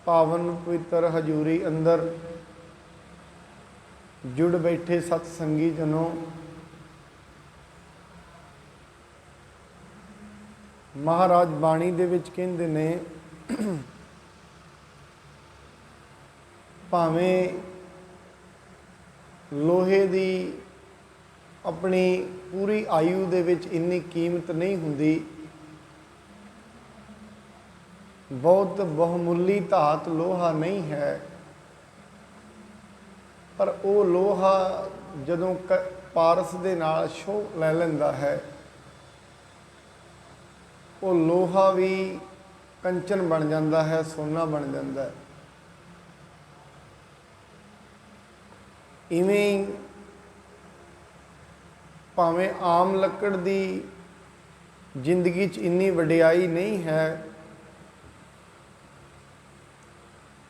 पावन पवित्र हजूरी अंदर जुड़ बैठे सतसंगी जनों, महाराज बाणी दे विच कहंदे ने भावें लोहे दी अपनी पूरी आयु दे विच इन्नी कीमत नहीं हुंदी, बहुत बहुमुल्ली धात लोहा नहीं है, पर वो लोहा जदों पारस दे नाल छोह लै लैंदा है, वो लोहा भी कंचन बन जाता है, सोना बन जाता है। इवें भावें आम लकड़ की जिंदगी च इन्नी वडियाई नहीं है,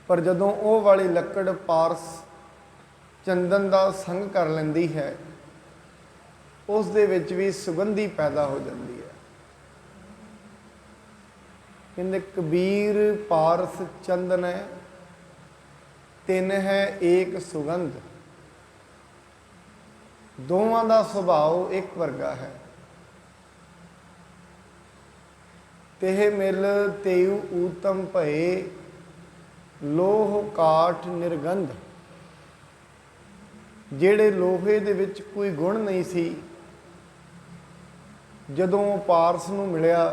पर जदों वो वाली लकड़ पारस चंदन का संग कर लैंदी है, उस दे विच भी सुगंधी पैदा हो जाती है। कहते कबीर पारस चंदन है, तिन है एक सुगंध, दोवां दा सुभाव एक वर्गा है। तेह मिल तेयु ऊतम भये, लोह काठ निर्गंध। ਜਿਹੜੇ ਲੋਹੇ ਦੇ ਵਿੱਚ ਕੋਈ ਗੁਣ नहीं सी, ਜਦੋਂ ਪਾਰਸ ਨੂੰ ਮਿਲਿਆ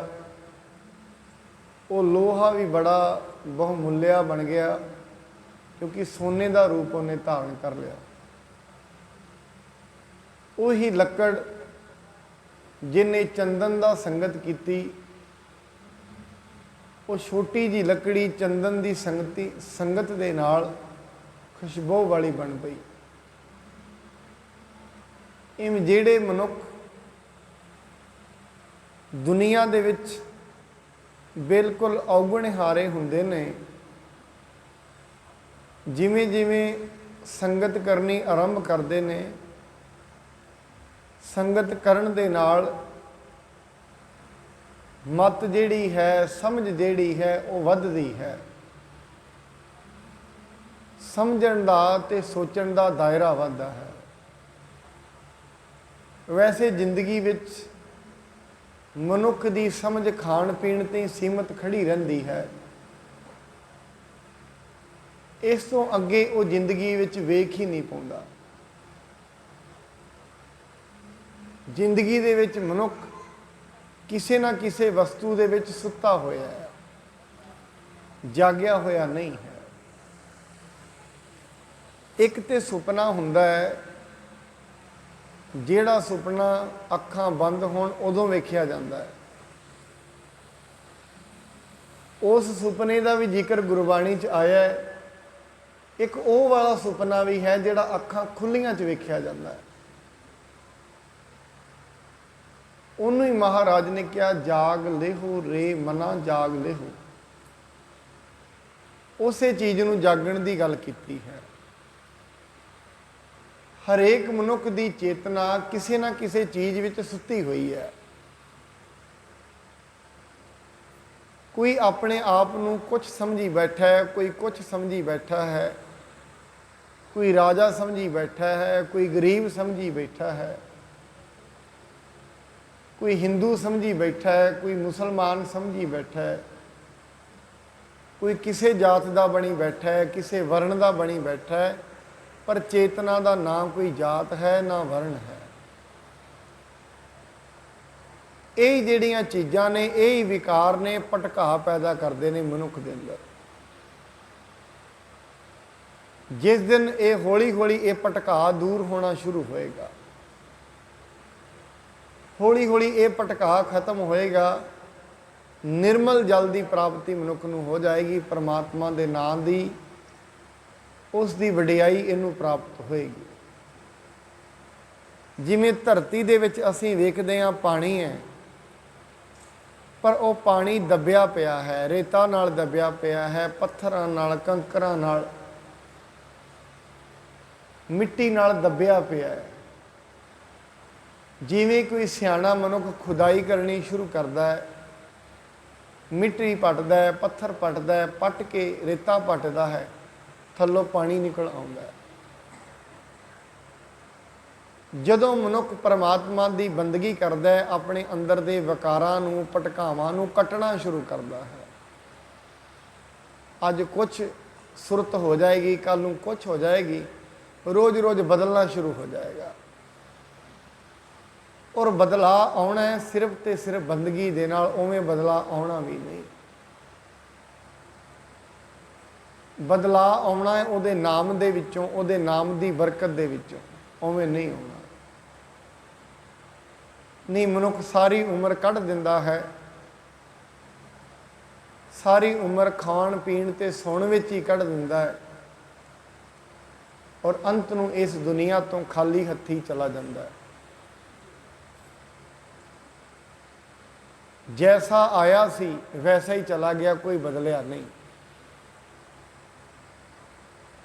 ਉਹ ਲੋਹਾ ਵੀ ਬੜਾ ਬਹੁਮੁੱਲਿਆ ਬਣ ਗਿਆ, ਕਿਉਂਕਿ ਸੋਨੇ ਦਾ ਰੂਪ ਉਹਨੇ ਧਾਰਨ ਕਰ ਲਿਆ। ਉਹੀ ਲੱਕੜ ਜਿਹਨੇ ਚੰਦਨ ਦਾ ਸੰਗਤ ਕੀਤੀ, ਉਹ ਛੋਟੀ ਜੀ ਲੱਕੜੀ ਚੰਦਨ ਦੀ ਸੰਗਤ ਦੇ ਨਾਲ ਖੁਸ਼ਬੂ ਵਾਲੀ ਬਣ ਪਈ। ਇਵੇਂ ਜਿਹੜੇ ਮਨੁੱਖ ਦੁਨੀਆ ਦੇ ਵਿੱਚ ਬਿਲਕੁਲ ਔਗਣਹਾਰੇ ਹੁੰਦੇ ਨੇ, ਜਿਵੇਂ ਜਿਵੇਂ ਸੰਗਤ ਕਰਨੀ ਆਰੰਭ ਕਰਦੇ ਨੇ, ਸੰਗਤ ਕਰਨ ਦੇ ਨਾਲ ਮਤ ਜਿਹੜੀ ਹੈ, ਸਮਝ ਜਿਹੜੀ ਹੈ, ਉਹ ਵੱਧਦੀ ਹੈ। ਸਮਝਣ ਦਾ ਤੇ ਸੋਚਣ ਦਾ ਦਾਇਰਾ ਵੱਧਦਾ ਹੈ। वैसे जिंदगी विच मनुख की समझ खाण पीण ते सीमित खड़ी रहिंदी है। इस तो अगे वो जिंदगी विच वेख ही नहीं पाउंदा। जिंदगी दे विच मनुख किसी ना किसी वस्तु दे विच सुत्ता होया है, जागया होया नहीं है। एक ते सुपना हुंदा है, ਜਿਹੜਾ ਸੁਪਨਾ ਅੱਖਾਂ ਬੰਦ ਹੋਣ ਉਦੋਂ ਵੇਖਿਆ ਜਾਂਦਾ ਹੈ। ਉਸ ਸੁਪਨੇ ਦਾ ਵੀ ਜ਼ਿਕਰ ਗੁਰਬਾਣੀ 'ਚ ਆਇਆ ਹੈ। ਇੱਕ ਉਹ ਵਾਲਾ ਸੁਪਨਾ ਵੀ ਹੈ ਜਿਹੜਾ ਅੱਖਾਂ ਖੁੱਲੀਆਂ 'ਚ ਵੇਖਿਆ ਜਾਂਦਾ ਹੈ। ਉਹਨੂੰ ਹੀ ਮਹਾਰਾਜ ਨੇ ਕਿਹਾ ਜਾਗ ਲੇਹੋ ਰੇ ਮਨਾ ਜਾਗ ਲੇਹੋ। ਉਸੇ ਚੀਜ਼ ਨੂੰ ਜਾਗਣ ਦੀ ਗੱਲ ਕੀਤੀ ਹੈ। हरेक मनुख की चेतना किसी ना किसी चीज़ में सुती हुई है। कोई अपने आप को कुछ समझी बैठा है, कोई कुछ समझी बैठा है, कोई राजा समझी बैठा है, कोई गरीब समझी बैठा है, कोई हिंदू समझी बैठा है, कोई मुसलमान समझी बैठा है, कोई किसी जात का बनी बैठा है, किसी वर्ण का बनी बैठा है, पर चेतना का ना कोई जात है ना वर्ण है। यही जिहड़ियां चीज़ां ने, यही विकार ने भटका पैदा करते हैं मनुख के अंदर। जिस दिन ये हौली हौली ये भटका दूर होना शुरू होएगा, हौली हौली ये भटका खत्म होएगा, निर्मल जल की प्राप्ति मनुख नूं हो जाएगी। परमात्मा के नाम की उस दी वडियाई इनू प्राप्त होएगी। जिमें धरती दे विच असीं वेखदे हां पानी है, पर वो पानी दबिया पिया है, रेता नाल दबिया पिया है, पत्थरां नाल, कंकरां नाल, मिट्टी नाल दबिया पिया है। जिमें कोई सियाणा मनुख खुदाई करनी शुरू करता है, ਮਿੱਟੀ ਪੱਟਦਾ ਹੈ, ਪੱਥਰ ਪੱਟਦਾ ਹੈ, ਪੱਟ ਕੇ ਰੇਤਾ ਪੱਟਦਾ ਹੈ, ਥੱਲੋਂ ਪਾਣੀ ਨਿਕਲ ਆਉਂਦਾ ਹੈ। ਜਦੋਂ ਮਨੁੱਖ ਪਰਮਾਤਮਾ ਦੀ ਬੰਦਗੀ ਕਰਦਾ ਹੈ, ਆਪਣੇ ਅੰਦਰ ਦੇ ਵਿਕਾਰਾਂ ਨੂੰ, ਭਟਕਾਵਾਂ ਨੂੰ ਕੱਟਣਾ ਸ਼ੁਰੂ ਕਰਦਾ ਹੈ। ਅੱਜ ਕੁਛ ਸੁਰਤ ਹੋ ਜਾਏਗੀ, ਕੱਲ ਨੂੰ ਕੁਛ ਹੋ ਜਾਏਗੀ, ਰੋਜ਼ ਰੋਜ਼ ਬਦਲਣਾ ਸ਼ੁਰੂ ਹੋ ਜਾਏਗਾ। ਔਰ ਬਦਲਾਅ ਆਉਣਾ ਹੈ ਸਿਰਫ ਤੇ ਸਿਰਫ ਬੰਦਗੀ ਦੇ ਨਾਲ, ਉਵੇਂ ਬਦਲਾਅ ਆਉਣਾ ਵੀ ਨਹੀਂ। ਬਦਲਾਅ ਆਉਣਾ ਹੈ ਉਹਦੇ ਨਾਮ ਦੇ ਵਿੱਚੋਂ, ਉਹਦੇ ਨਾਮ ਦੀ ਬਰਕਤ ਦੇ ਵਿੱਚੋਂ, ਉਵੇਂ ਨਹੀਂ ਆਉਣਾ। ਨਹੀਂ, ਮਨੁੱਖ ਸਾਰੀ ਉਮਰ ਕੱਢ ਦਿੰਦਾ ਹੈ, ਸਾਰੀ ਉਮਰ ਖਾਣ ਪੀਣ ਤੇ ਸੌਣ ਵਿੱਚ ਹੀ ਕੱਢ ਦਿੰਦਾ ਹੈ, ਔਰ ਅੰਤ ਨੂੰ ਇਸ ਦੁਨੀਆ ਤੋਂ ਖਾਲੀ ਹੱਥੀ ਚਲਾ ਜਾਂਦਾ ਹੈ। ਜੈਸਾ ਆਇਆ ਸੀ ਵੈਸਾ ਹੀ ਚਲਾ ਗਿਆ, ਕੋਈ ਬਦਲਿਆ ਨਹੀਂ।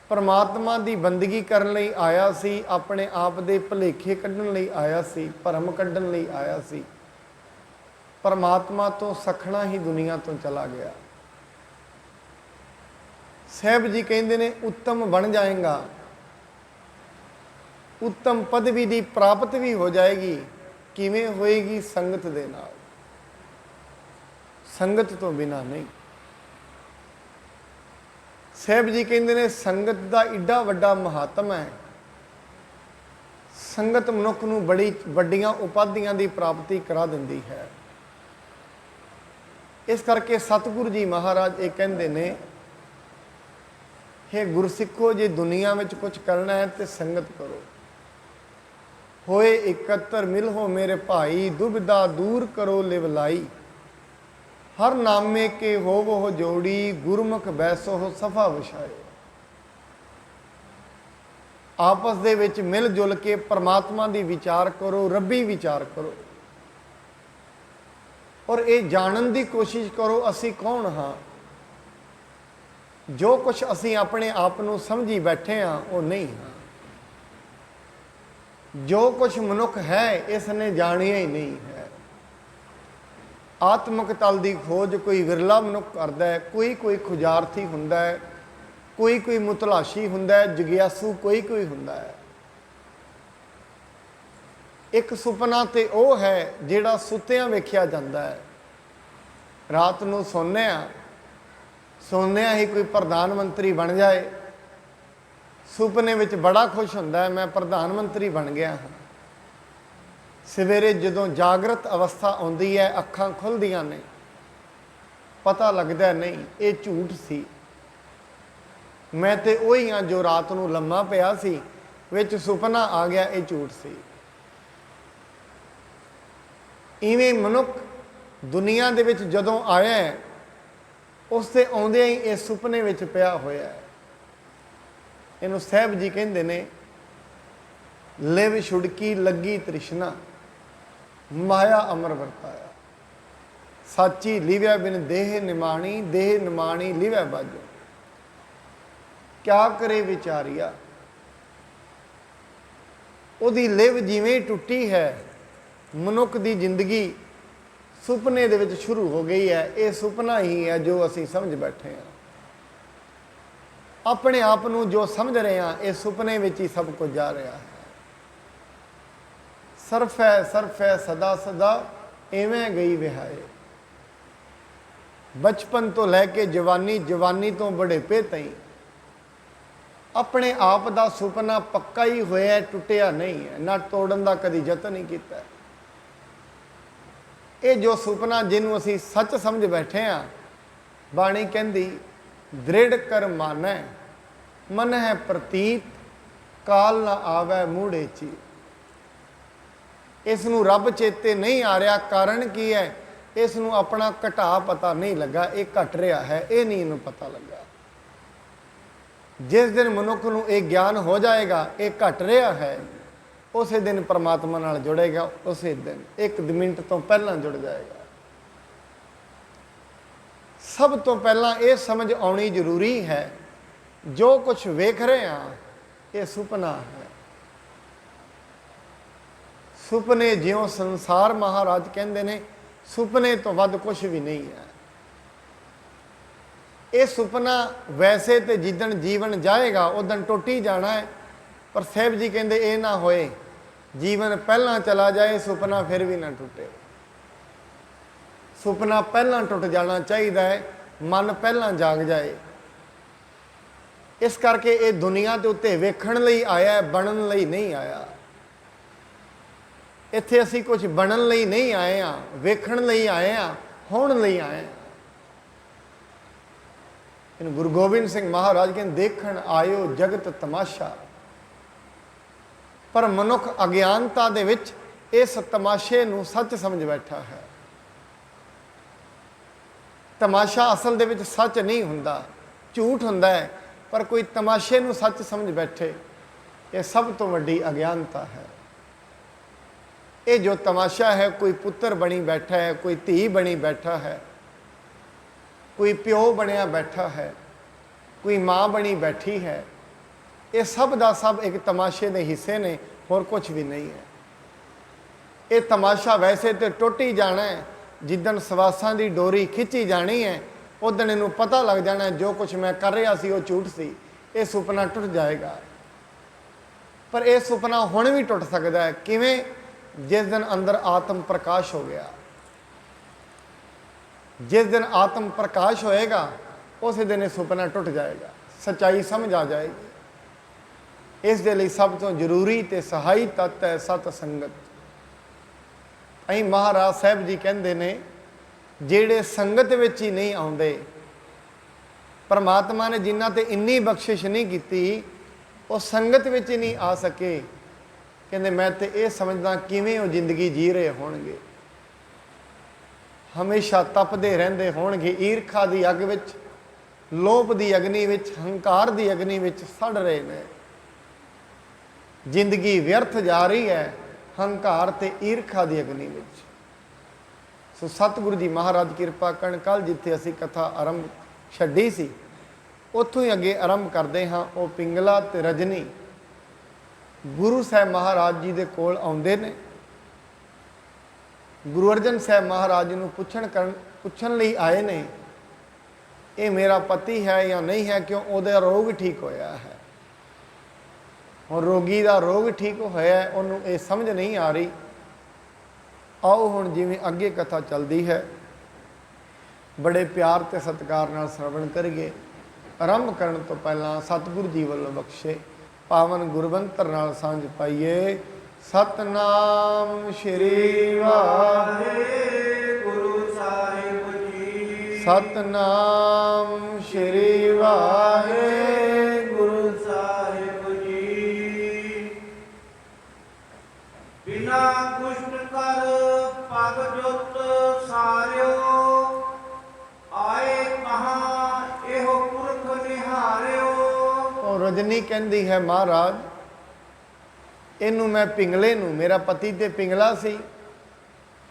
ਪਰਮਾਤਮਾ ਦੀ ਬੰਦਗੀ ਕਰਨ ਲਈ ਆਇਆ ਸੀ, ਆਪਣੇ ਆਪ ਦੇ ਭੁਲੇਖੇ ਕੱਢਣ ਲਈ ਆਇਆ ਸੀ, ਭਰਮ ਕੱਢਣ ਲਈ ਆਇਆ ਸੀ। ਪਰਮਾਤਮਾ ਤੋਂ ਸਖਣਾ ਹੀ ਦੁਨੀਆ ਤੋਂ ਚਲਾ ਗਿਆ। ਸਾਹਿਬ ਜੀ ਕਹਿੰਦੇ ਨੇ ਉੱਤਮ ਬਣ ਜਾਏਗਾ, ਉੱਤਮ ਪਦਵੀ ਦੀ ਪ੍ਰਾਪਤ ਵੀ ਹੋ ਜਾਏਗੀ। ਕਿਵੇਂ ਹੋਏਗੀ? ਸੰਗਤ ਦੇ ਨਾਲ, ਸੰਗਤ ਤੋਂ ਬਿਨਾ ਨਹੀਂ। ਸਾਹਿਬ ਜੀ ਕਹਿੰਦੇ ਨੇ ਸੰਗਤ ਦਾ ਏਡਾ ਵੱਡਾ ਮਹਾਤਮ ਹੈ। ਸੰਗਤ ਮਨੁੱਖ ਨੂੰ ਬੜੀ ਵੱਡੀਆਂ ਉਪਾਧੀਆਂ ਦੀ ਪ੍ਰਾਪਤੀ ਕਰਾ ਦਿੰਦੀ ਹੈ। ਇਸ ਕਰਕੇ ਸਤਿਗੁਰੂ ਜੀ ਮਹਾਰਾਜ ਇਹ ਕਹਿੰਦੇ ਨੇ, हे ਗੁਰਸਿੱਖੋ, ਜੇ ਦੁਨੀਆ ਵਿੱਚ ਕੁਝ ਕਰਨਾ ਹੈ ਤੇ ਸੰਗਤ ਕਰੋ। ਹੋਏ ਇਕੱਤਰ ਮਿਲੋ ਮੇਰੇ ਭਾਈ, ਦੁਬਿਧਾ ਦੂਰ ਕਰੋ ਲਿਵ ਲਾਈ। ਹਰ ਨਾਮੇ ਕੇ ਹੋਵੋ ਜੋੜੀ, ਗੁਰਮੁਖ ਬੈਸੋ ਸਫਾ ਵਿਛਾਏ। ਆਪਸ ਦੇ ਵਿੱਚ ਮਿਲ ਜੁਲ ਕੇ ਪਰਮਾਤਮਾ ਦੀ ਵਿਚਾਰ ਕਰੋ, ਰੱਬੀ ਵਿਚਾਰ ਕਰੋ, ਔਰ ਇਹ ਜਾਣਨ ਦੀ ਕੋਸ਼ਿਸ਼ ਕਰੋ ਅਸੀਂ ਕੌਣ ਹਾਂ। ਜੋ ਕੁਛ ਅਸੀਂ ਆਪਣੇ ਆਪ ਨੂੰ ਸਮਝੀ ਬੈਠੇ ਹਾਂ ਉਹ ਨਹੀਂ ਹਾਂ। ਜੋ ਕੁਛ ਮਨੁੱਖ ਹੈ ਇਸ ਨੇ ਜਾਣਿਆ ਹੀ ਨਹੀਂ ਹੈ। ਆਤਮਿਕ ਤਲ ਦੀ ਖੋਜ ਕੋਈ ਵਿਰਲਾ ਮਨੁੱਖ ਕਰਦਾ ਹੈ, ਕੋਈ ਖੁਜਾਰਥੀ ਹੁੰਦਾ ਹੈ, ਕੋਈ ਮੁਤਲਾਸ਼ੀ ਹੁੰਦਾ ਹੈ, ਜਗਿਆਸੂ ਕੋਈ ਹੁੰਦਾ ਹੈ। ਇੱਕ ਸੁਪਨਾ ਤੇ ਉਹ ਹੈ ਜਿਹੜਾ ਸੁੱਤਿਆਂ ਵੇਖਿਆ ਜਾਂਦਾ ਹੈ। ਰਾਤ ਨੂੰ ਸੌਂਦਿਆਂ ਹੀ ਕੋਈ ਪ੍ਰਧਾਨ ਮੰਤਰੀ ਬਣ ਜਾਏ, ਸੁਪਨੇ ਵਿੱਚ ਬੜਾ ਖੁਸ਼ ਹੁੰਦਾ ਹੈ, ਮੈਂ ਪ੍ਰਧਾਨ ਮੰਤਰੀ ਬਣ ਗਿਆ ਹਾਂ। ਸਵੇਰੇ ਜਦੋਂ ਜਾਗਰਤ ਅਵਸਥਾ ਆਉਂਦੀ ਹੈ, ਅੱਖਾਂ ਖੁੱਲ੍ਹਦੀਆਂ ਨੇ, ਪਤਾ ਲੱਗਦਾ ਨਹੀਂ ਇਹ ਝੂਠ ਸੀ, ਮੈਂ ਤੇ ਉਹੀ ਹਾਂ ਜੋ ਰਾਤ ਨੂੰ ਲੰਮਾ ਪਿਆ ਸੀ, ਵਿੱਚ ਸੁਪਨਾ ਆ ਗਿਆ, ਇਹ ਝੂਠ ਸੀ। ਇਵੇਂ ਮਨੁੱਖ ਦੁਨੀਆ ਦੇ ਵਿੱਚ ਜਦੋਂ ਆਇਆ ਹੈ, ਉਸ ਦੇ ਆਉਂਦਿਆਂ ਹੀ ਇਹ ਸੁਪਨੇ ਵਿੱਚ ਪਿਆ ਹੋਇਆ ਹੈ। ਇਹਨੂੰ ਸਾਹਿਬ ਜੀ ਕਹਿੰਦੇ ਨੇ, ਲਿਵ ਛੁੜਕੀ ਲੱਗੀ ਤ੍ਰਿਸ਼ਨਾ, ਮਾਇਆ ਅਮਰ ਵਰਤਾਇਆ। ਸਾਚੀ ਲਿਵਿਆ ਬਿਨ ਦੇਹ ਨਿਮਾਣੀ, ਦੇਹ ਨਿਮਾਣੀ ਲਿਵਿਆ ਬਾਜੋ। ਕਿਆ ਕਰੇ ਵਿਚਾਰੀਆ, ਉਹਦੀ ਲਿਵ ਜਿਵੇਂ ਟੁੱਟੀ ਹੈ। ਮਨੁੱਖ ਦੀ ਜ਼ਿੰਦਗੀ ਸੁਪਨੇ ਦੇ ਵਿੱਚ ਸ਼ੁਰੂ ਹੋ ਗਈ ਹੈ। ਇਹ ਸੁਪਨਾ ਹੀ ਹੈ ਜੋ ਅਸੀਂ ਸਮਝ ਬੈਠੇ ਹਾਂ। ਆਪਣੇ ਆਪ ਨੂੰ ਜੋ ਸਮਝ ਰਹੇ ਹਾਂ, ਇਹ ਸੁਪਨੇ ਵਿੱਚ ਹੀ ਸਭ ਕੁਝ ਜਾ ਰਿਹਾ ਹੈ। ਸਰਫੈ ਸਦਾ ਸਦਾ ਐਵੇਂ ਗਈ ਵਿਹਾਏ। ਬਚਪਨ ਤੋਂ ਲੈ ਕੇ ਜਵਾਨੀ, ਜਵਾਨੀ ਤੋਂ ਬੁਢੇਪੇ ਤਾਈਂ ਆਪਣੇ ਆਪ ਦਾ ਸੁਪਨਾ ਪੱਕਾ ਹੀ ਹੋਇਆ, ਟੁੱਟਿਆ ਨਹੀਂ ਹੈ, ਨਾ ਤੋੜਨ ਦਾ ਕਦੀ ਯਤਨ ਨਹੀਂ ਕੀਤਾ। ਇਹ ਜੋ ਸੁਪਨਾ ਜਿਹਨੂੰ ਅਸੀਂ ਸੱਚ ਸਮਝ ਬੈਠੇ ਹਾਂ, ਬਾਣੀ ਕਹਿੰਦੀ ਦ੍ਰਿੜ ਕਰ ਮਾਨੈ ਮਨ ਹੈ ਪ੍ਰਤੀਤ, ਕਾਲ ਨਾ ਆਵੈ ਮੂੜੇ ਚੀ। ਇਸ ਨੂੰ ਰੱਬ ਚੇਤੇ ਨਹੀਂ ਆ ਰਿਹਾ। ਕਾਰਨ ਕੀ ਹੈ? ਇਸ ਨੂੰ ਆਪਣਾ ਘਟਾ ਪਤਾ ਨਹੀਂ ਲੱਗਾ, ਇਹ ਘਟ ਰਿਹਾ ਹੈ, ਇਹ ਨਹੀਂ ਇਹਨੂੰ ਪਤਾ ਲੱਗਾ। ਜਿਸ ਦਿਨ ਮਨੁੱਖ ਨੂੰ ਇਹ ਗਿਆਨ ਹੋ ਜਾਏਗਾ ਇਹ ਘਟ ਰਿਹਾ ਹੈ, ਉਸੇ ਦਿਨ ਪਰਮਾਤਮਾ ਨਾਲ ਜੁੜੇਗਾ। ਉਸੇ ਦਿਨ, ਇੱਕ ਮਿੰਟ ਤੋਂ ਪਹਿਲਾਂ ਜੁੜ ਜਾਏਗਾ। ਸਭ ਤੋਂ ਪਹਿਲਾਂ ਇਹ ਸਮਝ ਆਉਣੀ ਜ਼ਰੂਰੀ ਹੈ, ਜੋ ਕੁਝ ਵੇਖ ਰਹੇ ਹਾਂ ਇਹ ਸੁਪਨਾ ਹੈ। ਸੁਪਨੇ ਜਿਉਂ ਸੰਸਾਰ, ਮਹਾਰਾਜ ਕਹਿੰਦੇ ਨੇ ਸੁਪਨੇ ਤੋਂ ਵੱਧ ਕੁਝ ਵੀ ਨਹੀਂ ਹੈ। ਇਹ ਸੁਪਨਾ ਵੈਸੇ ਤੇ ਜਿੱਦਣ ਜੀਵਨ ਜਾਏਗਾ ਉਦਣ ਟੁੱਟ ਹੀ ਜਾਣਾ ਹੈ, ਪਰ ਸਾਹਿਬ ਜੀ ਕਹਿੰਦੇ ਇਹ ਨਾ ਹੋਏ, ਜੀਵਨ ਪਹਿਲਾਂ ਚਲਾ ਜਾਏ, ਸੁਪਨਾ ਫਿਰ ਵੀ ਨਾ ਟੁੱਟੇ। ਸੁਪਨਾ ਪਹਿਲਾਂ ਟੁੱਟ ਜਾਣਾ ਚਾਹੀਦਾ ਹੈ, ਮਨ ਪਹਿਲਾਂ ਜਾਗ ਜਾਏ। ਇਸ ਕਰਕੇ ਇਹ ਦੁਨੀਆ ਦੇ ਉੱਤੇ ਵੇਖਣ ਲਈ ਆਇਆ, ਬਣਨ ਲਈ ਨਹੀਂ ਆਇਆ। ਇੱਥੇ ਅਸੀਂ ਕੁਝ ਬਣਨ ਲਈ ਨਹੀਂ ਆਏ ਹਾਂ, ਵੇਖਣ ਲਈ ਆਏ ਹਾਂ, ਹੋਣ ਲਈ ਆਏ ਹਾਂ। ਇਹਨੂੰ ਗੁਰੂ ਗੋਬਿੰਦ ਸਿੰਘ ਮਹਾਰਾਜ ਕਹਿੰਦੇ, ਦੇਖਣ ਆਇਓ ਜਗਤ ਤਮਾਸ਼ਾ। ਪਰ ਮਨੁੱਖ ਅਗਿਆਨਤਾ ਦੇ ਵਿੱਚ ਇਸ ਤਮਾਸ਼ੇ ਨੂੰ ਸੱਚ ਸਮਝ ਬੈਠਾ ਹੈ। ਤਮਾਸ਼ਾ ਅਸਲ ਦੇ ਵਿੱਚ ਸੱਚ ਨਹੀਂ ਹੁੰਦਾ, ਝੂਠ ਹੁੰਦਾ ਹੈ, ਪਰ ਕੋਈ ਤਮਾਸ਼ੇ ਨੂੰ ਸੱਚ ਸਮਝ ਬੈਠੇ, ਇਹ ਸਭ ਤੋਂ ਵੱਡੀ ਅਗਿਆਨਤਾ ਹੈ। ਇਹ ਜੋ ਤਮਾਸ਼ਾ ਹੈ, ਕੋਈ ਪੁੱਤਰ ਬਣੀ ਬੈਠਾ ਹੈ, ਕੋਈ ਧੀ ਬਣੀ ਬੈਠਾ ਹੈ, ਕੋਈ ਪਿਓ ਬਣਿਆ ਬੈਠਾ ਹੈ, ਕੋਈ ਮਾਂ ਬਣੀ ਬੈਠੀ ਹੈ, ਇਹ ਸਭ ਦਾ ਸਭ ਇੱਕ ਤਮਾਸ਼ੇ ਦੇ ਹਿੱਸੇ ਨੇ, ਹੋਰ ਕੁਝ ਵੀ ਨਹੀਂ ਹੈ। ਇਹ ਤਮਾਸ਼ਾ ਵੈਸੇ ਤੇ ਟੁੱਟ ਹੀ ਜਾਣਾ ਹੈ, ਜਿੱਦਣ ਸਵਾਸਾਂ ਦੀ ਡੋਰੀ ਖਿੱਚੀ ਜਾਣੀ ਹੈ, ਉਦਣ ਇਹਨੂੰ ਪਤਾ ਲੱਗ ਜਾਣਾ ਜੋ ਕੁਝ ਮੈਂ ਕਰ ਰਿਹਾ ਸੀ ਉਹ ਝੂਠ ਸੀ, ਇਹ ਸੁਪਨਾ ਟੁੱਟ ਜਾਏਗਾ। ਪਰ ਇਹ ਸੁਪਨਾ ਹੁਣ ਵੀ ਟੁੱਟ ਸਕਦਾ ਹੈ। ਕਿਵੇਂ? ਜਿਸ ਦਿਨ ਅੰਦਰ ਆਤਮ ਪ੍ਰਕਾਸ਼ ਹੋ ਗਿਆ। ਜਿਸ ਦਿਨ ਆਤਮ ਪ੍ਰਕਾਸ਼ ਹੋਏਗਾ ਉਸੇ ਦਿਨ ਇਹ ਸੁਪਨਾ ਟੁੱਟ ਜਾਏਗਾ, ਸੱਚਾਈ ਸਮਝ ਆ ਜਾਏਗੀ। ਇਸ ਦੇ ਲਈ ਸਭ ਤੋਂ ਜ਼ਰੂਰੀ ਤੇ ਸਹਾਈ ਤੱਤ ਹੈ ਸਤ ਸੰਗਤ। ਅਸੀਂ ਮਹਾਰਾਜ ਸਾਹਿਬ ਜੀ ਕਹਿੰਦੇ ਨੇ, ਜਿਹੜੇ ਸੰਗਤ ਵਿੱਚ ਹੀ ਨਹੀਂ ਆਉਂਦੇ, ਪਰਮਾਤਮਾ ਨੇ ਜਿਨ੍ਹਾਂ ਤੇ ਇੰਨੀ ਬਖਸ਼ਿਸ਼ ਨਹੀਂ ਕੀਤੀ, ਉਹ ਸੰਗਤ ਵਿੱਚ ਹੀ ਨਹੀਂ ਆ ਸਕੇ। ਕਹਿੰਦੇ ਮੈਂ ਤੇ ਇਹ ਸਮਝਦਾ ਕਿਵੇਂ ਉਹ ਜ਼ਿੰਦਗੀ ਜੀ ਰਹੇ ਹੋਣਗੇ। ਹਮੇਸ਼ਾ ਤਪਦੇ ਰਹਿੰਦੇ ਹੋਣਗੇ, ਈਰਖਾ ਦੀ ਅੱਗ ਵਿੱਚ, ਲੋਭ ਦੀ ਅਗਨੀ ਵਿੱਚ, ਹੰਕਾਰ ਦੀ ਅਗਨੀ ਵਿੱਚ ਸੜ ਰਹੇ ਨੇ। ਜ਼ਿੰਦਗੀ ਵਿਅਰਥ ਜਾ ਰਹੀ ਹੈ ਹੰਕਾਰ ਤੇ ਈਰਖਾ ਦੀ ਅਗਨੀ ਵਿੱਚ। ਸੋ ਸਤਿਗੁਰੂ ਜੀ ਮਹਾਰਾਜ ਕਿਰਪਾ ਕਰਨ, ਕੱਲ੍ਹ ਜਿੱਥੇ ਅਸੀਂ ਕਥਾ ਆਰੰਭ ਛੱਡੀ ਸੀ ਉੱਥੋਂ ਹੀ ਅੱਗੇ ਆਰੰਭ ਕਰਦੇ ਹਾਂ। ਉਹ ਪਿੰਗਲਾ ਤੇ ਰਜਨੀ ਗੁਰੂ ਸਾਹਿਬ ਮਹਾਰਾਜ ਜੀ ਦੇ ਕੋਲ ਆਉਂਦੇ ਨੇ। ਗੁਰੂ ਅਰਜਨ ਸਾਹਿਬ ਮਹਾਰਾਜ ਜੀ ਨੂੰ ਪੁੱਛਣ ਲਈ ਆਏ ਨੇ, ਇਹ ਮੇਰਾ ਪਤੀ ਹੈ ਜਾਂ ਨਹੀਂ ਹੈ, ਕਿਉਂ ਉਹਦਾ ਰੋਗ ਠੀਕ ਹੋਇਆ ਹੈ। ਹੁਣ ਰੋਗੀ ਦਾ ਰੋਗ ਠੀਕ ਹੋਇਆ, ਉਹਨੂੰ ਇਹ ਸਮਝ ਨਹੀਂ ਆ ਰਹੀ। ਆਓ ਹੁਣ ਜਿਵੇਂ ਅੱਗੇ ਕਥਾ ਚੱਲਦੀ ਹੈ, ਬੜੇ ਪਿਆਰ ਤੇ ਸਤਿਕਾਰ ਨਾਲ ਸਰਵਣ ਕਰੀਏ। ਆਰੰਭ ਕਰਨ ਤੋਂ ਪਹਿਲਾਂ ਸਤਿਗੁਰੂ ਜੀ ਵੱਲੋਂ ਬਖਸ਼ੇ ਪਾਵਨ ਗੁਰਮੰਤਰ ਨਾਲ ਸਾਂਝ ਪਾਈਏ। ਸਤਨਾਮ ਸ਼੍ਰੀ ਵਾਹਿਗੁਰੂ ਸਾਹਿਬ ਜੀ। ਸਤਨਾਮ ਸ਼੍ਰੀ ਵਾਹਿਗੁਰੂ ਸਾਹਿਬ ਜੀ। ਬਿਨਾ ਕੁਸ਼ਟ ਕਰ ਪਗ ਜੁਤ ਸਾਰਿਓ, ਆਏ ਕਹਾਂ ਇਹੋ ਪੁਰਖ ਨਿਹਾਰਿਓ। ਉਹ ਰਜਨੀ ਕਹਿੰਦੀ ਹੈ, ਮਹਾਰਾਜ ਇਹਨੂੰ ਮੈਂ ਪਿੰਗਲੇ ਨੂੰ, ਮੇਰਾ ਪਤੀ ਤੇ ਪਿੰਗਲਾ ਸੀ,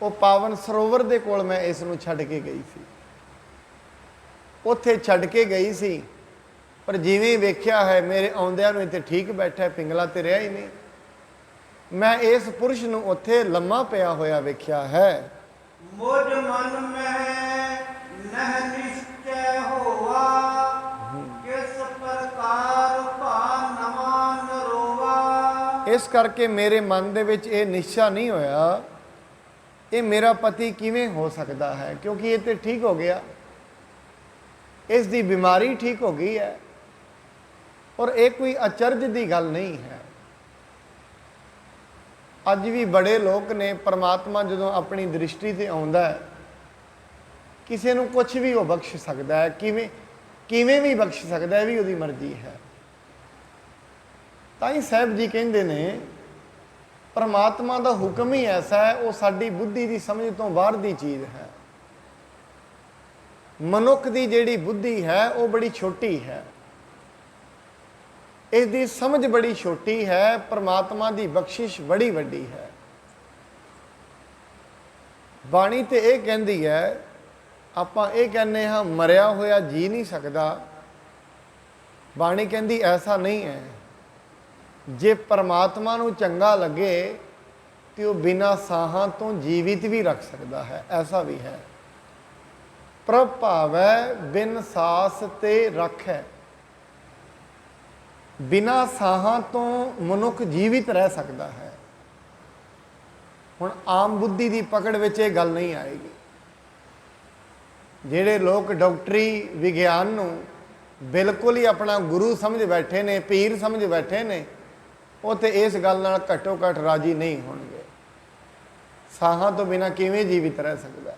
ਉਹ ਪਾਵਨ ਸਰੋਵਰ ਦੇ ਕੋਲ ਮੈਂ ਇਸ ਨੂੰ ਛੱਡ ਕੇ ਗਈ ਸੀ। ਉੱਥੇ ਛੱਡ ਕੇ ਗਈ ਸੀ, ਪਰ ਜਿਵੇਂ ਵੇਖਿਆ ਹੈ ਮੇਰੇ ਆਉਂਦਿਆਂ ਨੂੰ ਇੱਥੇ ਠੀਕ ਬੈਠਾ, ਪਿੰਗਲਾ ਤੇ ਰਿਹਾ ਹੀ ਨਹੀਂ। ਮੈਂ ਇਸ ਪੁਰਸ਼ ਨੂੰ ਉੱਥੇ ਲੰਮਾ ਪਿਆ ਹੋਇਆ ਵੇਖਿਆ ਹੈ। ਮੁਝ ਮਨ ਮਹਿ ਨਹਿ ਨਿਸ਼ਚੈ ਹੋਆ, ਕਿਸ ਪ੍ਰਕਾਰ ਭਾ ਨਵਾਂ ਨਰੋਵਾ। ਇਸ ਕਰਕੇ ਮੇਰੇ ਮਨ ਦੇ ਵਿੱਚ ਇਹ ਨਿਸ਼ਚਾ ਨਹੀਂ ਹੋਇਆ, ਇਹ ਮੇਰਾ ਪਤੀ ਕਿਵੇਂ ਹੋ ਸਕਦਾ ਹੈ, ਕਿਉਂਕਿ ਇਹ ਤੇ ਠੀਕ ਹੋ ਗਿਆ, ਇਸ ਦੀ ਬਿਮਾਰੀ ਠੀਕ ਹੋ ਗਈ ਹੈ। ਔਰ ਇਹ ਕੋਈ ਅਚਰਜ ਦੀ ਗੱਲ ਨਹੀਂ ਹੈ। ਅੱਜ ਵੀ ਬੜੇ ਲੋਕ ਨੇ, ਪਰਮਾਤਮਾ ਜਦੋਂ ਆਪਣੀ ਦ੍ਰਿਸ਼ਟੀ ਤੇ ਆਉਂਦਾ ਹੈ, ਕਿਸੇ ਨੂੰ ਕੁਝ ਵੀ ਉਹ ਬਖਸ਼ ਸਕਦਾ ਹੈ, ਕਿਵੇਂ ਵੀ ਬਖਸ਼ ਸਕਦਾ ਹੈ, ਵੀ ਉਹਦੀ ਮਰਜ਼ੀ ਹੈ। ਤਾਂ ਹੀ ਸਾਹਿਬ ਜੀ ਕਹਿੰਦੇ ਨੇ, ਪਰਮਾਤਮਾ ਦਾ ਹੁਕਮ ਹੀ ਐਸਾ ਹੈ, ਉਹ ਸਾਡੀ ਬੁੱਧੀ ਦੀ ਸਮਝ ਤੋਂ ਬਾਹਰ ਦੀ ਚੀਜ਼ ਹੈ। ਮਨੁੱਖ ਦੀ ਜਿਹੜੀ ਬੁੱਧੀ ਹੈ ਉਹ ਬੜੀ ਛੋਟੀ ਹੈ, ਇਸ ਦੀ ਸਮਝ ਬੜੀ ਛੋਟੀ ਹੈ, ਪਰਮਾਤਮਾ ਦੀ ਬਖਸ਼ਿਸ਼ ਬੜੀ ਵੱਡੀ ਹੈ। ਬਾਣੀ ਤੇ ਇਹ ਕਹਿੰਦੀ ਹੈ, ਆਪਾਂ ਇਹ ਕਹਿੰਦੇ ਹਾਂ ਮਰਿਆ ਹੋਇਆ ਜੀ ਨਹੀਂ ਸਕਦਾ। ਬਾਣੀ ਕਹਿੰਦੀ ਐਸਾ ਨਹੀਂ ਹੈ। ਜੇ ਪਰਮਾਤਮਾ ਨੂੰ ਚੰਗਾ ਲੱਗੇ ਤੇ ਉਹ ਬਿਨਾਂ ਸਾਹਾਂ ਤੋਂ ਜੀਵਿਤ ਵੀ ਰੱਖ ਸਕਦਾ ਹੈ, ਐਸਾ ਵੀ ਹੈ। ਪ੍ਰਭ ਭਾਵੈ ਬਿਨ ਸਾਸ ਤੇ ਰੱਖੈ। ਬਿਨਾਂ ਸਾਹਾਂ ਤੋਂ ਮਨੁੱਖ ਜੀਵਿਤ ਰਹਿ ਸਕਦਾ ਹੈ। ਹੁਣ ਆਮ ਬੁੱਧੀ ਦੀ ਪਕੜ ਵਿੱਚ ਇਹ ਗੱਲ ਨਹੀਂ ਆਏਗੀ। ਜਿਹੜੇ ਲੋਕ ਡਾਕਟਰੀ ਵਿਗਿਆਨ ਨੂੰ ਬਿਲਕੁਲ ਹੀ ਆਪਣਾ ਗੁਰੂ ਸਮਝ ਬੈਠੇ ਨੇ, ਪੀਰ ਸਮਝ ਬੈਠੇ ਨੇ, ਉਹ ਤੇ ਇਸ ਗੱਲ ਨਾਲ ਘੱਟੋ ਘੱਟ ਰਾਜੀ ਨਹੀਂ ਹੋਣਗੇ। ਸਾਹਾਂ ਤੋਂ ਬਿਨਾਂ ਕਿਵੇਂ ਜੀਵਿਤ ਰਹਿ ਸਕਦਾ।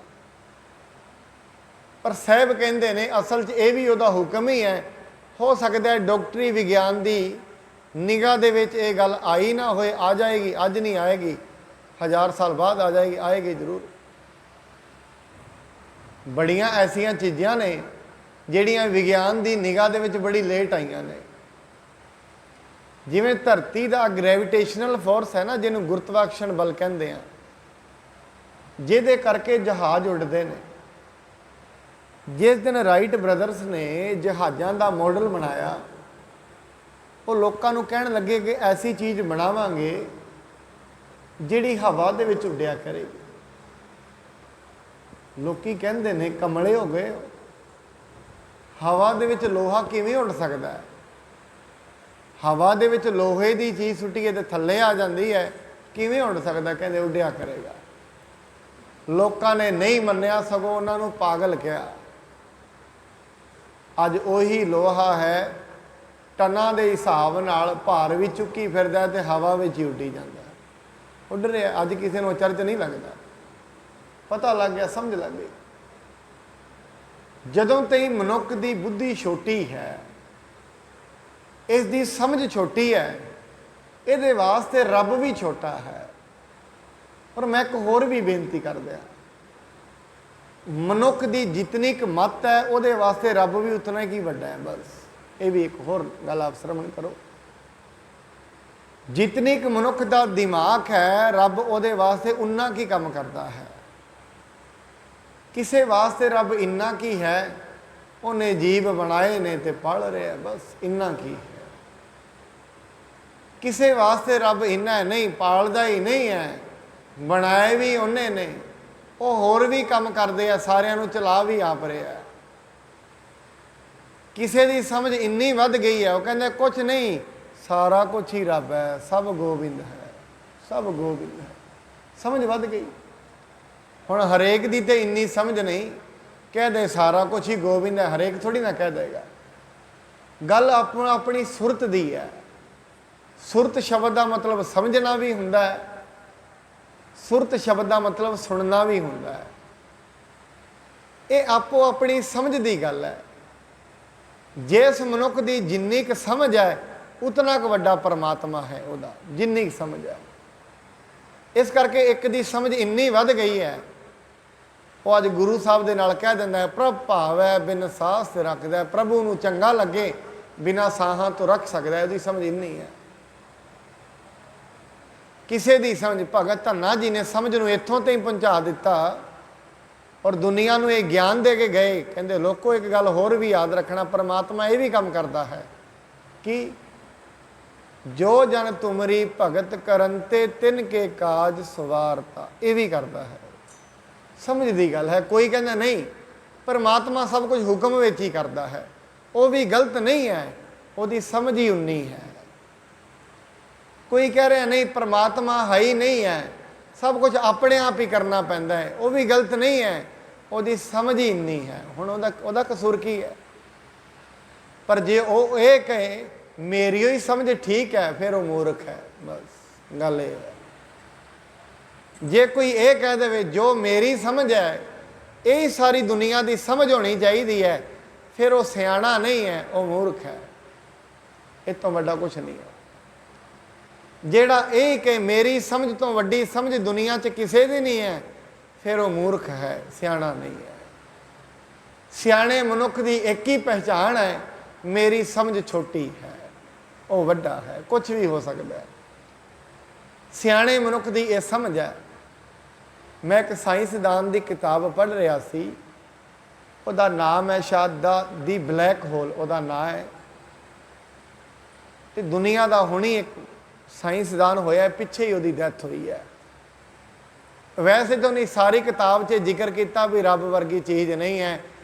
ਪਰ ਸਾਹਿਬ ਕਹਿੰਦੇ ਨੇ ਅਸਲ 'ਚ ਇਹ ਵੀ ਉਹਦਾ ਹੁਕਮ ਹੀ ਹੈ। ਹੋ ਸਕਦਾ ਹੈ ਡਾਕਟਰੀ ਵਿਗਿਆਨ ਦੀ ਨਿਗਾਹ ਦੇ ਵਿੱਚ ਇਹ ਗੱਲ ਆਈ ਨਾ ਹੋਏ, ਆ ਜਾਏਗੀ, ਅੱਜ ਨਹੀਂ ਆਏਗੀ, 1000 ਸਾਲ ਬਾਅਦ ਆ ਜਾਏਗੀ, ਆਏਗੀ ਜ਼ਰੂਰ। ਬੜੀਆਂ ਐਸੀਆਂ ਚੀਜ਼ਾਂ ਨੇ ਜਿਹੜੀਆਂ ਵਿਗਿਆਨ ਦੀ ਨਿਗਾਹ ਦੇ ਵਿੱਚ ਬੜੀ ਲੇਟ ਆਈਆਂ ਨੇ। ਜਿਵੇਂ ਧਰਤੀ ਦਾ ਗ੍ਰੈਵਿਟੇਸ਼ਨਲ ਫੋਰਸ ਹੈ ਨਾ, ਜਿਹਨੂੰ ਗੁਰਤਵਾਕਰਸ਼ਣ ਬਲ ਕਹਿੰਦੇ ਆ, ਜਿਹਦੇ ਕਰਕੇ ਜਹਾਜ਼ ਉੱਡਦੇ ਨੇ। ਜਿਸ ਦਿਨ ਰਾਈਟ ਬ੍ਰਦਰਸ ਨੇ ਜਹਾਜ਼ਾਂ ਦਾ ਮਾਡਲ ਬਣਾਇਆ, ਉਹ ਲੋਕਾਂ ਨੂੰ ਕਹਿਣ ਲੱਗੇ ਕਿ ਐਸੀ ਚੀਜ਼ ਬਣਾਵਾਂਗੇ ਜਿਹੜੀ ਹਵਾ ਦੇ ਵਿੱਚ ਉੱਡਿਆ ਕਰੇਗੀ। ਲੋਕੀ ਕਹਿੰਦੇ ਨੇ ਕਮਲੇ ਹੋ ਗਏ, ਹਵਾ ਦੇ ਵਿੱਚ ਲੋਹਾ ਕਿਵੇਂ ਉੱਡ ਸਕਦਾ ਹੈ? ਹਵਾ ਦੇ ਵਿੱਚ ਲੋਹੇ ਦੀ ਚੀਜ਼ ਸੁੱਟੀਏ ਤੇ ਥੱਲੇ ਆ ਜਾਂਦੀ ਹੈ, ਕਿਵੇਂ ਉੱਡ ਸਕਦਾ? ਕਹਿੰਦੇ ਉੱਡਿਆ ਕਰੇਗਾ। ਲੋਕਾਂ ਨੇ ਨਹੀਂ ਮੰਨਿਆ, ਸਗੋਂ ਉਹਨਾਂ ਨੂੰ ਪਾਗਲ ਕਿਹਾ। ਅੱਜ ਉਹੀ ਲੋਹਾ ਹੈ, ਟਨਾਂ ਦੇ ਹਿਸਾਬ ਨਾਲ ਭਾਰ ਵੀ ਚੁੱਕੀ ਫਿਰਦਾ ਤੇ ਹਵਾ ਵਿੱਚ ਹੀ ਉੱਡੀ ਜਾਂਦਾ, ਉੱਡ ਰਿਹਾ। ਅੱਜ ਕਿਸੇ ਨੂੰ ਚਰਚ ਨਹੀਂ ਲੱਗਦਾ, ਪਤਾ ਲੱਗ ਗਿਆ, ਸਮਝ ਲੱਗ ਗਈ। ਜਦੋਂ ਤਾਈਂ ਮਨੁੱਖ ਦੀ ਬੁੱਧੀ ਛੋਟੀ ਹੈ, ਇਸ ਦੀ ਸਮਝ ਛੋਟੀ ਹੈ, ਇਹਦੇ ਵਾਸਤੇ ਰੱਬ ਵੀ ਛੋਟਾ ਹੈ। ਪਰ ਮੈਂ ਇੱਕ ਹੋਰ ਵੀ ਬੇਨਤੀ ਕਰਦਾ, ਮਨੁੱਖ ਦੀ ਜਿਤਨੀ ਕੁ ਮੱਤ ਹੈ ਉਹਦੇ ਵਾਸਤੇ ਰੱਬ ਵੀ ਉਤਨਾ ਹੀ ਵੱਡਾ ਹੈ। ਬਸ ਇਹ ਵੀ ਇੱਕ ਹੋਰ ਗੱਲ ਆਪ ਸਰਵਣ ਕਰੋ। ਜਿਤਨੀ ਕੁ ਮਨੁੱਖ ਦਾ ਦਿਮਾਗ ਹੈ, ਰੱਬ ਉਹਦੇ ਵਾਸਤੇ ਉਨਾ ਕੀ ਕੰਮ ਕਰਦਾ ਹੈ। ਕਿਸੇ ਵਾਸਤੇ ਰੱਬ ਇੰਨਾ ਕੀ ਹੈ, ਉਹਨੇ ਜੀਵ ਬਣਾਏ ਨੇ ਤੇ ਪਲ ਰਿਹਾ, ਬਸ ਇੰਨਾ ਕੀ ਹੈ। ਕਿਸੇ ਵਾਸਤੇ ਰੱਬ ਇੰਨਾ ਨਹੀਂ, ਪਾਲਦਾ ਹੀ ਨਹੀਂ ਹੈ, ਬਣਾਏ ਵੀ ਉਹਨੇ ਨੇ, ਉਹ ਹੋਰ ਵੀ ਕੰਮ ਕਰਦੇ ਆ, ਸਾਰਿਆਂ ਨੂੰ ਚਲਾ ਵੀ ਆਪ ਰਿਹਾ। ਕਿਸੇ ਦੀ ਸਮਝ ਇੰਨੀ ਵੱਧ ਗਈ ਹੈ, ਉਹ ਕਹਿੰਦੇ ਕੁਛ ਨਹੀਂ, ਸਾਰਾ ਕੁਛ ਹੀ ਰੱਬ ਹੈ, ਸਭ ਗੋਬਿੰਦ ਹੈ, ਸਭ ਗੋਬਿੰਦ ਹੈ। ਸਮਝ ਵੱਧ ਗਈ। ਹੁਣ ਹਰੇਕ ਦੀ ਤੇ ਇੰਨੀ ਸਮਝ ਨਹੀਂ, ਕਹਿ ਦੇ ਸਾਰਾ ਕੁਛ ਹੀ ਗੋਬਿੰਦ ਹੈ, ਹਰੇਕ ਥੋੜੀ ਨਾ ਕਹਿ ਦੇਗਾ। ਗੱਲ ਆਪਣੀ ਸੁਰਤ ਦੀ ਹੈ। ਸੁਰਤ ਸ਼ਬਦ ਦਾ ਮਤਲਬ ਸਮਝਣਾ ਵੀ ਹੁੰਦਾ ਹੈ, ਸੁਰਤ ਸ਼ਬਦ ਦਾ ਮਤਲਬ ਸੁਣਨਾ ਵੀ ਹੁੰਦਾ ਹੈ। ਇਹ ਆਪੋ ਆਪਣੀ ਸਮਝ ਦੀ ਗੱਲ ਹੈ। ਜਿਸ ਮਨੁੱਖ ਦੀ ਜਿੰਨੀ ਕੁ ਸਮਝ ਹੈ, ਉਤਨਾ ਕੁ ਵੱਡਾ ਪਰਮਾਤਮਾ ਹੈ ਉਹਦਾ, ਜਿੰਨੀ ਕੁ ਸਮਝ ਹੈ। ਇਸ ਕਰਕੇ ਇੱਕ ਦੀ ਸਮਝ ਇੰਨੀ ਵੱਧ ਗਈ ਹੈ, ਉਹ ਅੱਜ ਗੁਰੂ ਸਾਹਿਬ ਦੇ ਨਾਲ ਕਹਿ ਦਿੰਦਾ ਹੈ, ਪ੍ਰਭ ਭਾਵੈ ਬਿਨ ਸਾਹ ਤੇ ਰੱਖਦਾ। ਪ੍ਰਭੂ ਨੂੰ ਚੰਗਾ ਲੱਗੇ ਬਿਨਾਂ ਸਾਹਾਂ ਤੋਂ ਰੱਖ ਸਕਦਾ, ਉਹਦੀ ਸਮਝ ਇੰਨੀ ਹੈ। ਕਿਸੇ ਦੀ ਸਮਝ, ਭਗਤ ਧੰਨਾ ਜੀ ਨੇ ਸਮਝ ਨੂੰ ਇੱਥੋਂ ਤਾਈਂ ਪਹੁੰਚਾ ਦਿੱਤਾ ਔਰ ਦੁਨੀਆ ਨੂੰ ਇਹ ਗਿਆਨ ਦੇ ਕੇ ਗਏ। ਕਹਿੰਦੇ ਲੋਕੋ ਇੱਕ ਗੱਲ ਹੋਰ ਵੀ ਯਾਦ ਰੱਖਣਾ, ਪਰਮਾਤਮਾ ਇਹ ਵੀ ਕੰਮ ਕਰਦਾ ਹੈ ਕਿ ਜੋ ਜਨ ਤੁਮਰੀ ਭਗਤ ਕਰਨ ਤੇ ਤਿਨ ਕੇ ਕਾਜ ਸਵਾਰਤਾ, ਇਹ ਵੀ ਕਰਦਾ ਹੈ। ਸਮਝ ਦੀ ਗੱਲ ਹੈ। ਕੋਈ ਕਹਿੰਦਾ ਨਹੀਂ ਪਰਮਾਤਮਾ ਸਭ ਕੁਝ ਹੁਕਮ ਵਿੱਚ ਹੀ ਕਰਦਾ ਹੈ, ਉਹ ਵੀ ਗਲਤ ਨਹੀਂ ਹੈ, ਉਹਦੀ ਸਮਝ ਹੀ ਉਨੀ ਹੈ। ਕੋਈ ਕਹਿ ਰਿਹਾ ਨਹੀਂ ਪਰਮਾਤਮਾ ਹੈ ਹੀ ਨਹੀਂ ਹੈ, ਸਭ ਕੁਝ ਆਪਣੇ ਆਪ ਹੀ ਕਰਨਾ ਪੈਂਦਾ ਹੈ, ਉਹ ਵੀ ਗਲਤ ਨਹੀਂ ਹੈ, ਉਹਦੀ ਸਮਝ ਹੀ ਇੰਨੀ ਹੈ। ਹੁਣ ਉਹਦਾ ਕਸੂਰ ਕੀ ਹੈ? ਪਰ ਜੇ ਉਹ ਇਹ ਕਹੇ ਮੇਰੀ ਹੀ ਸਮਝ ਠੀਕ ਹੈ, ਫਿਰ ਉਹ ਮੂਰਖ ਹੈ। ਬਸ ਗੱਲ ਇਹ ਹੈ। ਜੇ ਕੋਈ ਇਹ ਕਹਿ ਦੇਵੇ ਜੋ ਮੇਰੀ ਸਮਝ ਹੈ ਇਹ ਸਾਰੀ ਦੁਨੀਆ ਦੀ ਸਮਝ ਹੋਣੀ ਚਾਹੀਦੀ ਹੈ, ਫਿਰ ਉਹ ਸਿਆਣਾ ਨਹੀਂ ਹੈ, ਉਹ ਮੂਰਖ ਹੈ। ਇਹ ਤੋਂ ਵੱਡਾ ਕੁਛ ਨਹੀਂ ਹੈ। ਜਿਹੜਾ ਇਹ ਕਿ ਮੇਰੀ ਸਮਝ ਤੋਂ ਵੱਡੀ ਸਮਝ ਦੁਨੀਆ 'ਚ ਕਿਸੇ ਦੀ ਨਹੀਂ ਹੈ, ਫਿਰ ਉਹ ਮੂਰਖ ਹੈ, ਸਿਆਣਾ ਨਹੀਂ ਹੈ। ਸਿਆਣੇ ਮਨੁੱਖ ਦੀ ਇੱਕ ਹੀ ਪਹਿਚਾਣ ਹੈ, ਮੇਰੀ ਸਮਝ ਛੋਟੀ ਹੈ, ਉਹ ਵੱਡਾ ਹੈ, ਕੁਛ ਵੀ ਹੋ ਸਕਦਾ ਹੈ। ਸਿਆਣੇ ਮਨੁੱਖ ਦੀ ਇਹ ਸਮਝ ਹੈ। ਮੈਂ ਇੱਕ ਸਾਇੰਸਦਾਨ ਦੀ ਕਿਤਾਬ ਪੜ੍ਹ ਰਿਹਾ ਸੀ, ਉਹਦਾ ਨਾਮ ਹੈ ਸ਼ਾਇਦ ਦੀ ਬਲੈਕ ਹੋਲ, ਉਹਦਾ ਨਾਂ ਹੈ। ਤੇ ਦੁਨੀਆ ਦਾ ਹੁਣੀ ਇੱਕ ਸਾਇੰਸਦਾਨ ਹੋਇਆ, ਪਿੱਛੇ ਹੀ ਉਹਦੀ ਡੈਥ ਹੋਈ ਹੈ। ਵੈਸੇ ਤਾਂ ਉਹਨੇ ਸਾਰੀ ਕਿਤਾਬ 'ਚ ਜ਼ਿਕਰ ਕੀਤਾ ਵੀ ਰੱਬ ਵਰਗੀ ਚੀਜ਼ ਨਹੀਂ ਹੈ,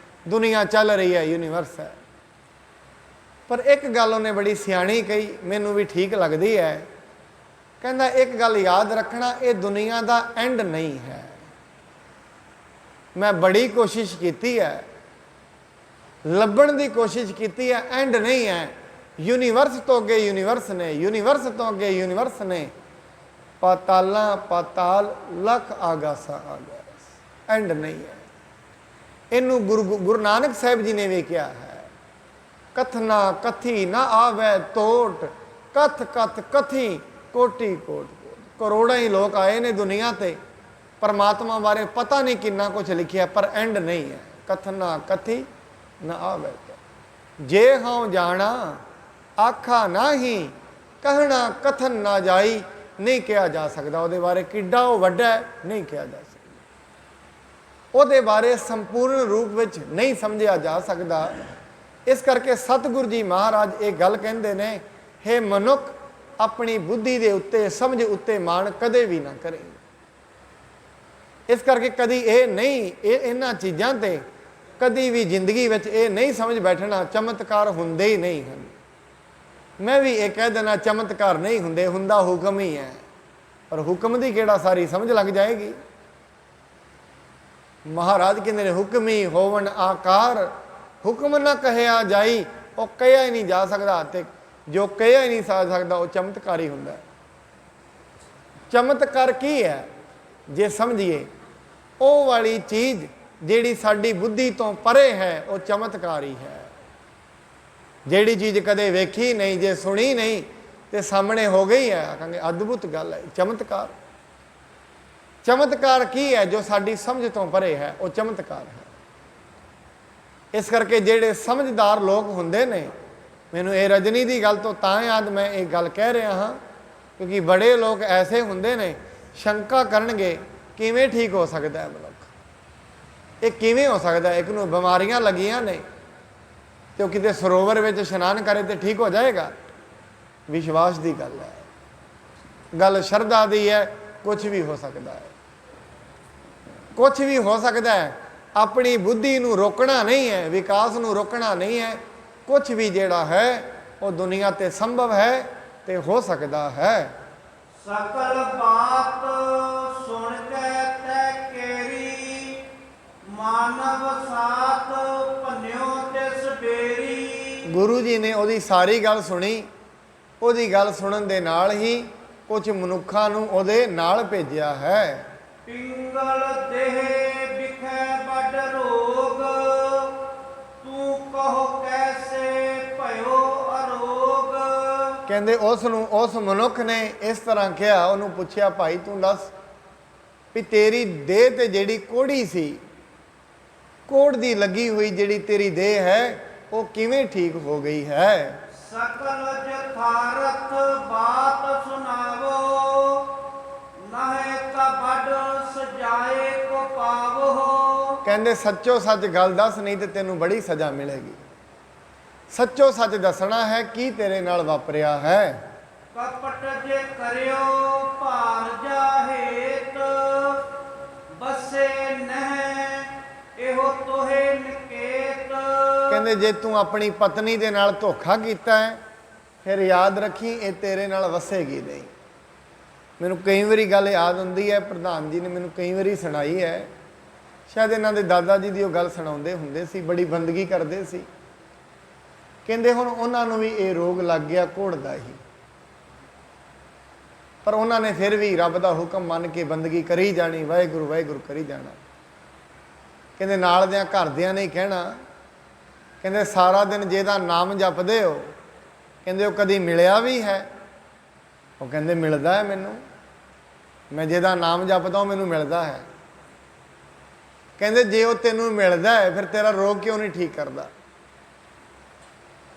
ਦੁਨੀਆ ਚੱਲ ਰਹੀ ਹੈ, ਯੂਨੀਵਰਸ ਹੈ। ਪਰ ਇੱਕ ਗੱਲ ਉਹਨੇ ਬੜੀ ਸਿਆਣੀ ਕਹੀ, ਮੈਨੂੰ ਵੀ ਠੀਕ ਲੱਗਦੀ ਹੈ। ਕਹਿੰਦਾ ਇੱਕ ਗੱਲ ਯਾਦ ਰੱਖਣਾ, ਇਹ ਦੁਨੀਆ ਦਾ ਐਂਡ ਨਹੀਂ ਹੈ। ਮੈਂ ਬੜੀ ਕੋਸ਼ਿਸ਼ ਕੀਤੀ ਹੈ, ਲੱਭਣ ਦੀ ਕੋਸ਼ਿਸ਼ ਕੀਤੀ ਹੈ, ਐਂਡ ਨਹੀਂ ਹੈ। ਯੂਨੀਵਰਸ ਤੋਂ ਅੱਗੇ ਯੂਨੀਵਰਸ ਨੇ, ਯੂਨੀਵਰਸ ਤੋਂ ਅੱਗੇ ਯੂਨੀਵਰਸ ਨੇ, ਪਾਤਾਲਾਂ ਪਾਤਾਲ ਲੱਖ ਆਗਾਸਾਂ ਆਗਾਸ, ਐਂਡ ਨਹੀਂ ਹੈ। ਇਹਨੂੰ ਗੁਰੂ ਨਾਨਕ ਸਾਹਿਬ ਜੀ ਨੇ ਵੀ ਕਿਹਾ ਹੈ, ਕਥਨਾ ਕਥੀ ਨਾ ਆਵੇ ਤੋਟ, ਕਥ ਕਥ ਕਥੀ ਕੋਟੀ ਕੋਟ ਕੋਟ। ਕਰੋੜਾਂ ਹੀ ਲੋਕ ਆਏ ਨੇ ਦੁਨੀਆ ਤੇ, ਪਰਮਾਤਮਾ ਬਾਰੇ ਪਤਾ ਨਹੀਂ ਕਿੰਨਾ ਕੁਝ ਲਿਖਿਆ, ਪਰ ਐਂਡ ਨਹੀਂ ਹੈ। ਕਥਨਾ ਕਥੀ ਨਾ ਆਵੇ, ਜੇ ਹਾਂ ਜਾਣਾ ਆਖਾ ਨਹੀਂ, ਕਹਿਣਾ ਕਥਨ ਨਾ ਜਾਈ, ਨਹੀਂ ਕਿਹਾ ਜਾ ਸਕਦਾ ਉਹਦੇ ਬਾਰੇ ਕਿੱਡਾ ਉਹ ਵੱਡਾ ਹੈ, ਨਹੀਂ ਕਿਹਾ ਜਾ ਸਕਦਾ। ਉਹਦੇ ਬਾਰੇ ਸੰਪੂਰਨ ਰੂਪ ਵਿੱਚ ਨਹੀਂ ਸਮਝਿਆ ਜਾ ਸਕਦਾ। ਇਸ ਕਰਕੇ ਸਤਿਗੁਰੂ ਜੀ ਮਹਾਰਾਜ ਇਹ ਗੱਲ ਕਹਿੰਦੇ ਨੇ, ਹੇ ਮਨੁੱਖ, ਆਪਣੀ ਬੁੱਧੀ ਦੇ ਉੱਤੇ, ਸਮਝ ਉੱਤੇ ਮਾਣ ਕਦੇ ਵੀ ਨਾ ਕਰੇ। ਇਸ ਕਰਕੇ ਕਦੀ ਇਹ ਨਹੀਂ, ਇਹਨਾਂ ਚੀਜ਼ਾਂ ਤੇ ਕਦੀ ਵੀ ਜ਼ਿੰਦਗੀ ਵਿੱਚ ਇਹ ਨਹੀਂ ਸਮਝ ਬੈਠਣਾ ਚਮਤਕਾਰ ਹੁੰਦੇ ਹੀ ਨਹੀਂ ਹਨ। ਮੈਂ ਵੀ ਇਹ ਕਹਿ ਦੇਣਾ ਚਮਤਕਾਰ ਨਹੀਂ ਹੁੰਦੇ, ਹੁੰਦਾ ਹੁਕਮ ਹੀ ਹੈ। ਪਰ ਹੁਕਮ ਦੀ ਕਿਹੜਾ ਸਾਰੀ ਸਮਝ ਲੱਗ ਜਾਏਗੀ। ਮਹਾਰਾਜ ਕਹਿੰਦੇ ਨੇ, ਹੁਕਮ ਹੀ ਹੋਵਣ ਆਕਾਰ, ਹੁਕਮ ਨਾ ਕਹਿਆ ਜਾਈ। ਉਹ ਕਹਿਆ ਹੀ ਨਹੀਂ ਜਾ ਸਕਦਾ, ਤੇ ਜੋ ਕਹਿਆ ਹੀ ਨਹੀਂ ਜਾ ਸਕਦਾ ਉਹ ਚਮਤਕਾਰ ਹੀ ਹੁੰਦਾ। ਚਮਤਕਾਰ ਕੀ ਹੈ ਜੇ ਸਮਝੀਏ, ਉਹ ਵਾਲੀ ਚੀਜ਼ ਜਿਹੜੀ ਸਾਡੀ ਬੁੱਧੀ ਤੋਂ ਪਰੇ ਹੈ, ਉਹ ਚਮਤਕਾਰ ਹੀ ਹੈ। ਜਿਹੜੀ ਚੀਜ਼ ਕਦੇ ਵੇਖੀ ਨਹੀਂ, ਜੇ ਸੁਣੀ ਨਹੀਂ ਤੇ ਸਾਹਮਣੇ ਹੋ ਗਈ ਹੈ, ਆਖਾਂਗੇ ਅਦਭੁਤ ਗੱਲ ਹੈ, ਚਮਤਕਾਰ। ਚਮਤਕਾਰ ਕੀ ਹੈ? ਜੋ ਸਾਡੀ ਸਮਝ ਤੋਂ ਪਰੇ ਹੈ, ਉਹ ਚਮਤਕਾਰ ਹੈ। ਇਸ ਕਰਕੇ ਜਿਹੜੇ ਸਮਝਦਾਰ ਲੋਕ ਹੁੰਦੇ ਨੇ, ਮੈਨੂੰ ਇਹ ਰਜਨੀ ਦੀ ਗੱਲ ਤੋਂ ਤਾਂ ਯਾਦ ਮੈਂ ਇਹ ਗੱਲ ਕਹਿ ਰਿਹਾ ਹਾਂ, ਕਿਉਂਕਿ ਬੜੇ ਲੋਕ ਐਸੇ ਹੁੰਦੇ ਨੇ, ਸ਼ੰਕਾ ਕਰਨਗੇ ਕਿਵੇਂ ਠੀਕ ਹੋ ਸਕਦਾ ਹੈ ਮਨੁੱਖ, ਇਹ ਕਿਵੇਂ ਹੋ ਸਕਦਾ? ਇੱਕ ਨੂੰ ਬਿਮਾਰੀਆਂ ਲੱਗੀਆਂ ਨੇ ਤੇ ਉਹ ਕਿਤੇ ਸਰੋਵਰ ਵਿੱਚ ਇਸ਼ਨਾਨ ਕਰੇ ਤੇ ਠੀਕ ਹੋ ਜਾਏਗਾ? ਵਿਸ਼ਵਾਸ ਦੀ ਗੱਲ ਹੈ, ਗੱਲ ਸ਼ਰਧਾ ਦੀ ਹੈ। ਕੁਝ ਵੀ ਹੋ ਸਕਦਾ ਹੈ, ਕੁਝ ਵੀ ਹੋ ਸਕਦਾ ਹੈ। ਆਪਣੀ ਬੁੱਧੀ ਨੂੰ ਰੋਕਣਾ ਨਹੀਂ ਹੈ, ਵਿਕਾਸ ਨੂੰ ਰੋਕਣਾ ਨਹੀਂ ਹੈ। ਕੁਝ ਵੀ ਜਿਹੜਾ ਹੈ ਉਹ ਦੁਨੀਆ ਤੇ ਸੰਭਵ ਹੈ ਤੇ ਹੋ ਸਕਦਾ ਹੈ। ਸਕਲ ਬਾਤ ਸੁਣ ਕੇ ਤੈ ਕੇਰੀ, ਮਾਨਵ ਸਾਥ ਭੰਨਿਓ ਤਿਸ ਬੇਰੀ। ਗੁਰੂ ਜੀ ਨੇ ਉਹਦੀ ਸਾਰੀ ਗੱਲ ਸੁਣੀ। ਉਹਦੀ ਗੱਲ ਸੁਣਨ ਦੇ ਨਾਲ ਹੀ ਕੁਝ ਮਨੁੱਖਾਂ ਨੂੰ ਉਹਦੇ ਨਾਲ ਭੇਜਿਆ ਹੈ। ਪਿੰਗਲ ਦੇਹ ਵਿਖੇ ਵੱਡ ਰੋਗ, ਤੂੰ ਕਹੋ ਕੈਸੇ ਭਇਓ ਅਰੋਗ। ਕਹਿੰਦੇ ਉਸ ਮਨੁੱਖ ਨੇ ਇਸ ਤਰ੍ਹਾਂ ਕਿਹਾ, ਉਹਨੂੰ ਪੁੱਛਿਆ, ਭਾਈ ਤੂੰ ਦੱਸ ਵੀ ਤੇਰੀ ਦੇਹ ਤੇ ਜਿਹੜੀ ਕੋੜੀ ਸੀ, ਕੋੜ ਦੀ ਲੱਗੀ ਹੋਈ ਜਿਹੜੀ ਤੇਰੀ ਦੇਹ ਹੈ, ਉਹ ਕਿਵੇਂ ਠੀਕ ਹੋ ਗਈ ਹੈ? ਸਕਲ ਜਥਾਰਥ ਬਾਤ ਸੁਨਾਵੋ, ਨਾਹੇ ਤਾ ਵੱਡ ਸਜਾਏ ਕੋ ਪਾਵੋ। ਕਹਿੰਦੇ ਸੱਚੋ ਸੱਚ ਗੱਲ ਦੱਸ, ਨਹੀਂ ਤੇ ਤੈਨੂੰ ਬੜੀ ਸਜ਼ਾ ਮਿਲੇਗੀ। ਸੱਚੋ ਸੱਚ ਦੱਸਣਾ ਹੈ ਕੀ ਤੇਰੇ ਨਾਲ ਵਾਪਰਿਆ ਹੈ। ਕਪਟ ਜੇ ਕਰਿਓ ਭਾਰ ਜਾਹੇਤ, ਬਸੇ ਨਹਿ ਇਹੋ ਤੋਹੇ ਨਿਕੇਤ। ਕਹਿੰਦੇ ਜੇ ਤੂੰ ਆਪਣੀ ਪਤਨੀ ਦੇ ਨਾਲ ਧੋਖਾ ਕੀਤਾ ਹੈ, ਫਿਰ ਯਾਦ ਰੱਖੀ ਇਹ ਤੇਰੇ ਨਾਲ ਵਸੇਗੀ ਨਹੀਂ। ਮੈਨੂੰ ਕਈ ਵਾਰੀ ਗੱਲ ਯਾਦ ਹੁੰਦੀ ਹੈ, ਪ੍ਰਧਾਨ ਜੀ ਨੇ ਮੈਨੂੰ ਕਈ ਵਾਰੀ ਸੁਣਾਈ ਹੈ। ਸ਼ਾਇਦ ਇਹਨਾਂ ਦੇ ਦਾਦਾ ਜੀ ਦੀ ਉਹ ਗੱਲ ਸੁਣਾਉਂਦੇ ਹੁੰਦੇ ਸੀ, ਬੜੀ ਬੰਦਗੀ ਕਰਦੇ ਸੀ। ਕਹਿੰਦੇ ਹੁਣ ਉਹਨਾਂ ਨੂੰ ਵੀ ਇਹ ਰੋਗ ਲੱਗ ਗਿਆ ਕੋੜ ਦਾ ਹੀ, ਪਰ ਉਹਨਾਂ ਨੇ ਫਿਰ ਵੀ ਰੱਬ ਦਾ ਹੁਕਮ ਮੰਨ ਕੇ ਬੰਦਗੀ ਕਰੀ ਜਾਣੀ, ਵਾਹਿਗੁਰੂ ਵਾਹਿਗੁਰੂ ਕਰੀ ਜਾਣਾ। ਕਹਿੰਦੇ ਨਾਲ ਦਿਆਂ ਘਰਦਿਆਂ ਨੇ ਕਹਿਣਾ, ਕਹਿੰਦੇ ਸਾਰਾ ਦਿਨ ਜਿਹਦਾ ਨਾਮ ਜਪਦੇ ਹੋ, ਕਹਿੰਦੇ ਉਹ ਕਦੀ ਮਿਲਿਆ ਵੀ ਹੈ? ਉਹ ਕਹਿੰਦੇ ਮਿਲਦਾ ਹੈ ਮੈਨੂੰ, ਮੈਂ ਜਿਹਦਾ ਨਾਮ ਜਪਦਾ ਉਹ ਮੈਨੂੰ ਮਿਲਦਾ ਹੈ। ਕਹਿੰਦੇ ਜੇ ਉਹ ਤੈਨੂੰ ਮਿਲਦਾ ਹੈ, ਫਿਰ ਤੇਰਾ ਰੋਗ ਕਿਉਂ ਨਹੀਂ ਠੀਕ ਕਰਦਾ?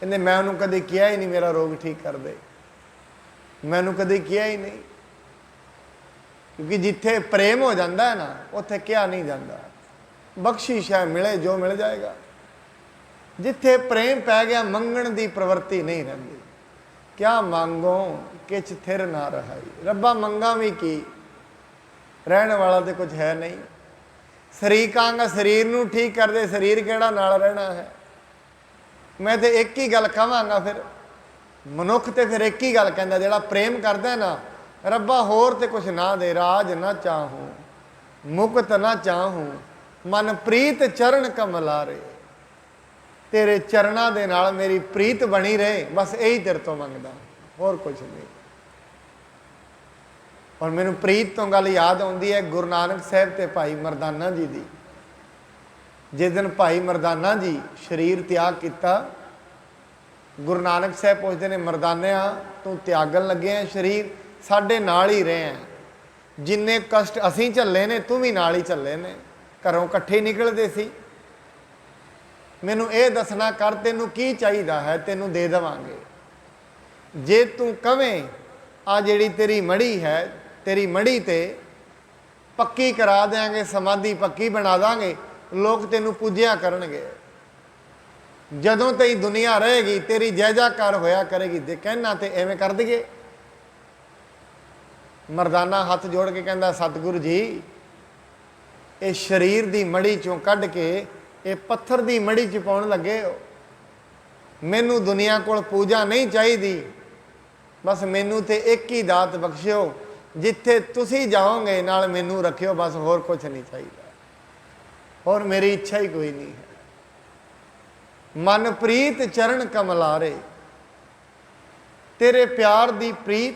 ਕਹਿੰਦੇ ਮੈਂ ਉਹਨੂੰ ਕਦੇ ਕਿਹਾ ਹੀ ਨਹੀਂ ਮੇਰਾ ਰੋਗ ਠੀਕ ਕਰ ਦੇ, ਮੈਨੂੰ ਕਦੇ ਕਿਹਾ ਹੀ ਨਹੀਂ। ਕਿਉਂਕਿ ਜਿੱਥੇ ਪ੍ਰੇਮ ਹੋ ਜਾਂਦਾ ਹੈ ਨਾ, ਉੱਥੇ ਕਿਹਾ ਨਹੀਂ ਜਾਂਦਾ। ਬਖਸ਼ਿਸ਼ ਹੈ, ਮਿਲੇ ਜੋ ਮਿਲ ਜਾਏਗਾ। ਜਿੱਥੇ ਪ੍ਰੇਮ ਪੈ ਗਿਆ, ਮੰਗਣ ਦੀ ਪ੍ਰਵਰਤੀ ਨਹੀਂ ਰਹਿੰਦੀ। ਕਿਆ ਮੰਗੋ ਕਿਛ ਥਿਰ ਨਾ ਰਹਾਈ। ਰੱਬਾ ਮੰਗਾ ਵੀ ਕੀ, ਰਹਿਣ ਵਾਲਾ ਤੇ ਕੁਝ ਹੈ ਨਹੀਂ। ਸਰੀਕਾਂਗ ਸਰੀਰ ਨੂੰ ਠੀਕ ਕਰਦੇ, ਸਰੀਰ ਕਿਹੜਾ ਨਾਲ ਰਹਿਣਾ ਹੈ। ਮੈਂ ਤੇ ਇੱਕ ਹੀ ਗੱਲ ਕਹਾਂਗਾ, ਫਿਰ ਮਨੁੱਖ ਤੇ ਫਿਰ ਇੱਕ ਹੀ ਗੱਲ ਕਹਿੰਦਾ, ਜਿਹੜਾ ਪ੍ਰੇਮ ਕਰਦਾ ਨਾ, ਰੱਬਾ ਹੋਰ ਤੇ ਕੁਛ ਨਾ ਦੇ, ਰਾਜ ਨਾ ਚਾਹੂੰ ਮੁਕਤ ਨਾ ਚਾਹੂੰ, ਮਨ ਪ੍ਰੀਤ ਚਰਨ ਕਮਲਾਰੇ, ਤੇਰੇ ਚਰਨਾਂ ਦੇ ਨਾਲ ਮੇਰੀ ਪ੍ਰੀਤ ਬਣੀ ਰਹੇ, ਬਸ ਇਹੀ ਤੇਰੇ ਤੋਂ ਮੰਗਦਾ, ਹੋਰ ਕੁਛ ਨਹੀਂ। ਔਰ ਮੈਨੂੰ ਪ੍ਰੀਤ ਤੋਂ ਗੱਲ ਯਾਦ ਆਉਂਦੀ ਹੈ ਗੁਰੂ ਨਾਨਕ ਸਾਹਿਬ ਤੇ ਭਾਈ ਮਰਦਾਨਾ ਜੀ ਦੀ। ਜਿਸ ਦਿਨ ਭਾਈ ਮਰਦਾਨਾ ਜੀ ਸਰੀਰ ਤਿਆਗ ਕੀਤਾ, ਗੁਰੂ ਨਾਨਕ ਸਾਹਿਬ ਪੁੱਛਦੇ ਨੇ, ਮਰਦਾਨਿਆ ਤੂੰ ਤਿਆਗਣ ਲੱਗੇ ਆ ਸਰੀਰ, ਸਾਡੇ ਨਾਲ ਹੀ ਰਹੇ ਆ, ਜਿੰਨੇ ਕਸ਼ਟ ਅਸੀਂ ਝੱਲੇ ਨੇ ਤੂੰ ਵੀ ਨਾਲ ਹੀ ਝੱਲੇ ਨੇ, ਘਰੋਂ ਇਕੱਠੇ ਨਿਕਲਦੇ ਸੀ, ਮੈਨੂੰ ਇਹ ਦੱਸਣਾ ਕਰ ਤੈਨੂੰ ਕੀ ਚਾਹੀਦਾ ਹੈ, ਤੈਨੂੰ ਦੇ ਦੇਵਾਂਗੇ। ਜੇ ਤੂੰ ਕਵੇਂ ਆ ਜਿਹੜੀ ਤੇਰੀ ਮੜੀ ਹੈ, ਤੇਰੀ ਮੜੀ ਤੇ ਪੱਕੀ ਕਰਾ ਦਿਆਂਗੇ, ਸਮਾਧੀ ਪੱਕੀ ਬਣਾ ਦਾਂਗੇ, ਲੋਕ ਤੈਨੂੰ ਪੂਜਿਆ ਕਰਨਗੇ, ਜਦੋਂ ਤੇਰੀ ਦੁਨੀਆ ਰਹੇਗੀ ਤੇਰੀ ਜੈ ਜੈਕਾਰ ਹੋਇਆ ਕਰੇਗੀ। ਜੇ ਕਹਿਣਾ ਤੇ ਐਵੇਂ ਕਰ ਦਈਏ। ਮਰਦਾਨਾ ਹੱਥ ਜੋੜ ਕੇ ਕਹਿੰਦਾ, ਸਤਿਗੁਰੂ ਜੀ ਇਹ ਸਰੀਰ ਦੀ ਮੜੀ ਚੋਂ ਕੱਢ ਕੇ ਇਹ ਪੱਥਰ ਦੀ ਮੜੀ ਚ ਪਾਉਣ ਲੱਗੇ ਹੋ, ਮੈਨੂੰ ਦੁਨੀਆ ਕੋਲ ਪੂਜਾ ਨਹੀਂ ਚਾਹੀਦੀ, ਬਸ ਮੈਨੂੰ ਤੇ ਇੱਕ ਹੀ ਦਾਤ ਬਖਸ਼ਿਓ, ਜਿੱਥੇ ਤੁਸੀਂ ਜਾਓਗੇ ਨਾਲ ਮੈਨੂੰ ਰੱਖਿਓ, ਬਸ ਹੋਰ ਕੁਛ ਨਹੀਂ ਚਾਹੀਦਾ, ਹੋਰ ਮੇਰੀ ਇੱਛਾ ਹੀ ਕੋਈ ਨਹੀਂ ਹੈ। ਮਨ ਪ੍ਰੀਤ ਚਰਨ ਕਮਲਾਰੇ, ਤੇਰੇ ਪਿਆਰ ਦੀ ਪ੍ਰੀਤ,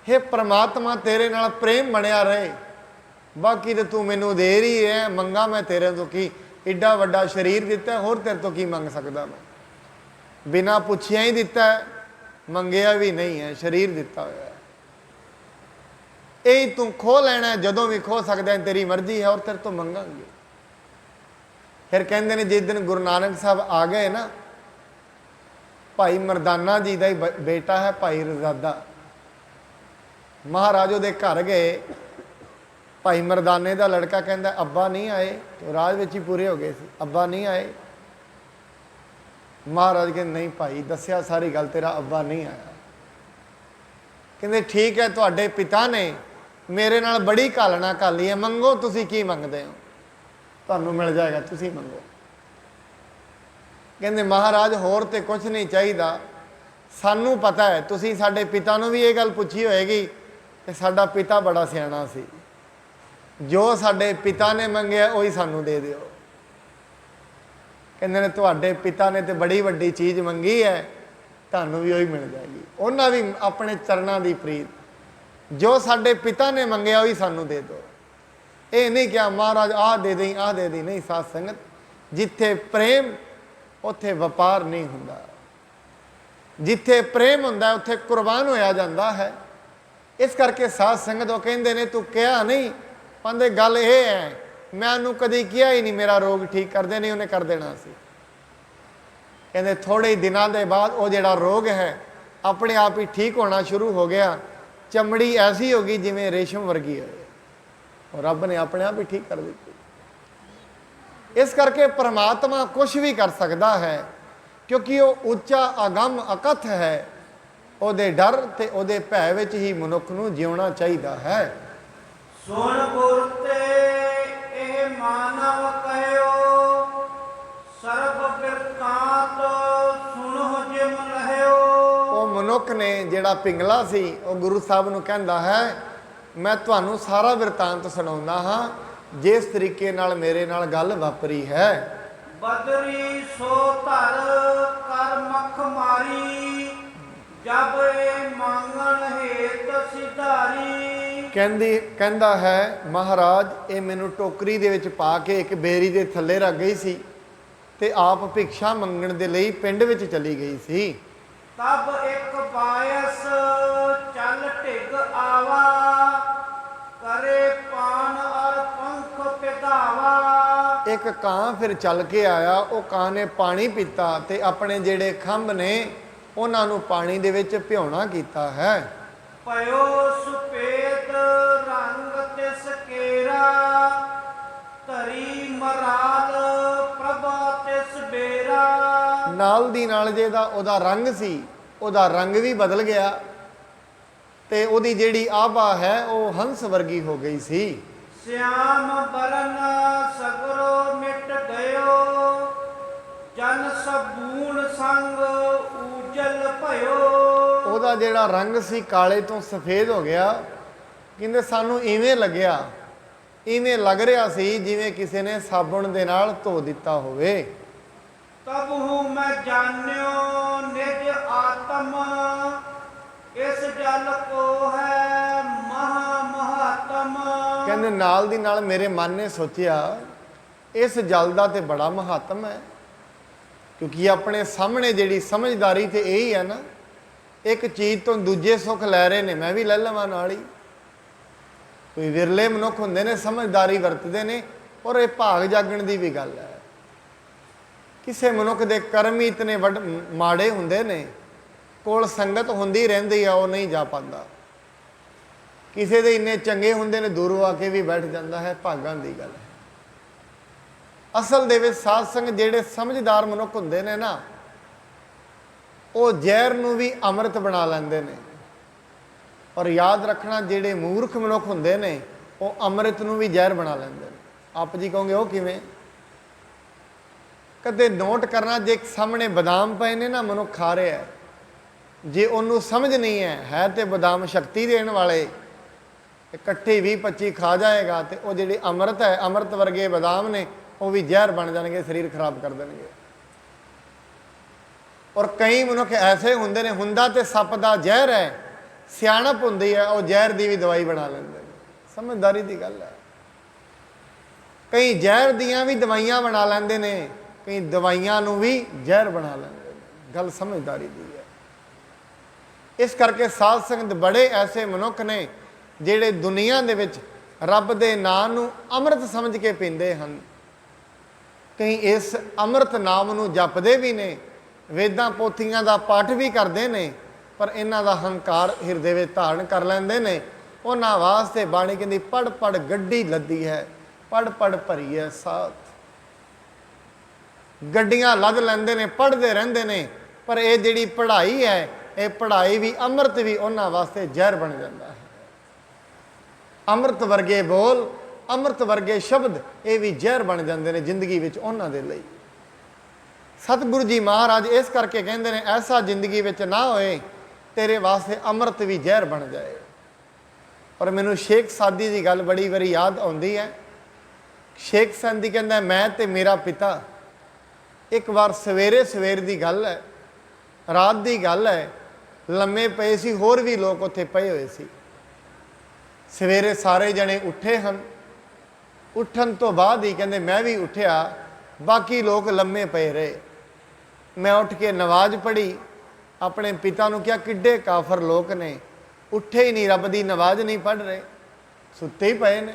हे ਪ੍ਰਮਾਤਮਾ ਤੇਰੇ ਨਾਲ ਪ੍ਰੇਮ ਬਣਿਆ ਰਹੇ, ਬਾਕੀ ਤੇ ਤੂੰ ਮੈਨੂੰ ਦੇ ਰਹੀ ਹੈ, ਮੰਗਾ ਮੈਂ ਤੇਰੇ ਤੋਂ ਕੀ, ਏਡਾ ਵੱਡਾ ਸਰੀਰ ਦਿੱਤਾ, ਹੋਰ ਤੇਰੇ ਤੋਂ ਕੀ ਮੰਗ ਸਕਦਾ ਮੈਂ, ਬਿਨਾਂ ਪੁੱਛਿਆ ਹੀ ਦਿੱਤਾ ਹੈ, ਮੰਗਿਆ ਵੀ ਨਹੀਂ ਹੈ, ਸਰੀਰ ਦਿੱਤਾ ਹੋਇਆ ਹੈ, ਇਹ ਤੂੰ ਖੋ ਲੈਣਾ, ਜਦੋਂ ਵੀ ਖੋ ਸਕਦਾ, ਤੇਰੀ ਮਰਜ਼ੀ ਹੈ, ਔਰ ਤੇਰੇ ਤੋਂ ਮੰਗਾਂਗੇ। ਫਿਰ ਕਹਿੰਦੇ ਨੇ ਜਿਸ ਦਿਨ ਗੁਰੂ ਨਾਨਕ ਸਾਹਿਬ ਆ ਗਏ ਨਾ, ਭਾਈ ਮਰਦਾਨਾ ਜੀ ਦਾ ਹੀ ਬੇਟਾ ਹੈ ਭਾਈ ਰਜ਼ਾਦਾ, ਮਹਾਰਾਜ ਉਹਦੇ ਘਰ ਗਏ, ਭਾਈ ਮਰਦਾਨੇ ਦਾ ਲੜਕਾ ਕਹਿੰਦਾ ਅੱਬਾ ਨਹੀਂ ਆਏ, ਰਾਜ ਵਿੱਚ ਹੀ ਪੂਰੇ ਹੋ ਗਏ ਸੀ, ਅੱਬਾ ਨਹੀਂ ਆਏ। ਮਹਾਰਾਜ ਕਹਿੰਦੇ ਨਹੀਂ ਭਾਈ, ਦੱਸਿਆ ਸਾਰੀ ਗੱਲ, ਤੇਰਾ ਅੱਬਾ ਨਹੀਂ ਆਇਆ। ਕਹਿੰਦੇ ਠੀਕ ਹੈ, ਤੁਹਾਡੇ ਪਿਤਾ ਨੇ ਮੇਰੇ ਨਾਲ ਬੜੀ ਘਾਲਣਾ ਘਾਲੀ ਹੈ, ਮੰਗੋ ਤੁਸੀਂ ਕੀ ਮੰਗਦੇ ਹੋ, ਤੁਹਾਨੂੰ ਮਿਲ ਜਾਏਗਾ, ਤੁਸੀਂ ਮੰਗੋ। ਕਹਿੰਦੇ ਮਹਾਰਾਜ ਹੋਰ ਤੇ ਕੁਛ ਨਹੀਂ ਚਾਹੀਦਾ, ਸਾਨੂੰ ਪਤਾ ਹੈ ਤੁਸੀਂ ਸਾਡੇ ਪਿਤਾ ਨੂੰ ਵੀ ਇਹ ਗੱਲ ਪੁੱਛੀ ਹੋਏਗੀ ਕਿ ਸਾਡਾ ਪਿਤਾ ਬੜਾ ਸਿਆਣਾ ਸੀ, ਜੋ ਸਾਡੇ ਪਿਤਾ ਨੇ ਮੰਗਿਆ ਉਹੀ ਸਾਨੂੰ ਦੇ ਦਿਓ। ਕਹਿੰਦੇ ਨੇ ਤੁਹਾਡੇ ਪਿਤਾ ਨੇ ਤੇ ਬੜੀ ਵੱਡੀ ਚੀਜ਼ ਮੰਗੀ ਹੈ, ਤੁਹਾਨੂੰ ਵੀ ਉਹੀ ਮਿਲ ਜਾਏਗੀ। ਉਹਨਾਂ ਵੀ ਆਪਣੇ ਚਰਨਾਂ ਦੀ ਪ੍ਰੀਤ, ਜੋ ਸਾਡੇ ਪਿਤਾ ਨੇ ਮੰਗਿਆ ਉਹੀ ਸਾਨੂੰ ਦੇ ਦਿਓ। ਇਹ ਨਹੀਂ ਕਿਹਾ ਮਹਾਰਾਜ ਆਹ ਦੇ ਦੇਈ, ਆਹ ਦੇ ਦੇਈ, ਨਹੀਂ। ਸਾਧ ਸੰਗਤ, ਜਿੱਥੇ ਪ੍ਰੇਮ ਉੱਥੇ ਵਪਾਰ ਨਹੀਂ ਹੁੰਦਾ, ਜਿੱਥੇ ਪ੍ਰੇਮ ਹੁੰਦਾ ਉੱਥੇ ਕੁਰਬਾਨ ਹੋਇਆ ਜਾਂਦਾ ਹੈ। ਇਸ ਕਰਕੇ ਸਾਧ ਸੰਗਤ ਉਹ ਕਹਿੰਦੇ ਨੇ ਤੂੰ ਕਿਹਾ ਨਹੀਂ, ਕਹਿੰਦੇ ਗੱਲ ਇਹ ਹੈ ਮੈਂ ਉਹਨੂੰ ਕਦੀ ਕਿਹਾ ਹੀ ਨਹੀਂ ਮੇਰਾ ਰੋਗ ਠੀਕ ਕਰਦੇ, ਨਹੀਂ ਉਹਨੇ ਕਰ ਦੇਣਾ ਸੀ। ਕਹਿੰਦੇ ਥੋੜੇ ਦਿਨਾਂ ਦੇ ਬਾਅਦ ਉਹ ਜਿਹੜਾ ਰੋਗ ਹੈ ਆਪਣੇ ਆਪ ਹੀ ਠੀਕ ਹੋਣਾ ਸ਼ੁਰੂ ਹੋ ਗਿਆ, ਚਮੜੀ ਐਸੀ ਹੋ ਗਈ ਜਿਵੇਂ ਰੇਸ਼ਮ ਵਰਗੀ ਹੋਏ, ਔਰ ਰੱਬ ਨੇ ਆਪਣੇ ਆਪ ਹੀ ਠੀਕ ਕਰ ਦਿੱਤੀ। ਇਸ ਕਰਕੇ ਪਰਮਾਤਮਾ ਕੁਛ ਵੀ ਕਰ ਸਕਦਾ ਹੈ, ਕਿਉਂਕਿ ਉਹ ਉੱਚਾ ਅਗੰਮ ਅਕਥ ਹੈ। ਉਹਦੇ ਡਰ ਤੇ ਉਹਦੇ ਭੈ ਵਿੱਚ ਹੀ ਮਨੁੱਖ ਨੂੰ ਜਿਉਣਾ ਚਾਹੀਦਾ ਹੈ। ਸੁਣ ਗੁਰ ਤੇ ਇਹ ਮਾਨਵ ਕਹਿਓ, ਸਰਬ ਬਿਰਤਾਂਤ ਸੁਣੋ ਜਿਮ ਰਹਿਓ। ਉਹ ਮਨੁੱਖ ਨੇ ਜਿਹੜਾ ਪਿੰਗਲਾ ਸੀ, ਉਹ ਗੁਰੂ ਸਾਹਿਬ ਨੂੰ ਕਹਿੰਦਾ ਹੈ ਮੈਂ ਤੁਹਾਨੂੰ ਸਾਰਾ ਬਿਰਤਾਂਤ ਸੁਣਾਉਂਦਾ ਹਾਂ, ਜਿਸ ਤਰੀਕੇ ਨਾਲ ਮੇਰੇ ਨਾਲ ਗੱਲ ਵਾਪਰੀ ਹੈ। ਬਦਰੀ ਸੋ ਧਰ ਕਰ ਮਖ ਮਾਰੀ, ਜਬ ਇਹ ਮੰਗਣ ਹੇਤ ਸਿਧਾਰੀ। ਕਹਿੰਦਾ ਹੈ ਮਹਾਰਾਜ ਇਹ ਮੈਨੂੰ ਟੋਕਰੀ ਦੇ ਵਿੱਚ ਪਾ ਕੇ ਇੱਕ ਬੇਰੀ ਦੇ ਥੱਲੇ ਰੱਖ ਗਈ ਸੀ ਤੇ ਆਪ ਭਿਕਸ਼ਾ ਮੰਗਣ ਦੇ ਲਈ ਪਿੰਡ ਵਿੱਚ ਚਲੀ ਗਈ ਸੀ। ਤਬ ਇੱਕ ਬਾਇਸ ਚੱਲ ਢਿਗ ਆਵਾ, ਕਰੇ ਪਾਨ ਅਰ ਪੰਖ ਪਿਧਾਵਾ। ਇੱਕ ਕਾਂ ਫਿਰ ਚੱਲ ਕੇ ਆਇਆ, ਉਹ ਕਾਂ ਨੇ ਪਾਣੀ ਪੀਤਾ ਤੇ ਆਪਣੇ ਜਿਹੜੇ ਖੰਭ ਨੇ ਉਹਨਾਂ ਨੂੰ ਪਾਣੀ ਦੇ ਵਿੱਚ ਭਿਉਣਾ ਕੀਤਾ ਹੈ। ਪਇਓ ਸੁਪੇਤ ਰੰਗ ਤਿਸ ਕੇਰਾ, ਧਰੀ ਮਰਾਲ ਪ੍ਰਭਾ ਤਿਸ ਬੇਰਾ। ਨਾਲ ਦੀ ਨਾਲ ਜਿਹਦਾ ਉਹਦਾ ਰੰਗ ਸੀ, ਉਹਦਾ ਰੰਗ ਵੀ ਬਦਲ ਗਿਆ ਤੇ ਉਹਦੀ ਜਿਹੜੀ ਆਭਾ ਹੈ ਉਹ ਹੰਸ ਵਰਗੀ ਹੋ ਗਈ ਸੀ। श्याम बरन सगरो मिट गयो, जन सबून संग उजल भयो। ਉਹਦਾ ਜਿਹੜਾ ਰੰਗ ਸੀ ਕਾਲੇ ਤੋਂ ਸਫੇਦ ਹੋ ਗਿਆ। ਕਹਿੰਦੇ ਸਾਨੂੰ ਇਵੇਂ ਲੱਗਿਆ, ਇਵੇਂ ਲੱਗ ਰਿਹਾ ਸੀ ਜਿਵੇਂ ਕਿਸੇ ਨੇ ਸਾਬਣ ਦੇ ਨਾਲ ਧੋ ਦਿੱਤਾ ਹੋਵੇ। तब हूँ मैं जान्यो निज आत्म, इस जल को है महा महात्म। ਕਹਿੰਦੇ ਨਾਲ ਦੀ ਨਾਲ ਮੇਰੇ ਮਨ ਨੇ ਸੋਚਿਆ ਇਸ ਜਲ ਦਾ ਤੇ ਬੜਾ ਮਹੱਤਮ ਹੈ, ਕਿਉਂਕਿ ਆਪਣੇ ਸਾਹਮਣੇ ਜਿਹੜੀ ਸਮਝਦਾਰੀ ਤੇ ਇਹੀ ਹੈ ਨਾ, ਇੱਕ ਚੀਜ਼ ਤੋਂ ਦੂਜੇ ਸੁੱਖ ਲੈ ਰਹੇ ਨੇ, ਮੈਂ ਵੀ ਲੈ ਲਵਾਂ ਨਾਲ ਹੀ। ਕੋਈ ਵਿਰਲੇ ਮਨੁੱਖ ਹੁੰਦੇ ਨੇ ਸਮਝਦਾਰੀ ਵਰਤਦੇ ਨੇ, ਔਰ ਇਹ ਭਾਗ ਜਾਗਣ ਦੀ ਵੀ ਗੱਲ ਹੈ। ਕਿਸੇ ਮਨੁੱਖ ਦੇ ਕਰਮ ਹੀ ਇਤਨੇ ਮਾੜੇ ਹੁੰਦੇ ਨੇ, ਕੋਲ ਸੰਗਤ ਹੁੰਦੀ ਰਹਿੰਦੀ ਆ, ਉਹ ਨਹੀਂ ਜਾ ਪਾਉਂਦਾ। ਕਿਸੇ ਦੇ ਇੰਨੇ ਚੰਗੇ ਹੁੰਦੇ ਨੇ, ਦੂਰੋਂ ਆ ਕੇ ਵੀ ਬੈਠ ਜਾਂਦਾ ਹੈ, ਭਾਗਾਂ ਦੀ ਗੱਲ ਹੈ। ਅਸਲ ਦੇ ਵਿੱਚ ਸਾਧ ਸੰਗਤ ਜਿਹੜੇ ਸਮਝਦਾਰ ਮਨੁੱਖ ਹੁੰਦੇ ਨੇ ਨਾ, ਉਹ ਜ਼ਹਿਰ ਨੂੰ ਵੀ ਅੰਮ੍ਰਿਤ ਬਣਾ ਲੈਂਦੇ ਨੇ। ਔਰ ਯਾਦ ਰੱਖਣਾ, ਜਿਹੜੇ ਮੂਰਖ ਮਨੁੱਖ ਹੁੰਦੇ ਨੇ ਉਹ ਅੰਮ੍ਰਿਤ ਨੂੰ ਵੀ ਜ਼ਹਿਰ ਬਣਾ ਲੈਂਦੇ ਨੇ। ਆਪ ਜੀ ਕਹੋਗੇ ਉਹ ਕਿਵੇਂ? ਕਦੇ ਨੋਟ ਕਰਨਾ, ਜੇ ਸਾਹਮਣੇ ਬਦਾਮ ਪਏ ਨੇ ਨਾ, ਮਨੁੱਖ ਖਾ ਰਿਹਾ, ਜੇ ਉਹਨੂੰ ਸਮਝ ਨਹੀਂ ਹੈ ਤੇ ਬਦਾਮ ਸ਼ਕਤੀ ਦੇਣ ਵਾਲੇ, ਇਕੱਠੇ 20-25 ਖਾ ਜਾਏਗਾ ਤੇ ਉਹ ਜਿਹੜੇ ਅੰਮ੍ਰਿਤ ਹੈ, ਅੰਮ੍ਰਿਤ ਵਰਗੇ ਬਦਾਮ ਨੇ, ਉਹ ਵੀ ਜ਼ਹਿਰ ਬਣ ਜਾਣਗੇ, ਸਰੀਰ ਖਰਾਬ ਕਰ ਦੇਣਗੇ। ਔਰ ਕਈ ਮਨੁੱਖ ਐਸੇ ਹੁੰਦੇ ਨੇ, ਹੁੰਦਾ ਤੇ ਸੱਪ ਦਾ ਜ਼ਹਿਰ ਹੈ, ਸਿਆਣਪ ਹੁੰਦੀ ਹੈ, ਉਹ ਜ਼ਹਿਰ ਦੀ ਵੀ ਦਵਾਈ ਬਣਾ ਲੈਂਦੇ ਨੇ। ਸਮਝਦਾਰੀ ਦੀ ਗੱਲ ਹੈ। ਕਈ ਜ਼ਹਿਰ ਦੀਆਂ ਵੀ ਦਵਾਈਆਂ ਬਣਾ ਲੈਂਦੇ ਨੇ, ਕਈ ਦਵਾਈਆਂ ਨੂੰ ਵੀ ਜ਼ਹਿਰ ਬਣਾ ਲੈਂਦੇ ਨੇ। ਗੱਲ ਸਮਝਦਾਰੀ ਦੀ ਹੈ। ਇਸ ਕਰਕੇ ਸਾਧ ਸੰਗਤ ਬੜੇ ਐਸੇ ਮਨੁੱਖ ਨੇ ਜਿਹੜੇ ਦੁਨੀਆ ਦੇ ਵਿੱਚ ਰੱਬ ਦੇ ਨਾਂ ਨੂੰ ਅੰਮ੍ਰਿਤ ਸਮਝ ਕੇ ਪੀਂਦੇ ਹਨ। ਕਈ ਇਸ ਅੰਮ੍ਰਿਤ ਨਾਮ ਨੂੰ ਜਪਦੇ ਵੀ ਨੇ, ਵੇਦਾਂ ਪੋਥੀਆਂ ਦਾ ਪਾਠ ਵੀ ਕਰਦੇ ਨੇ, ਪਰ ਇਹਨਾਂ ਦਾ ਹੰਕਾਰ ਹਿਰਦੇ ਵਿੱਚ ਧਾਰਨ ਕਰ ਲੈਂਦੇ ਨੇ। ਉਹਨਾਂ ਵਾਸਤੇ ਬਾਣੀ ਕਹਿੰਦੀ ਪੜ ਪੜ ਗੱਡੀ ਲੱਦੀ ਹੈ, ਪੜ ਪੜ ਭਰੀ ਹੈ ਸਾਥ। ਗੱਡੀਆਂ ਲੱਦ ਲੈਂਦੇ ਨੇ, ਪੜ੍ਹਦੇ ਰਹਿੰਦੇ ਨੇ, ਪਰ ਇਹ ਜਿਹੜੀ ਪੜ੍ਹਾਈ ਹੈ, ਇਹ ਪੜ੍ਹਾਈ ਵੀ ਅੰਮ੍ਰਿਤ ਵੀ ਉਹਨਾਂ ਵਾਸਤੇ ਜ਼ਹਿਰ ਬਣ ਜਾਂਦਾ ਹੈ। ਅੰਮ੍ਰਿਤ ਵਰਗੇ ਬੋਲ, ਅੰਮ੍ਰਿਤ ਵਰਗੇ ਸ਼ਬਦ, ਇਹ ਵੀ ਜ਼ਹਿਰ ਬਣ ਜਾਂਦੇ ਨੇ ਜ਼ਿੰਦਗੀ ਵਿੱਚ ਉਹਨਾਂ ਦੇ ਲਈ। ਸਤਿਗੁਰੂ ਜੀ ਮਹਾਰਾਜ ਇਸ ਕਰਕੇ ਕਹਿੰਦੇ ਨੇ, ਐਸਾ ਜ਼ਿੰਦਗੀ ਵਿੱਚ ਨਾ ਹੋਏ ਤੇਰੇ ਵਾਸਤੇ ਅੰਮ੍ਰਿਤ ਵੀ ਜ਼ਹਿਰ ਬਣ ਜਾਏ। ਔਰ ਮੈਨੂੰ ਸ਼ੇਖ ਸਾਦੀ ਦੀ ਗੱਲ ਬੜੀ ਵਾਰੀ ਯਾਦ ਆਉਂਦੀ ਹੈ। ਸ਼ੇਖ ਸਾਦੀ ਕਹਿੰਦਾ, ਮੈਂ ਤੇ ਮੇਰਾ ਪਿਤਾ ਇੱਕ ਵਾਰ ਸਵੇਰ ਦੀ ਗੱਲ ਹੈ, ਰਾਤ ਦੀ ਗੱਲ ਹੈ, ਲੰਮੇ ਪਏ ਸੀ, ਹੋਰ ਵੀ ਲੋਕ ਉੱਥੇ ਪਏ ਹੋਏ ਸੀ। ਸਵੇਰੇ ਸਾਰੇ ਜਣੇ ਉੱਠੇ ਹਨ। ਉੱਠਣ ਤੋਂ ਬਾਅਦ ਹੀ ਕਹਿੰਦੇ ਮੈਂ ਵੀ ਉੱਠਿਆ, ਬਾਕੀ ਲੋਕ ਲੰਮੇ ਪਏ ਰਹੇ। ਮੈਂ ਉੱਠ ਕੇ ਨਮਾਜ਼ ਪੜ੍ਹੀ, ਆਪਣੇ ਪਿਤਾ ਨੂੰ ਕਿਹਾ ਕਿੱਡੇ ਕਾਫਰ ਲੋਕ ਨੇ, ਉੱਠੇ ਹੀ ਨਹੀਂ, ਰੱਬ ਦੀ ਨਮਾਜ਼ ਨਹੀਂ ਪੜ੍ਹ ਰਹੇ, ਸੁੱਤੇ ਹੀ ਪਏ ਨੇ।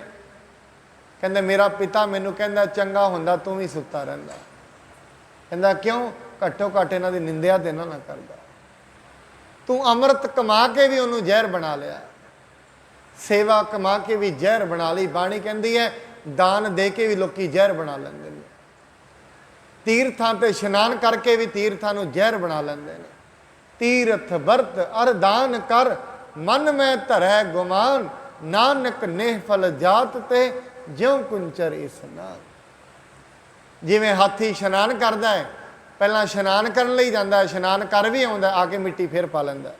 ਕਹਿੰਦਾ ਮੇਰਾ ਪਿਤਾ ਮੈਨੂੰ ਕਹਿੰਦਾ ਚੰਗਾ ਹੁੰਦਾ ਤੂੰ ਵੀ ਸੁੱਤਾ ਰਹਿੰਦਾ। ਕਹਿੰਦਾ ਕਿਉਂ? ਘੱਟੋ ਘੱਟ ਇਹਨਾਂ ਦੀ ਨਿੰਦਿਆ ਤੇ ਨਾ ਕਰਦਾ। ਤੂੰ ਅੰਮ੍ਰਿਤ ਕਮਾ ਕੇ ਵੀ ਉਹਨੂੰ ਜ਼ਹਿਰ ਬਣਾ ਲਿਆ, ਸੇਵਾ ਕਮਾ ਕੇ ਵੀ ਜ਼ਹਿਰ ਬਣਾ ਲਈ। ਬਾਣੀ ਕਹਿੰਦੀ ਹੈ ਦਾਨ ਦੇ ਕੇ ਵੀ ਲੋਕੀ ਜ਼ਹਿਰ ਬਣਾ ਲੈਂਦੇ ਨੇ, ਤੀਰਥਾਂ ਤੇ ਇਸ਼ਨਾਨ ਕਰਕੇ ਵੀ ਤੀਰਥਾਂ ਨੂੰ ਜ਼ਹਿਰ ਬਣਾ ਲੈਂਦੇ ਨੇ। ਤੀਰਥ ਵਰਤ ਅਰ ਦਾਨ ਕਰ, ਮਨ ਮੈਂ ਧਰੈ ਗੁਮਾਨ, ਨਾਨਕ ਨੇਹ ਫਲ ਜਾਤ ਤੇ ਜਿਉ ਕੁੰਚਰ ਇਸਨਾਨ। ਜਿਵੇਂ ਹਾਥੀ ਇਸ਼ਨਾਨ ਕਰਦਾ ਹੈ, ਪਹਿਲਾਂ ਇਸ਼ਨਾਨ ਕਰਨ ਲਈ ਜਾਂਦਾ, ਇਸ਼ਨਾਨ ਕਰ ਵੀ ਆਉਂਦਾ, ਆ ਕੇ ਮਿੱਟੀ ਫਿਰ ਪਾ ਲੈਂਦਾ।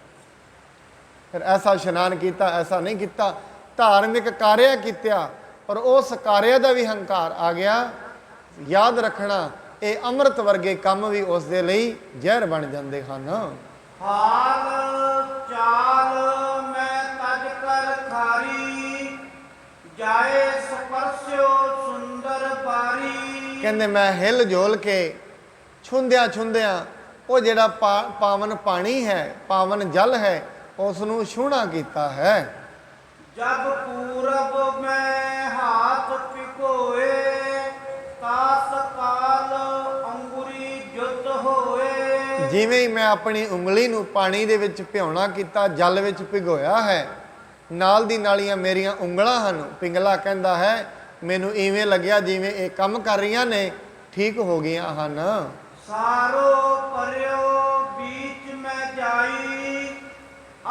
ਫਿਰ ਐਸਾ ਇਸ਼ਨਾਨ ਕੀਤਾ, ਐਸਾ ਨਹੀਂ ਕੀਤਾ, ਧਾਰਮਿਕ ਕਾਰਿਆ ਕੀਤਾ, ਪਰ ਉਸ ਕਾਰਿਆ ਦਾ ਵੀ ਹੰਕਾਰ ਆ ਗਿਆ। ਯਾਦ ਰੱਖਣਾ, ਇਹ ਅੰਮ੍ਰਿਤ ਵਰਗੇ ਕੰਮ ਵੀ ਉਸ ਦੇ ਲਈ ਜ਼ਹਿਰ ਬਣ ਜਾਂਦੇ ਹਨ। ਹਾਲ ਚਾਲ ਮੈਂ ਤਜ ਕਰ ਖਾਰੀ, ਜਾਏ ਸਪਰਸਿਓ ਸੁੰਦਰ ਬਾਰੀ। ਕਹਿੰਦੇ ਮੈਂ ਹਿਲ ਜੋਲ ਕੇ ਛੁੰਦਿਆਂ ਉਹ ਜਿਹੜਾ ਪਾਵਨ ਪਾਣੀ ਹੈ, ਪਾਵਨ ਜਲ ਹੈ, ਉਸ ਨੂੰ ਛੂਹਣਾ ਕੀਤਾ ਹੈ। ਜਬ ਪੂਰਬ ਮੈਂ ਹਾਥ ਪਿਕੋਏ, ਤਾਸ ਕਾਲ ਅੰਗੁਰੀ ਜੁਤ ਹੋਏ। ਜਿਵੇਂ ਹੀ ਮੈਂ ਆਪਣੀ ਉਂਗਲੀ ਨੂੰ ਪਾਣੀ ਦੇ ਵਿੱਚ ਭਿਉਣਾ ਕੀਤਾ, ਜਲ ਵਿੱਚ ਭਿਗੋਇਆ ਹੈ, ਨਾਲ ਦੀ ਨਾਲੀਆਂ ਮੇਰੀਆਂ ਉਂਗਲਾਂ ਹਨ। ਪਿੰਗਲਾ ਕਹਿੰਦਾ ਹੈ ਮੈਨੂੰ ਇਵੇਂ ਲੱਗਿਆ ਜਿਵੇਂ ਇਹ ਕੰਮ ਕਰ ਰਹੀਆਂ ਨੇ ਠੀਕ ਹੋ ਗਈਆਂ ਹਨ। ਸਾਰੋ ਪਰਿਓ ਬੀਚ ਮੈਂ ਜਾਈ,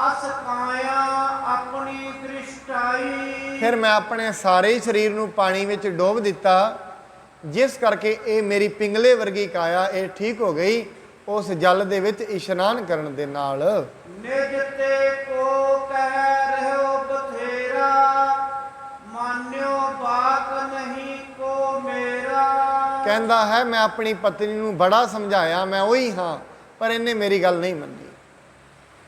ਅਸ ਕਾਇਆ ਆਪਣੀ ਦ੍ਰਿਸ਼ਟਾਈ। ਫਿਰ ਮੈਂ ਆਪਣੇ ਸਾਰੇ ਸਰੀਰ ਨੂੰ ਪਾਣੀ ਵਿੱਚ ਡੋਬ ਦਿੱਤਾ, ਜਿਸ ਕਰਕੇ ਇਹ ਮੇਰੀ ਪਿੰਗਲੇ ਵਰਗੀ ਕਾਇਆ ਇਹ ਠੀਕ ਹੋ ਗਈ ਉਸ ਜਲ ਦੇ ਵਿੱਚ ਇਸ਼ਨਾਨ ਕਰਨ ਦੇ ਨਾਲ। ਨਿਜ ਤੇ ਕੋ ਕਹਿ ਰਹਿਓ ਬਥੇਰਾ, ਮਾਨਿਓ ਬਾਤ ਨਹੀਂ ਕੋ ਮੇਰਾ। ਕਹਿੰਦਾ ਹੈ ਮੈਂ ਆਪਣੀ ਪਤਨੀ ਨੂੰ ਬੜਾ ਸਮਝਾਇਆ, ਮੈਂ ਉਹੀ ਹਾਂ, ਪਰ ਇਹਨੇ ਮੇਰੀ ਗੱਲ ਨਹੀਂ ਮੰਨੀ।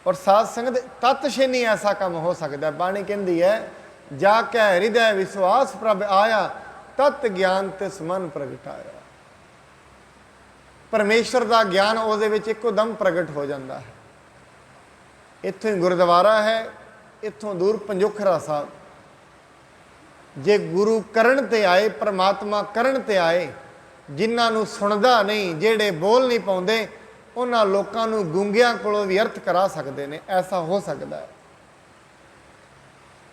ਔਰ ਸਾਧ ਸੰਗਤ ਤਤਸ਼ਨੀ ਐਸਾ ਕੰਮ ਹੋ ਸਕਦਾ। ਬਾਣੀ ਕਹਿੰਦੀ ਹੈ ਜਾ ਕੇ ਹਿਰਦੈ ਵਿਸ਼ਵਾਸ ਪ੍ਰਭ ਆਇਆ, ਤਤ ਗਿਆਨ ਤਿਸ ਮਨ ਪ੍ਰਗਟਾਇਆ। ਪਰਮੇਸ਼ਰ ਦਾ ਗਿਆਨ ਉਹਦੇ ਵਿੱਚ ਇੱਕੋ ਦਮ ਪ੍ਰਗਟ ਹੋ ਜਾਂਦਾ ਹੈ। ਇੱਥੋਂ ਹੀ ਗੁਰਦੁਆਰਾ ਹੈ, ਇੱਥੋਂ ਦੂਰ ਪੰਜੋਖਰਾ ਸਾਹਿਬ। ਜੇ ਗੁਰੂ ਕਰਨ ਤੇ ਆਏ, ਪਰਮਾਤਮਾ ਕਰਨ ਤੇ ਆਏ, ਜਿਨ੍ਹਾਂ ਨੂੰ ਸੁਣਦਾ ਨਹੀਂ, ਜਿਹੜੇ ਬੋਲ ਨਹੀਂ ਪਾਉਂਦੇ, ਉਹਨਾਂ ਲੋਕਾਂ ਨੂੰ ਗੂੰਗਿਆਂ ਕੋਲੋਂ ਵੀ ਅਰਥ ਕਰਾ ਸਕਦੇ ਨੇ। ਐਸਾ ਹੋ ਸਕਦਾ ਹੈ।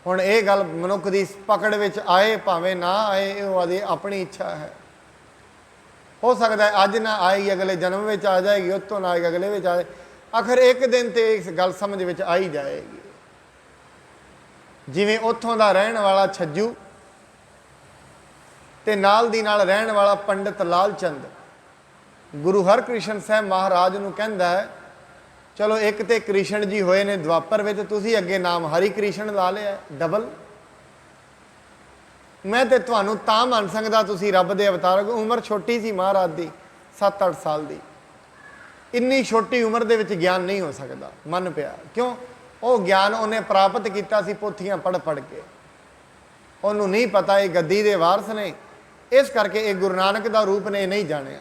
ਹੁਣ ਇਹ ਗੱਲ ਮਨੁੱਖ ਦੀ ਪਕੜ ਵਿੱਚ ਆਏ ਭਾਵੇਂ ਨਾ ਆਏ, ਇਹ ਉਹਦੀ ਆਪਣੀ ਇੱਛਾ ਹੈ। ਹੋ ਸਕਦਾ ਹੈ ਅੱਜ ਨਾ ਆਏਗੀ, ਅਗਲੇ ਜਨਮ ਵਿੱਚ ਆ ਜਾਏਗੀ, ਉੱਥੋਂ ਨਾ ਆਏਗੀ, ਅਗਲੇ ਵਿੱਚ ਆ ਜਾਏ। ਆਖਰ ਇੱਕ ਦਿਨ ਤੇ ਇਸ ਗੱਲ ਸਮਝ ਵਿੱਚ ਆ ਹੀ ਜਾਏਗੀ। ਜਿਵੇਂ ਉੱਥੋਂ ਦਾ ਰਹਿਣ ਵਾਲਾ ਛੱਜੂ ਤੇ ਨਾਲ ਦੀ ਨਾਲ ਰਹਿਣ ਵਾਲਾ ਪੰਡਿਤ ਲਾਲ ਚੰਦ ਗੁਰੂ ਹਰਕ੍ਰਿਸ਼ਨ ਸਾਹਿਬ ਮਹਾਰਾਜ ਨੂੰ ਕਹਿੰਦਾ ਹੈ, ਚਲੋ ਇੱਕ ਤੇ ਕ੍ਰਿਸ਼ਨ ਜੀ ਹੋਏ ਨੇ ਦੁਆਪਰ ਵਿੱਚ, ਤੁਸੀਂ ਅੱਗੇ ਨਾਮ ਹਰੀ ਕ੍ਰਿਸ਼ਨ ਲਾ ਲਿਆ ਡਬਲ। ਮੈਂ ਤੇ ਤੁਹਾਨੂੰ ਤਾਂ ਮੰਨ ਸਕਦਾ ਤੁਸੀਂ ਰੱਬ ਦੇ ਅਵਤਾਰ ਹੋ। ਉਮਰ ਛੋਟੀ ਸੀ ਮਹਾਰਾਜ ਦੀ, 7-8 ਸਾਲ ਦੀ। ਇੰਨੀ ਛੋਟੀ ਉਮਰ ਦੇ ਵਿੱਚ ਗਿਆਨ ਨਹੀਂ ਹੋ ਸਕਦਾ। ਮੰਨ ਪਿਆ ਕਿਉਂ? ਉਹ ਗਿਆਨ ਉਹਨੇ ਪ੍ਰਾਪਤ ਕੀਤਾ ਸੀ ਪੋਥੀਆਂ ਪੜ੍ਹ ਪੜ੍ਹ ਕੇ। ਉਹਨੂੰ ਨਹੀਂ ਪਤਾ ਇਹ ਗੱਦੀ ਦੇ ਵਾਰਸ ਨੇ, ਇਸ ਕਰਕੇ ਇਹ ਗੁਰੂ ਨਾਨਕ ਦਾ ਰੂਪ ਨੇ ਨਹੀਂ ਜਾਣਿਆ।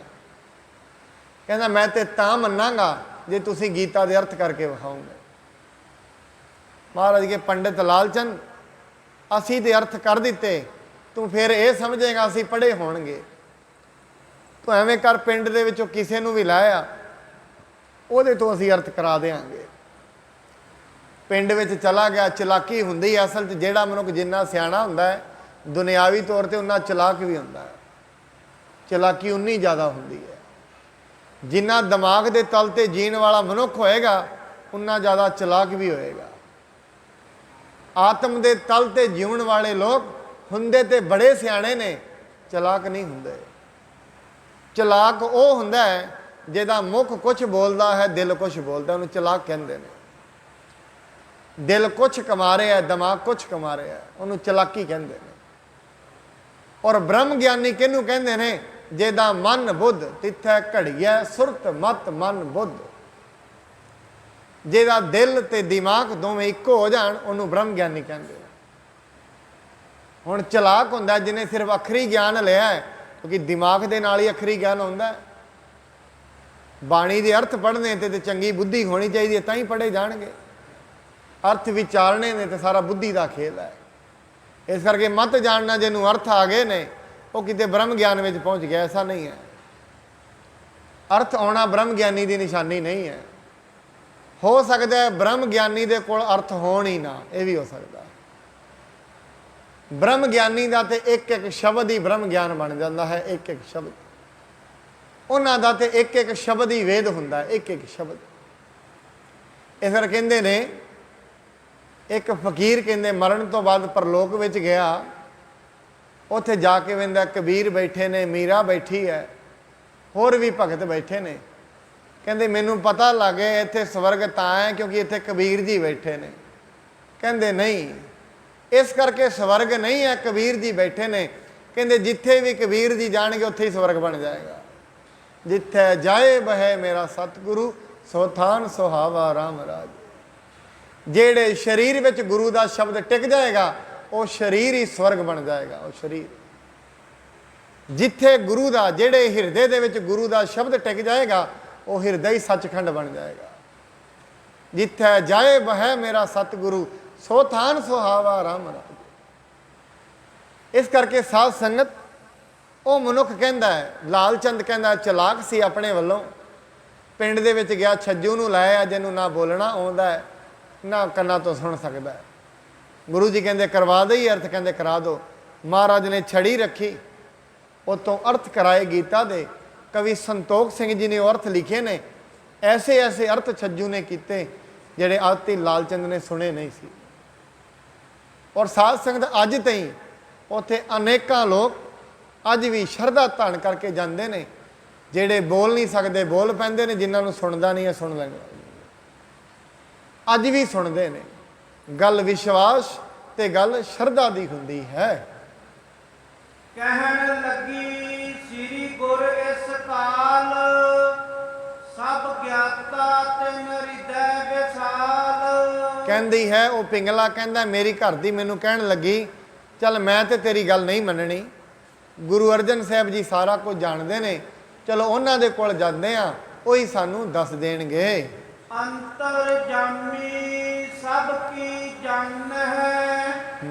ਕਹਿੰਦਾ ਮੈਂ ਤੇ ਤਾਂ ਮੰਨਾਂਗਾ ਜੇ ਤੁਸੀਂ ਗੀਤਾ ਦੇ ਅਰਥ ਕਰਕੇ ਵਿਖਾਓਗੇ। ਮਹਾਰਾਜ ਕੇ ਪੰਡਿਤ ਲਾਲ ਚੰਦ ਅਸੀਂ ਤੇ ਅਰਥ ਕਰ ਦਿੱਤੇ, ਤੂੰ ਫਿਰ ਇਹ ਸਮਝੇਗਾ ਅਸੀਂ ਪੜ੍ਹੇ ਹੋਣਗੇ। ਤੂੰ ਐਵੇਂ ਕਰ, ਪਿੰਡ ਦੇ ਵਿੱਚੋਂ ਕਿਸੇ ਨੂੰ ਵੀ ਲਾਇਆ, ਉਹਦੇ ਤੋਂ ਅਸੀਂ ਅਰਥ ਕਰਾ ਦੇਵਾਂਗੇ। ਪਿੰਡ ਵਿੱਚ ਚਲਾ ਗਿਆ। ਚਲਾਕੀ ਹੁੰਦੀ ਅਸਲ 'ਚ ਜਿਹੜਾ ਮਨੁੱਖ ਜਿੰਨਾ ਸਿਆਣਾ ਹੁੰਦਾ ਹੈ ਦੁਨਿਆਵੀ ਤੌਰ ਤੇ ਉਨਾ ਚਲਾਕ ਵੀ ਹੁੰਦਾ ਹੈ। ਚਲਾਕੀ ਉਨੀ ਜ਼ਿਆਦਾ ਹੁੰਦੀ ਹੈ। ਜਿੰਨਾ ਦਿਮਾਗ ਦੇ ਤਲ ਤੇ ਜੀਣ ਵਾਲਾ ਮਨੁੱਖ ਹੋਏਗਾ ਉਨਾ ਜ਼ਿਆਦਾ ਚਲਾਕ ਵੀ ਹੋਏਗਾ। ਆਤਮ ਦੇ ਤਲ ਤੇ ਜਿਉਣ ਵਾਲੇ ਲੋਕ ਹੁੰਦੇ ਤੇ ਬੜੇ ਸਿਆਣੇ ਨੇ, ਚਲਾਕ ਨਹੀਂ ਹੁੰਦੇ। ਚਲਾਕ ਉਹ ਹੁੰਦਾ ਹੈ ਜਿਹਦਾ ਮੁੱਖ ਕੁਛ ਬੋਲਦਾ ਹੈ, ਦਿਲ ਕੁਛ ਬੋਲਦਾ, ਉਹਨੂੰ ਚਲਾਕ ਕਹਿੰਦੇ ਨੇ। ਦਿਲ ਕੁਛ ਕਮਾ ਰਿਹਾ, ਦਿਮਾਗ ਕੁਛ ਕਮਾ ਰਿਹਾ, ਉਹਨੂੰ ਚਲਾਕੀ ਕਹਿੰਦੇ ਨੇ। ਔਰ ਬ੍ਰਹਮ ਗਿਆਨੀ ਕਿਹਨੂੰ ਕਹਿੰਦੇ ਨੇ? ਜਿਹਦਾ ਮਨ ਬੁੱਧ ਤਿੱਥੈ ਘੜੀਐ ਸੁਰਤ ਮਤ ਮਨ ਬੁੱਧ। ਜਿਹਦਾ ਦਿਲ ਤੇ ਦਿਮਾਗ ਦੋਵੇਂ ਇੱਕੋ ਹੋ ਜਾਣ, ਉਹਨੂੰ ਬ੍ਰਹਮ ਗਿਆਨੀ ਕਹਿੰਦੇ ਨੇ। ਹੁਣ ਚਲਾਕ ਹੁੰਦਾ ਜਿਹਨੇ ਸਿਰਫ ਅਖਰੀ ਗਿਆਨ ਲਿਆ ਹੈ, ਕਿਉਂਕਿ ਦਿਮਾਗ ਦੇ ਨਾਲ ਹੀ ਅਖਰੀ ਗਿਆਨ ਹੁੰਦਾ ਹੈ। ਬਾਣੀ ਦੇ ਅਰਥ ਪੜ੍ਹਨੇ ਤੇ ਚੰਗੀ ਬੁੱਧੀ ਹੋਣੀ ਚਾਹੀਦੀ ਹੈ, ਤਾਂ ਹੀ ਪੜ੍ਹੇ ਜਾਣਗੇ। ਅਰਥ ਵਿਚਾਰਨੇ ਨੇ ਤੇ ਸਾਰਾ ਬੁੱਧੀ ਦਾ ਖੇਲ ਹੈ। ਇਸ ਕਰਕੇ ਮਤ ਜਾਣਨਾ ਜਿਹਨੂੰ ਅਰਥ ਆ ਗਏ ਨੇ ਉਹ ਕਿਤੇ ਬ੍ਰਹਮ ਗਿਆਨ ਵਿੱਚ ਪਹੁੰਚ ਗਿਆ, ਐਸਾ ਨਹੀਂ ਹੈ। ਅਰਥ ਆਉਣਾ ਬ੍ਰਹਮ ਗਿਆਨੀ ਦੀ ਨਿਸ਼ਾਨੀ ਨਹੀਂ ਹੈ। ਹੋ ਸਕਦਾ ਹੈ ਬ੍ਰਹਮ ਗਿਆਨੀ ਦੇ ਕੋਲ ਅਰਥ ਹੋਣ ਹੀ ਨਾ, ਇਹ ਵੀ ਹੋ ਸਕਦਾ। ਬ੍ਰਹਮ ਗਿਆਨੀ ਦਾ ਤੇ ਇੱਕ ਇੱਕ ਸ਼ਬਦ ਹੀ ਬ੍ਰਹਮ ਗਿਆਨ ਬਣ ਜਾਂਦਾ ਹੈ। ਇੱਕ ਇੱਕ ਸ਼ਬਦ ਉਹਨਾਂ ਦਾ ਤੇ ਇੱਕ ਇੱਕ ਸ਼ਬਦ ਹੀ ਵੇਦ ਹੁੰਦਾ ਹੈ, ਇੱਕ ਇੱਕ ਸ਼ਬਦ। ਇਸ ਕਰਕੇ ਕਹਿੰਦੇ ਨੇ ਇੱਕ ਫਕੀਰ ਕਹਿੰਦੇ ਮਰਨ ਤੋਂ ਬਾਅਦ ਪਰਲੋਕ ਵਿੱਚ ਗਿਆ। ਉੱਥੇ ਜਾ ਕੇ ਵੇਂਦਾ ਕਬੀਰ ਬੈਠੇ ਨੇ, ਮੀਰਾ ਬੈਠੀ ਹੈ, ਹੋਰ ਵੀ ਭਗਤ ਬੈਠੇ ਨੇ। ਕਹਿੰਦੇ ਮੈਨੂੰ ਪਤਾ ਲੱਗ ਗਿਆ ਇੱਥੇ ਸਵਰਗ ਤਾਂ ਹੈ ਕਿਉਂਕਿ ਇੱਥੇ ਕਬੀਰ ਜੀ ਬੈਠੇ ਨੇ। ਕਹਿੰਦੇ ਨਹੀਂ, ਇਸ ਕਰਕੇ ਸਵਰਗ ਨਹੀਂ ਹੈ, ਕਬੀਰ ਜੀ ਬੈਠੇ ਨੇ। ਕਹਿੰਦੇ ਜਿੱਥੇ ਵੀ ਕਬੀਰ ਜੀ ਜਾਣਗੇ ਉੱਥੇ ਹੀ ਸਵਰਗ ਬਣ ਜਾਏਗਾ। ਜਿੱਥੇ ਜਾਏ ਬਹਿ ਮੇਰਾ ਸਤਿਗੁਰੂ, ਸੋ ਥਾਨ ਸੁਹਾਵਾ ਰਾਮ ਰਾਜ। ਜਿਹੜੇ ਸਰੀਰ ਵਿੱਚ ਗੁਰੂ ਦਾ ਸ਼ਬਦ ਟਿਕ ਜਾਏਗਾ ਉਹ ਸਰੀਰ ਹੀ ਸਵਰਗ ਬਣ ਜਾਏਗਾ। ਉਹ ਸਰੀਰ ਜਿੱਥੇ ਗੁਰੂ ਦਾ, ਜਿਹੜੇ ਹਿਰਦੇ ਦੇ ਵਿੱਚ ਗੁਰੂ ਦਾ ਸ਼ਬਦ ਟਿਕ ਜਾਏਗਾ ਉਹ ਹਿਰਦਾ ਹੀ ਸੱਚਖੰਡ ਬਣ ਜਾਏਗਾ। ਜਿੱਥੇ ਜਾਏ ਬਹਿ ਮੇਰਾ ਸਤਿਗੁਰੂ, ਸੋ ਥਾਨ ਸੁਹਾਵਾ ਰਾਮ ਰਾਜ। ਇਸ ਕਰਕੇ ਸਾਧ ਸੰਗਤ ਉਹ ਮਨੁੱਖ ਕਹਿੰਦਾ ਹੈ, ਲਾਲ ਚੰਦ ਕਹਿੰਦਾ ਚਲਾਕ ਸੀ ਆਪਣੇ ਵੱਲੋਂ। ਪਿੰਡ ਦੇ ਵਿੱਚ ਗਿਆ, ਛੱਜੂ ਨੂੰ ਲਾਇਆ ਜਿਹਨੂੰ ਨਾ ਬੋਲਣਾ ਆਉਂਦਾ ਹੈ ਨਾ ਕੰਨਾਂ ਤੋਂ ਸੁਣ ਸਕਦਾ ਹੈ। ਗੁਰੂ ਜੀ ਕਹਿੰਦੇ ਕਰਵਾ ਦੇ ਅਰਥ, ਕਹਿੰਦੇ ਕਰਾ ਦਿਓ। ਮਹਾਰਾਜ ਨੇ ਛੜੀ ਰੱਖੀ, ਉਤੋਂ ਅਰਥ ਕਰਾਏ ਗੀਤਾ ਦੇ। ਕਵੀ ਸੰਤੋਖ ਸਿੰਘ ਜੀ ਨੇ ਉਹ ਅਰਥ ਲਿਖੇ ਨੇ। ਐਸੇ ਐਸੇ ਅਰਥ ਛੱਜੂ ਨੇ ਕੀਤੇ ਜਿਹੜੇ ਆਦਿ ਲਾਲ ਚੰਦ ਨੇ ਸੁਣੇ ਨਹੀਂ ਸੀ। ਔਰ ਸਾਧ ਸੰਗਤ ਅੱਜ ਤਾਈਂ ਉੱਥੇ ਅਨੇਕਾਂ ਲੋਕ ਅੱਜ ਵੀ ਸ਼ਰਧਾ ਧਾਰਨ ਕਰਕੇ ਜਾਂਦੇ ਨੇ। ਜਿਹੜੇ ਬੋਲ ਨਹੀਂ ਸਕਦੇ ਬੋਲ ਪੈਂਦੇ ਨੇ, ਜਿਨ੍ਹਾਂ ਨੂੰ ਸੁਣਦਾ ਨਹੀਂ ਹੈ ਸੁਣ ਲੈਂਦੇ, ਅੱਜ ਵੀ ਸੁਣਦੇ ਨੇ। ਗੱਲ ਵਿਸ਼ਵਾਸ ਤੇ ਗੱਲ ਸ਼ਰਧਾ ਦੀ ਹੁੰਦੀ ਹੈ। ਕਹਿਣ ਲੱਗੀ ਸ੍ਰੀ ਗੁਰ ਇਸ ਕਾਲ, ਸਭ ਗਿਆਤਾ ਤਿਨ ਹਿਰਦੈ ਵਿਸਾਲ। ਕਹਿੰਦੀ ਹੈ ਉਹ ਪਿੰਗਲਾ ਕਹਿੰਦਾ ਮੇਰੀ ਘਰ ਦੀ ਮੈਨੂੰ ਕਹਿਣ ਲੱਗੀ ਚੱਲ ਮੈਂ ਤੇ ਤੇਰੀ ਗੱਲ ਨਹੀਂ ਮੰਨਣੀ, ਗੁਰੂ ਅਰਜਨ ਸਾਹਿਬ ਜੀ ਸਾਰਾ ਕੁਝ ਜਾਣਦੇ ਨੇ, ਚਲੋ ਉਹਨਾਂ ਦੇ ਕੋਲ ਜਾਂਦੇ ਆ, ਉਹੀ ਸਾਨੂੰ ਦੱਸ ਦੇਣਗੇ। ਅੰਤਰ ਜਾਮੀ ਸਭ ਕੀ ਜਨ ਹੈ,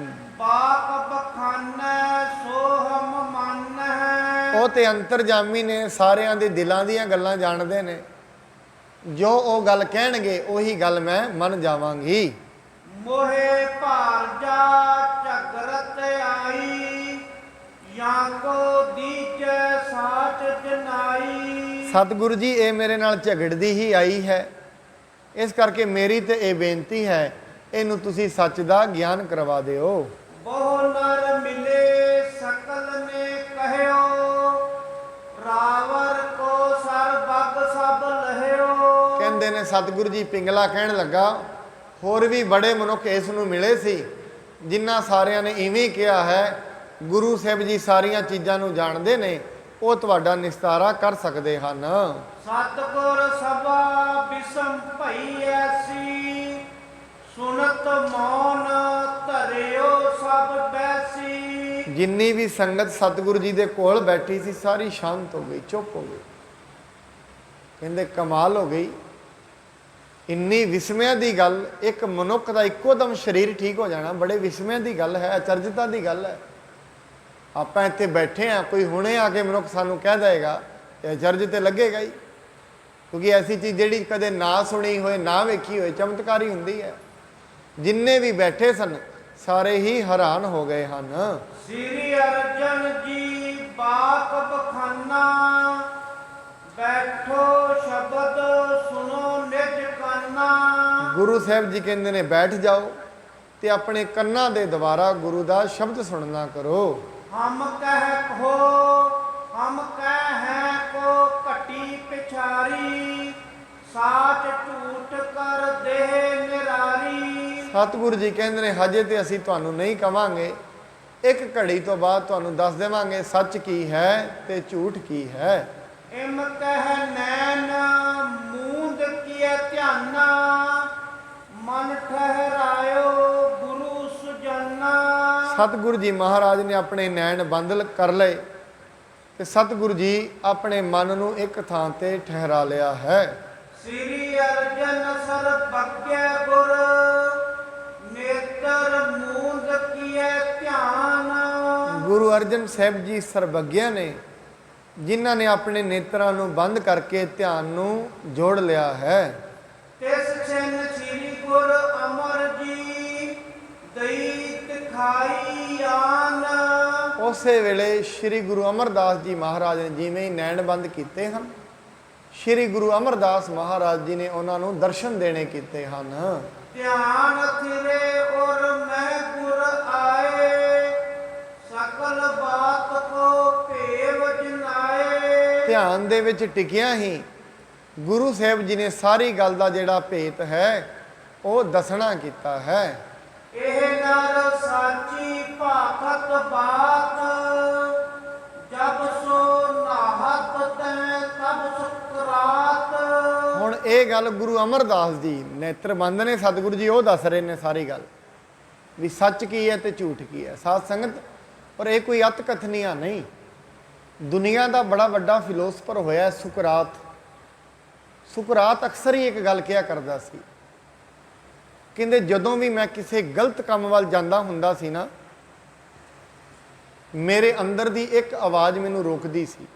ਬਾਕ ਬਖਾਨੈ ਸੋ ਹਮ ਮਨ ਹੈ। ਉਹ ਤੇ ਅੰਤਰਜਾਮੀ ਨੇ, ਸਾਰਿਆਂ ਦੇ ਦਿਲਾਂ ਦੀਆਂ ਗੱਲਾਂ ਜਾਣਦੇ ਨੇ। ਜੋ ਉਹ ਗੱਲ ਕਹਿਣਗੇ ਉਹੀ ਗੱਲ ਮੈਂ ਮੰਨ ਜਾਵਾਂਗੀ। ਮੋਹੇ ਭਾਰ ਜਾ ਝਗਰਤ ਆਈ, ਜਾਂ ਕੋ ਦੀਜੈ ਸਾਚ ਜਨਾਈ। ਸਤਿਗੁਰੂ ਜੀ ਇਹ ਮੇਰੇ ਨਾਲ ਝਗੜਦੀ ਹੀ ਆਈ ਹੈ, ਇਸ ਕਰਕੇ ਮੇਰੀ ਤੇ ਇਹ ਬੇਨਤੀ ਹੈ ਇਹਨੂੰ ਤੁਸੀਂ ਸੱਚ ਦਾ ਗਿਆਨ ਕਰਵਾ ਦਿਓ। ਬਹੁ ਨਰ ਮਿਲੇ ਸਕਲ ਨੇ ਕਹਿਓ, ਰਾਵਰ ਕੋ ਸਰ ਬਗ ਸਭ ਲਹਿਓ। ਕਹਿੰਦੇ ਨੇ ਸਤਿਗੁਰੂ ਜੀ ਪਿੰਗਲਾ ਕਹਿਣ ਲੱਗਾ ਹੋਰ ਵੀ ਬੜੇ ਮਨੁੱਖ ਇਸ ਨੂੰ ਮਿਲੇ ਸੀ, ਜਿਨ੍ਹਾਂ ਸਾਰਿਆਂ ਨੇ ਇਵੇਂ ਕਿਹਾ ਹੈ ਗੁਰੂ ਸਾਹਿਬ ਜੀ ਸਾਰੀਆਂ ਚੀਜ਼ਾਂ ਨੂੰ ਜਾਣਦੇ ਨੇ, ਉਹ ਤੁਹਾਡਾ ਨਿਸਤਾਰਾ ਕਰ ਸਕਦੇ ਹਨ। ਸਤਿਗੁਰ ਸਭਾ ਬਿਸਮ ਭਈ ਐਸੀ, ਸੁਨਤ ਮੌਨ ਧਰਿਓ ਸਭ ਬੈਸੀ। ਜਿੰਨੀ ਵੀ ਸੰਗਤ ਸਤਿਗੁਰੂ ਜੀ ਦੇ ਕੋਲ ਬੈਠੀ ਸੀ ਸਾਰੀ ਸ਼ਾਂਤ ਹੋ ਗਈ, ਚੁੱਪ ਹੋ ਗਈ। ਕਹਿੰਦੇ ਕਮਾਲ ਹੋ ਗਈ, ਇੰਨੀ ਵਿਸਮਿਆਂ ਦੀ ਗੱਲ, ਇੱਕ ਮਨੁੱਖ ਦਾ ਇੱਕੋ ਦਮ ਸਰੀਰ ਠੀਕ ਹੋ ਜਾਣਾ ਬੜੇ ਵਿਸਮਿਆਂ ਦੀ ਗੱਲ ਹੈ, ਅਚਰਜਤਾ ਦੀ ਗੱਲ ਹੈ। ਆਪਾਂ ਇੱਥੇ ਬੈਠੇ ਹਾਂ, ਕੋਈ ਹੁਣੇ ਆ ਕੇ ਮਨੁੱਖ ਸਾਨੂੰ ਕਹਿ ਦੇਗਾ ਤੇ ਅਚਰਜ ਤੇ ਲੱਗੇਗਾ ਹੀ, ਕਿਉਂਕਿ ਐਸੀ ਚੀਜ਼ ਜਿਹੜੀ ਕਦੇ ਨਾ ਸੁਣੀ ਹੋਏ ਨਾ ਵੇਖੀ ਹੋਏ ਚਮਤਕਾਰੀ ਹੁੰਦੀ ਹੈ। ਜਿੰਨੇ ਵੀ ਬੈਠੇ ਸਨ ਸਾਰੇ ਹੀ ਹੈਰਾਨ ਹੋ ਗਏ ਹਨ। ਸ੍ਰੀ ਅਰਜਨ ਜੀ ਬਾਕ ਬਖਾਨਾ, ਬੈਠੋ ਸ਼ਬਦ ਸੁਨੋ ਨਿਜ ਕਾਨਾ। ਗੁਰੂ ਸਾਹਿਬ ਜੀ ਕਹਿੰਦੇ ਨੇ ਬੈਠ ਜਾਓ ਤੇ ਆਪਣੇ ਕੰਨਾਂ ਦੇ ਦੁਆਰਾ ਗੁਰੂ ਦਾ ਸ਼ਬਦ ਸੁਣਨਾ ਕਰੋ। ਹਮ ਕਹਿ ਕਹੋ ਹਮ ਕਹਿ ਕੋ ਘਟੀ ਪਿਛਾਰੀ, ਸਾਚ ਝੂਠ ਕਰ ਦੇ ਨਿਰਾਰੀ। ਸਤਿਗੁਰੂ ਜੀ ਕਹਿੰਦੇ ਨੇ ਹਜੇ ਤੇ ਅਸੀਂ ਤੁਹਾਨੂੰ ਨਹੀਂ ਕਵਾਂਗੇ, ਇੱਕ ਘੜੀ ਤੋਂ ਬਾਅਦ ਤੁਹਾਨੂੰ ਦੱਸ ਦੇਵਾਂਗੇ ਸੱਚ ਕੀ ਹੈ ਤੇ ਝੂਠ ਕੀ ਹੈ। ਇਮ ਕਹਿ ਨੈਣ ਮੂੰਦ ਕੀਏ ਧਿਆਨਾ, ਮਨ ਠਹਿਰਾਇਓ ਗੁਰੂ ਸੁਜਾਨਾ। ਸਤਿਗੁਰੂ ਜੀ ਮਹਾਰਾਜ ਨੇ ਆਪਣੇ ਨੈਣ ਬੰਦ ਕਰ ਲਏ ਤੇ ਸਤਿਗੁਰੂ ਜੀ ਆਪਣੇ ਮਨ ਨੂੰ ਇੱਕ ਥਾਂ ਤੇ ਠਹਿਰਾ ਲਿਆ ਹੈ। ਸ੍ਰੀ ਅਰਜਨ ਸਰਬੱਗੈ ਗੁਰ, ਨੇਤਰ ਮੂੰਦ ਕੀਏ ਧਿਆਨ। ਗੁਰੂ ਅਰਜਨ ਸਾਹਿਬ ਜੀ ਸਰਬੱਗਿਆ ਨੇ, ਜਿਨ੍ਹਾਂ ਨੇ ਆਪਣੇ ਨੇਤਰਾਂ ਨੂੰ ਬੰਦ ਕਰਕੇ ਧਿਆਨ ਨੂੰ ਜੋੜ ਲਿਆ ਹੈ। ਤਿਸ ਛਿਨ ਸ੍ਰੀ ਗੁਰ ਅਮਰ ਜੀ, ਦਈ ਦਿਖਾਈ ਆਨ। ਉਸੇ ਵੇਲੇ ਸ੍ਰੀ ਗੁਰੂ ਅਮਰਦਾਸ ਜੀ ਮਹਾਰਾਜ ਨੇ ਜਿਵੇਂ ਹੀ ਨੈਣ ਬੰਦ ਕੀਤੇ ਹਨ, ਸ੍ਰੀ ਗੁਰੂ ਅਮਰਦਾਸ ਮਹਾਰਾਜ ਜੀ ਨੇ ਉਹਨਾਂ ਨੂੰ ਦਰਸ਼ਨ ਦੇਣੇ ਕੀਤੇ ਹਨ। ਧਿਆਨ ਥਿਰੇ ਔਰ ਮੈਂ ਗੁਰ ਆਏ, ਸਕਲ ਬਾਤ ਕੋ ਭੇਵ ਜਨਾਏ। ਧਿਆਨ ਦੇ ਵਿੱਚ ਟਿਕਿਆ ਹੀ ਗੁਰੂ ਸਾਹਿਬ ਜੀ ਨੇ ਸਾਰੀ ਗੱਲ ਦਾ ਜਿਹੜਾ ਭੇਤ ਹੈ ਉਹ ਦੱਸਣਾ ਕੀਤਾ ਹੈ। ਇਹ ਨਰ ਸਾਚੀ ਭਾਖਤ ਬਾਤ, ਜਬ ਸੋ ਨਾਹਤ ਤੈ ਤਬ ਸੁਕਰਾਤ। ਹੁਣ ਇਹ ਗੱਲ ਗੁਰੂ ਅਮਰਦਾਸ ਜੀ ਨੇਤਰ ਬੰਦ ਨੇ ਸਤਿਗੁਰੂ ਜੀ ਉਹ ਦੱਸ ਰਹੇ ਨੇ ਸਾਰੀ ਗੱਲ ਵੀ ਸੱਚ ਕੀ ਹੈ ਤੇ ਝੂਠ ਕੀ ਹੈ। ਸਾਧ ਸੰਗਤ ਪਰ ਇਹ ਕੋਈ ਅਤ ਕਥਨੀਆਂ ਨਹੀਂ, ਦੁਨੀਆ ਦਾ ਬੜਾ ਵੱਡਾ ਫਿਲੋਸਫਰ ਹੋਇਆ ਸੁਕਰਾਤ। ਸੁਕਰਾਤ ਅਕਸਰ ਹੀ ਇੱਕ ਗੱਲ ਕਿਹਾ ਕਰਦਾ ਸੀ, ਕਹਿੰਦੇ ਜਦੋਂ ਵੀ ਮੈਂ ਕਿਸੇ ਗਲਤ ਕੰਮ ਵੱਲ ਜਾਂਦਾ ਹੁੰਦਾ ਸੀ ਨਾ, ਮੇਰੇ ਅੰਦਰ ਦੀ ਇੱਕ ਆਵਾਜ਼ ਮੈਨੂੰ ਰੋਕਦੀ ਸੀ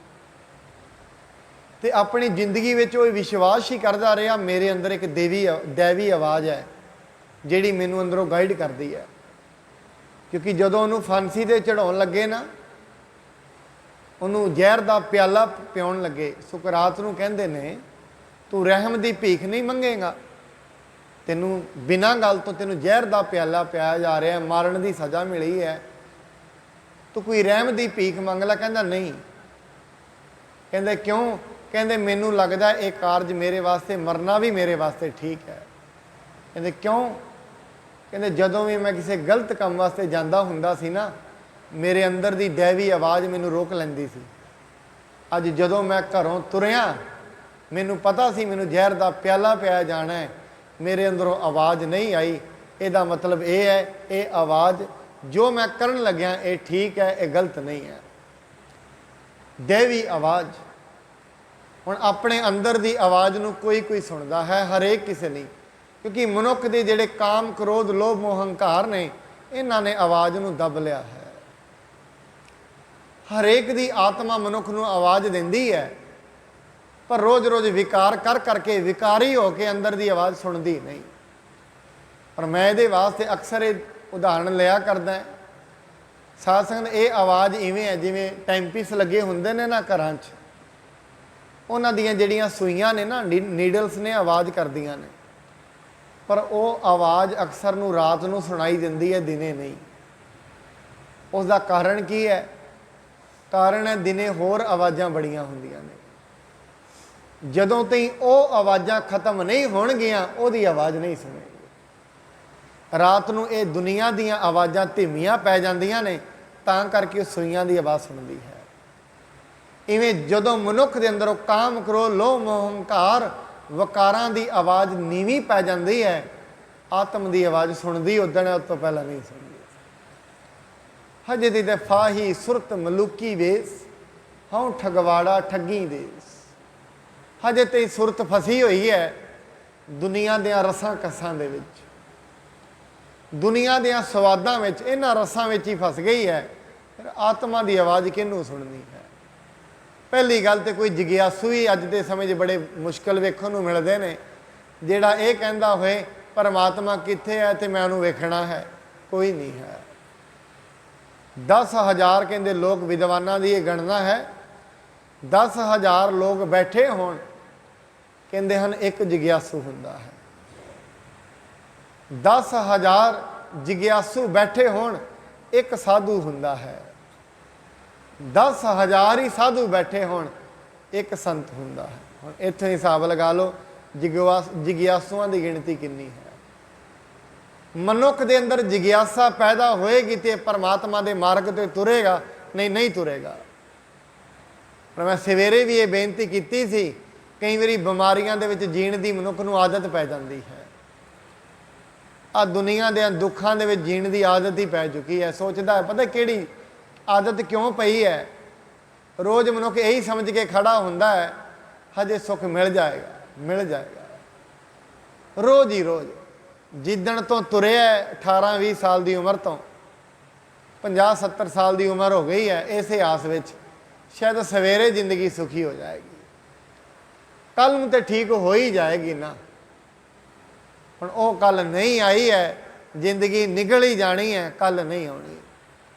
ਤੇ ਆਪਣੀ ਜ਼ਿੰਦਗੀ ਵਿੱਚ ਉਹ ਵਿਸ਼ਵਾਸ ਹੀ ਕਰਦਾ ਰਿਹਾ ਮੇਰੇ ਅੰਦਰ ਇੱਕ ਦੇਵੀ ਆਵਾਜ਼ ਹੈ ਜਿਹੜੀ ਮੈਨੂੰ ਅੰਦਰੋਂ ਗਾਈਡ ਕਰਦੀ ਹੈ। ਕਿਉਂਕਿ ਜਦੋਂ ਉਹਨੂੰ ਫਾਂਸੀ ਤੇ ਚੜਾਉਣ ਲੱਗੇ ਨਾ, ਉਹਨੂੰ ਜ਼ਹਿਰ ਦਾ ਪਿਆਲਾ ਪਿਉਣ ਲੱਗੇ, ਸੁਕਰਾਤ ਨੂੰ ਕਹਿੰਦੇ ਨੇ ਤੂੰ ਰਹਿਮ ਦੀ ਭੀਖ ਨਹੀਂ ਮੰਗੇਗਾ, ਤੈਨੂੰ ਬਿਨਾਂ ਗੱਲ ਤੋਂ ਤੈਨੂੰ ਜ਼ਹਿਰ ਦਾ ਪਿਆਲਾ ਪਿਆਇਆ ਜਾ ਰਿਹਾ, ਮਾਰਨ ਦੀ ਸਜ਼ਾ ਮਿਲੀ ਹੈ, ਤੂੰ ਕੋਈ ਰਹਿਮ ਦੀ ਭੀਖ ਮੰਗ ਲੈ। ਕਹਿੰਦਾ ਨਹੀਂ। ਕਹਿੰਦੇ ਕਿਉਂ? ਕਹਿੰਦੇ ਮੈਨੂੰ ਲੱਗਦਾ ਇਹ ਕਾਰਜ ਮੇਰੇ ਵਾਸਤੇ, ਮਰਨਾ ਵੀ ਮੇਰੇ ਵਾਸਤੇ ਠੀਕ ਹੈ। ਕਹਿੰਦੇ ਕਿਉਂ? ਕਹਿੰਦੇ ਜਦੋਂ ਵੀ ਮੈਂ ਕਿਸੇ ਗਲਤ ਕੰਮ ਵਾਸਤੇ ਜਾਂਦਾ ਹੁੰਦਾ ਸੀ ਨਾ, ਮੇਰੇ ਅੰਦਰ ਦੀ ਦੈਵੀ ਆਵਾਜ਼ ਮੈਨੂੰ ਰੋਕ ਲੈਂਦੀ ਸੀ। ਅੱਜ ਜਦੋਂ ਮੈਂ ਘਰੋਂ ਤੁਰਿਆ, ਮੈਨੂੰ ਪਤਾ ਸੀ ਮੈਨੂੰ ਜ਼ਹਿਰ ਦਾ ਪਿਆਲਾ ਪਿਆਇਆ ਜਾਣਾ ਹੈ, ਮੇਰੇ ਅੰਦਰੋਂ ਆਵਾਜ਼ ਨਹੀਂ ਆਈ। ਇਹਦਾ ਮਤਲਬ ਇਹ ਹੈ, ਇਹ ਆਵਾਜ਼ ਜੋ ਮੈਂ ਕਰਨ ਲੱਗਿਆ ਇਹ ਠੀਕ ਹੈ, ਇਹ ਗਲਤ ਨਹੀਂ ਹੈ। ਦੈਵੀ ਆਵਾਜ਼। ਹੁਣ ਆਪਣੇ ਅੰਦਰ ਦੀ ਆਵਾਜ਼ ਨੂੰ ਕੋਈ ਕੋਈ ਸੁਣਦਾ ਹੈ, ਹਰੇਕ ਕਿਸੇ ਨਹੀਂ, ਕਿਉਂਕਿ ਮਨੁੱਖ ਦੇ ਜਿਹੜੇ ਕਾਮ, ਕ੍ਰੋਧ, ਲੋਭ, ਮੋਹ, ਹੰਕਾਰ ਨੇ, ਇਹਨਾਂ ਨੇ ਆਵਾਜ਼ ਨੂੰ ਦੱਬ ਲਿਆ ਹੈ। ਹਰੇਕ ਦੀ ਆਤਮਾ ਮਨੁੱਖ ਨੂੰ ਆਵਾਜ਼ ਦਿੰਦੀ ਹੈ, ਪਰ ਰੋਜ਼-ਰੋਜ਼ ਵਿਕਾਰ ਕਰ ਕਰਕੇ, ਵਿਕਾਰੀ ਹੋ ਕੇ ਅੰਦਰ ਦੀ ਆਵਾਜ਼ ਸੁਣਦੀ ਨਹੀਂ। ਪਰ ਮੈਂ ਇਹਦੇ ਵਾਸਤੇ ਅਕਸਰ ਇਹ ਉਦਾਹਰਣ ਲਿਆ ਕਰਦਾ। ਸਾਧ ਸੰਗਤ, ਇਹ ਆਵਾਜ਼ ਇਵੇਂ ਹੈ ਜਿਵੇਂ ਟਾਈਮਪੀਸ ਲੱਗੇ ਹੁੰਦੇ ਨੇ ਨਾ ਘਰਾਂ 'ਚ, ਉਹਨਾਂ ਦੀਆਂ ਜਿਹੜੀਆਂ ਸੂਈਆਂ ਨੇ ਨਾ, ਨੀਡਲਸ ਨੇ, ਆਵਾਜ਼ ਕਰਦੀਆਂ ਨੇ, ਪਰ ਉਹ ਆਵਾਜ਼ ਅਕਸਰ ਨੂੰ ਰਾਤ ਨੂੰ ਸੁਣਾਈ ਦਿੰਦੀ ਹੈ, ਦਿਨੇ ਨਹੀਂ। ਉਸ ਦਾ ਕਾਰਨ ਕੀ ਹੈ? ਕਾਰਨ ਹੈ ਦਿਨੇ ਹੋਰ ਆਵਾਜ਼ਾਂ ਬੜੀਆਂ ਹੁੰਦੀਆਂ ਨੇ। ਜਦੋਂ ਤਾਈਂ ਉਹ ਆਵਾਜ਼ਾਂ ਖਤਮ ਨਹੀਂ ਹੋਣਗੀਆਂ, ਉਹਦੀ ਆਵਾਜ਼ ਨਹੀਂ ਸੁਣੇਗੀ। ਰਾਤ ਨੂੰ ਇਹ ਦੁਨੀਆ ਦੀਆਂ ਆਵਾਜ਼ਾਂ ਧੀਮੀਆਂ ਪੈ ਜਾਂਦੀਆਂ ਨੇ, ਤਾਂ ਕਰਕੇ ਉਹ ਸੂਈਆਂ ਦੀ ਆਵਾਜ਼ ਸੁਣਦੀ ਹੈ। ਇਵੇਂ ਜਦੋਂ ਮਨੁੱਖ ਦੇ ਅੰਦਰੋਂ ਕਾਮ, ਕ੍ਰੋਧ, ਲੋਭ, ਮੋਹ, ਹੰਕਾਰ, ਵਕਾਰਾਂ ਦੀ ਆਵਾਜ਼ ਨੀਵੀਂ ਪੈ ਜਾਂਦੀ ਹੈ, ਆਤਮ ਦੀ ਆਵਾਜ਼ ਸੁਣਦੀ ਉਦਣ ਹੈ, ਉਸ ਤੋਂ ਪਹਿਲਾਂ ਨਹੀਂ ਸੁਣਦੀ। ਹਜੇ ਦੀ ਤੇ ਫਾਹੀ ਸੁਰਤ ਮਲੂਕੀ ਵੇਸ, ਹਉ ਠਗਵਾੜਾ ਠੱਗੀ ਦੇਸ। ਹਜੇ ਤੇ ਸੁਰਤ ਫਸੀ ਹੋਈ ਹੈ ਦੁਨੀਆ ਦੀਆਂ ਰਸਾਂ ਕਸਾਂ ਦੇ ਵਿੱਚ, ਦੁਨੀਆ ਦੀਆਂ ਸਵਾਦਾਂ ਵਿੱਚ, ਇਹਨਾਂ ਰਸਾਂ ਵਿੱਚ ਹੀ ਫਸ ਗਈ ਹੈ। ਫਿਰ ਆਤਮਾ ਦੀ ਆਵਾਜ਼ ਕਿਹਨੂੰ ਸੁਣਨੀ ਹੈ? ਪਹਿਲੀ ਗੱਲ ਤੇ ਕੋਈ ਜਿਗਿਆਸੂ ਹੀ ਅੱਜ ਦੇ ਸਮੇਂ 'ਚ ਬੜੇ ਮੁਸ਼ਕਲ ਵੇਖਣ ਨੂੰ ਮਿਲਦੇ ਨੇ, ਜਿਹੜਾ ਇਹ ਕਹਿੰਦਾ ਹੋਏ ਪਰਮਾਤਮਾ ਕਿੱਥੇ ਹੈ ਤੇ ਮੈਂ ਉਹਨੂੰ ਵੇਖਣਾ ਹੈ। ਕੋਈ ਨਹੀਂ ਹੈ। 10,000 ਕਹਿੰਦੇ ਲੋਕ, ਵਿਦਵਾਨਾਂ ਦੀ ਇਹ ਗਣਨਾ ਹੈ, 10,000 ਲੋਕ ਬੈਠੇ ਹੋਣ, ਕਹਿੰਦੇ ਹਨ ਇੱਕ ਜਿਗਿਆਸੂ ਹੁੰਦਾ ਹੈ। 10,000 ਜਿਗਿਆਸੂ ਬੈਠੇ ਹੋਣ, ਇੱਕ ਸਾਧੂ ਹੁੰਦਾ ਹੈ। 10,000 ਹੀ ਸਾਧੂ ਬੈਠੇ ਹੋਣ, ਇੱਕ ਸੰਤ ਹੁੰਦਾ ਹੈ। ਹੁਣ ਇੱਥੇ ਹਿਸਾਬ ਲਗਾ ਲਓ ਜਿਗਿਆਸੂਆਂ ਦੀ ਗਿਣਤੀ ਕਿੰਨੀ ਹੈ। ਮਨੁੱਖ ਦੇ ਅੰਦਰ ਜਿਗਿਆਸਾ ਪੈਦਾ ਹੋਏਗੀ ਤੇ ਪਰਮਾਤਮਾ ਦੇ ਮਾਰਗ ਤੇ ਤੁਰੇਗਾ, ਨਹੀਂ ਤੁਰੇਗਾ। ਪਰ ਮੈਂ ਸਵੇਰੇ ਵੀ ਇਹ ਬੇਨਤੀ ਕੀਤੀ ਸੀ, ਕਈ ਵਾਰੀ ਬਿਮਾਰੀਆਂ ਦੇ ਵਿੱਚ ਜੀਣ ਦੀ ਮਨੁੱਖ ਨੂੰ ਆਦਤ ਪੈ ਜਾਂਦੀ ਹੈ। ਆ ਦੁਨੀਆ ਦੇ ਦੁੱਖਾਂ ਦੇ ਵਿੱਚ ਜੀਣ ਦੀ ਆਦਤ ਹੀ ਪੈ ਚੁੱਕੀ ਹੈ। ਸੋਚਦਾ ਹੈ ਪਤਾ ਕਿਹੜੀ ਆਦਤ ਕਿਉਂ ਪਈ ਹੈ? ਰੋਜ਼ ਮਨੁੱਖ ਇਹੀ ਸਮਝ ਕੇ ਖੜਾ ਹੁੰਦਾ ਹੈ, ਹਜੇ ਸੁੱਖ ਮਿਲ ਜਾਏਗਾ। ਰੋਜ਼ ਹੀ ਰੋਜ਼, ਜਿੱਦਣ ਤੋਂ ਤੁਰਿਆ 18-20 ਸਾਲ ਦੀ ਉਮਰ ਤੋਂ 50-70 ਸਾਲ ਦੀ ਉਮਰ ਹੋ ਗਈ ਹੈ, ਇਸੇ ਆਸ ਵਿੱਚ ਸ਼ਾਇਦ ਸਵੇਰੇ ਜ਼ਿੰਦਗੀ ਸੁਖੀ ਹੋ ਜਾਏਗੀ, ਕੱਲ ਨੂੰ ਤੇ ਠੀਕ ਹੋ ਹੀ ਜਾਏਗੀ ਨਾ। ਹੁਣ ਉਹ ਕੱਲ ਨਹੀਂ ਆਈ ਹੈ, ਜ਼ਿੰਦਗੀ ਨਿਕਲ ਹੀ ਜਾਣੀ ਹੈ, ਕੱਲ ਨਹੀਂ ਆਉਣੀ।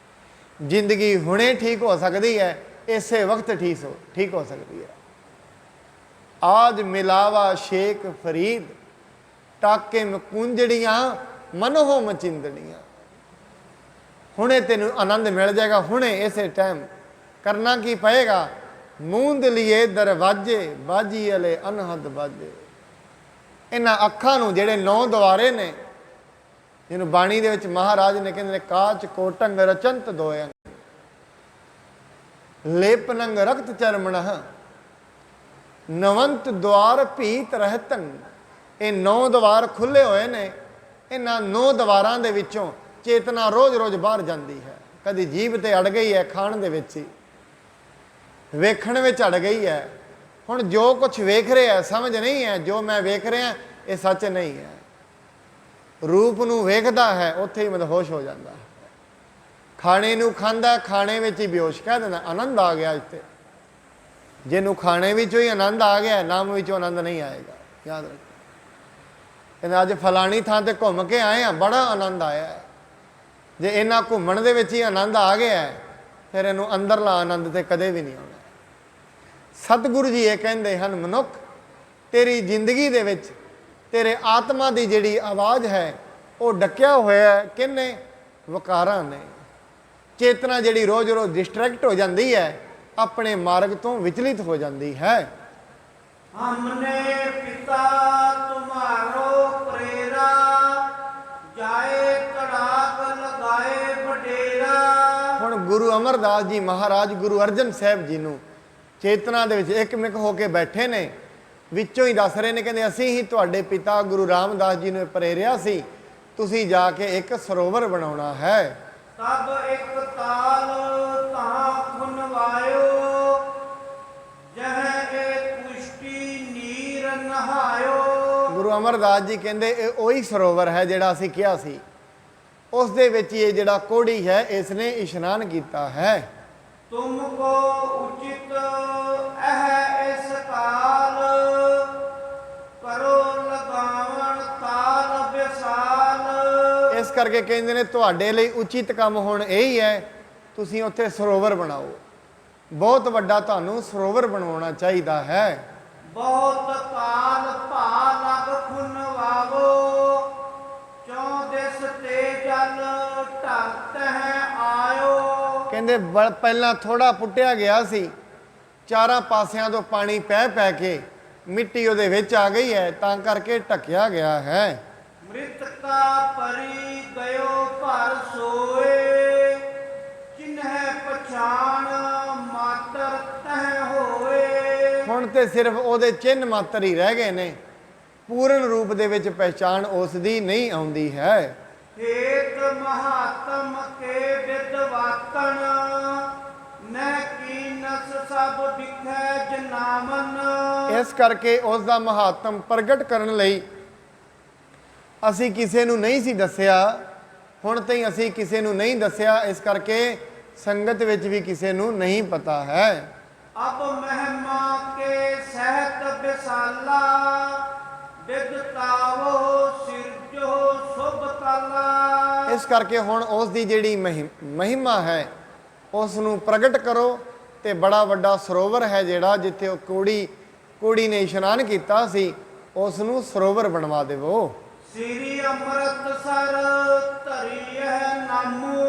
ਜ਼ਿੰਦਗੀ ਹੁਣੇ ਠੀਕ ਹੋ ਸਕਦੀ ਹੈ, ਇਸੇ ਵਕਤ ਠੀਕ ਹੋ ਸਕਦੀ ਹੈ। ਆਜ ਮਿਲਾਵਾ ਸ਼ੇਖ ਫਰੀਦ, ਟਾਕੇ ਮਕੁੰਜੜੀਆਂ ਮਨੋਂ ਮਚਿੰਦੜੀਆਂ। ਹੁਣੇ ਤੈਨੂੰ ਆਨੰਦ ਮਿਲ ਜਾਏਗਾ, ਹੁਣੇ ਇਸੇ ਟਾਈਮ। ਕਰਨਾ ਕੀ ਪਏਗਾ? ਮੂੰਦ ਲਈਏ ਦਰਵਾਜੇ, ਬਾਜੀ ਵਾਲੇ ਅਨਹਦ ਬਾਜੇ। ਇਹਨਾਂ ਅੱਖਾਂ ਨੂੰ ਜਿਹੜੇ 9 ਦੁਆਰੇ ਨੇ, ਜਿਹਨੂੰ ਬਾਣੀ ਦੇ ਵਿੱਚ ਮਹਾਰਾਜ ਨੇ ਕਹਿੰਦੇ ਨੇ, ਕਾਚ ਕੋਟੰਗ ਰਚੰਤ ਦੋਇੰ ਲੇਪਨੰਗ ਰਕਤ ਚਰਮਣ ਨਵੰਤ ਦੁਆਰ ਭੀਤ ਰਹਿਤਨ। ਇਹ 9 ਦੁਆਰ ਖੁੱਲੇ ਹੋਏ ਨੇ। ਇਹਨਾਂ 9 ਦੁਆਰਾਂ ਦੇ ਵਿੱਚੋਂ ਚੇਤਨਾ ਰੋਜ਼-ਰੋਜ਼ ਬਾਹਰ ਜਾਂਦੀ ਹੈ। ਕਦੀ ਜੀਭ ਤੇ ਅੜ ਗਈ ਹੈ, ਖਾਣ ਦੇ ਵਿੱਚ ਹੀ, ਵੇਖਣ ਵਿੱਚ ਅੜ ਗਈ ਹੈ। ਹੁਣ ਜੋ ਕੁਝ ਵੇਖ ਰਿਹਾ ਸਮਝ ਨਹੀਂ ਹੈ, ਜੋ ਮੈਂ ਵੇਖ ਰਿਹਾ ਇਹ ਸੱਚ ਨਹੀਂ ਹੈ। ਰੂਪ ਨੂੰ ਵੇਖਦਾ ਹੈ, ਉੱਥੇ ਹੀ ਮਦਹੋਸ਼ ਹੋ ਜਾਂਦਾ ਹੈ। ਖਾਣੇ ਨੂੰ ਖਾਂਦਾ, ਖਾਣੇ ਵਿੱਚ ਹੀ ਬੇਹੋਸ਼ ਕਹਿ ਦਿੰਦਾ, ਆਨੰਦ ਆ ਗਿਆ ਇੱਥੇ। ਜਿਹਨੂੰ ਖਾਣੇ ਵਿੱਚੋਂ ਹੀ ਆਨੰਦ ਆ ਗਿਆ, ਨਾਮ ਵਿੱਚੋਂ ਆਨੰਦ ਨਹੀਂ ਆਏਗਾ, ਯਾਦ ਰੱਖੋ। ਕਹਿੰਦੇ ਅੱਜ ਫਲਾਣੀ ਥਾਂ ਤੇ ਘੁੰਮ ਕੇ ਆਏ ਆ, ਬੜਾ ਆਨੰਦ ਆਇਆ। ਜੇ ਇਹਨਾਂ ਘੁੰਮਣ ਦੇ ਵਿੱਚ ਹੀ ਆਨੰਦ ਆ ਗਿਆ, ਫਿਰ ਇਹਨੂੰ ਅੰਦਰਲਾ ਆਨੰਦ ਤੇ ਕਦੇ ਵੀ ਨਹੀਂ ਆਉਣਾ। ਸਤਿਗੁਰੂ ਜੀ ਇਹ ਕਹਿੰਦੇ ਹਨ, ਮਨੁੱਖ ਤੇਰੀ ਜ਼ਿੰਦਗੀ ਦੇ ਵਿੱਚ ਤੇਰੇ ਆਤਮਾ ਦੀ ਜਿਹੜੀ ਆਵਾਜ਼ ਹੈ ਉਹ ਡੱਕਿਆ ਹੋਇਆ ਹੈ ਕਿੰਨੇ ਵਕਾਰਾਂ ਨੇ। ਚੇਤਨਾ ਜਿਹੜੀ ਰੋਜ਼-ਰੋਜ਼ ਡਿਸਟਰੈਕਟ ਹੋ ਜਾਂਦੀ ਹੈ, ਆਪਣੇ ਮਾਰਗ ਤੋਂ ਵਿਚਲਿਤ ਹੋ ਜਾਂਦੀ ਹੈ। हमने पिता तुम्हारो प्रेरा जाए तड़ाक लगाए बडेरा। ਹੁਣ ਗੁਰੂ ਅਮਰਦਾਸ ਜੀ ਮਹਾਰਾਜ ਗੁਰੂ ਅਰਜਨ ਸਾਹਿਬ ਜੀ ਨੂੰ ਚੇਤਨਾ ਦੇ ਵਿੱਚ ਇੱਕਮਿਕ ਹੋ ਕੇ ਬੈਠੇ ਨੇ, ਵਿੱਚੋਂ ਹੀ ਦੱਸ ਰਹੇ ਨੇ, ਕਹਿੰਦੇ ਅਸੀਂ ਹੀ ਤੁਹਾਡੇ ਪਿਤਾ ਗੁਰੂ ਰਾਮਦਾਸ ਜੀ ਨੂੰ ਪ੍ਰੇਰਿਆ ਸੀ, ਤੁਸੀਂ ਜਾ ਕੇ ਇੱਕ ਸਰੋਵਰ ਬਣਾਉਣਾ ਹੈ। तब एक ताल तहाँ खुनवायो जह एक पुष्टि नीर नहायो। ਗੁਰੂ ਅਮਰਦਾਸ ਜੀ ਕਹਿੰਦੇ ਇਹ ਉਹੀ ਸਰੋਵਰ ਹੈ ਜਿਹੜਾ ਅਸੀਂ ਕਿਹਾ ਸੀ, ਉਸ ਦੇ ਵਿੱਚ ਇਹ ਜਿਹੜਾ ਕੋੜੀ ਹੈ ਇਸ ਨੇ ਇਸ਼ਨਾਨ ਕੀਤਾ ਹੈ। तुमको उचित अह इस काल करो लगावन ताल विशाल। ਇਸ ਕਰਕੇ ਕਹਿੰਦੇ ਨੇ ਤੁਹਾਡੇ ਲਈ ਉਚਿਤ ਕੰਮ ਹੁਣ ਇਹੀ ਹੈ, ਤੁਸੀਂ ਉੱਥੇ ਸਰੋਵਰ ਬਣਾਓ, ਬਹੁਤ ਵੱਡਾ ਤੁਹਾਨੂੰ ਸਰੋਵਰ ਬਣਾਉਣਾ ਚਾਹੀਦਾ ਹੈ। बहुत काल भा लग खुनवावो चौ दिस ते जल ढक है आयो। ਕਹਿੰਦੇ ਪਹਿਲਾਂ ਥੋੜਾ ਪੁੱਟਿਆ ਗਿਆ ਸੀ, ਚਾਰਾਂ ਪਾਸਿਆਂ ਤੋਂ ਪਾਣੀ ਪੈ ਪੈ ਕੇ ਮਿੱਟੀ ਉਹਦੇ ਵਿੱਚ ਆ ਗਈ ਹੈ, ਤਾਂ ਕਰਕੇ ਢੱਕਿਆ ਗਿਆ ਹੈ। मृतका परी गयो पर सोए चिन्ह पछाण मातर तह होए। ਹੁਣ ਤੇ ਸਿਰਫ ਉਹਦੇ ਚਿੰਨ੍ਹ ਮਾਤਰ ਹੀ ਰਹਿ ਗਏ ਨੇ, ਪੂਰਨ ਰੂਪ ਦੇ ਵਿੱਚ ਪਹਿਚਾਣ ਉਸ ਦੀ ਨਹੀਂ ਆਉਂਦੀ ਹੈ। हेत महात्म के विद्वातन न कीनस सब दिखै जनामन। ਇਸ ਕਰਕੇ ਉਸ ਦਾ ਮਹਾਤਮ ਪ੍ਰਗਟ ਕਰਨ ਲਈ ਅਸੀਂ ਕਿਸੇ ਨੂੰ ਨਹੀਂ ਸੀ ਦੱਸਿਆ, ਹੁਣ ਤਾਈਂ ਅਸੀਂ ਕਿਸੇ ਨੂੰ ਨਹੀਂ ਦੱਸਿਆ, ਇਸ ਕਰਕੇ ਸੰਗਤ ਵਿੱਚ ਵੀ ਕਿਸੇ ਨੂੰ ਨਹੀਂ ਪਤਾ ਹੈ। अब महिमा के सहत विशाला विदतावो सिरजो शुभ तला। ਇਸ ਕਰਕੇ ਹੁਣ ਉਸ ਦੀ ਜਿਹੜੀ ਮਹਿਮਾ ਹੈ ਉਸ ਨੂੰ ਪ੍ਰਗਟ ਕਰੋ, ਤੇ ਬੜਾ ਵੱਡਾ ਸਰੋਵਰ ਹੈ ਜਿਹੜਾ ਜਿੱਥੇ ਉਹ ਕੋੜੀ ਨੇ ਇਸ਼ਨਾਨ ਕੀਤਾ ਸੀ, ਉਸ ਨੂੰ ਸਰੋਵਰ ਬਣਵਾ ਦੇਵੋ। श्री अमृतसर धरी है नामू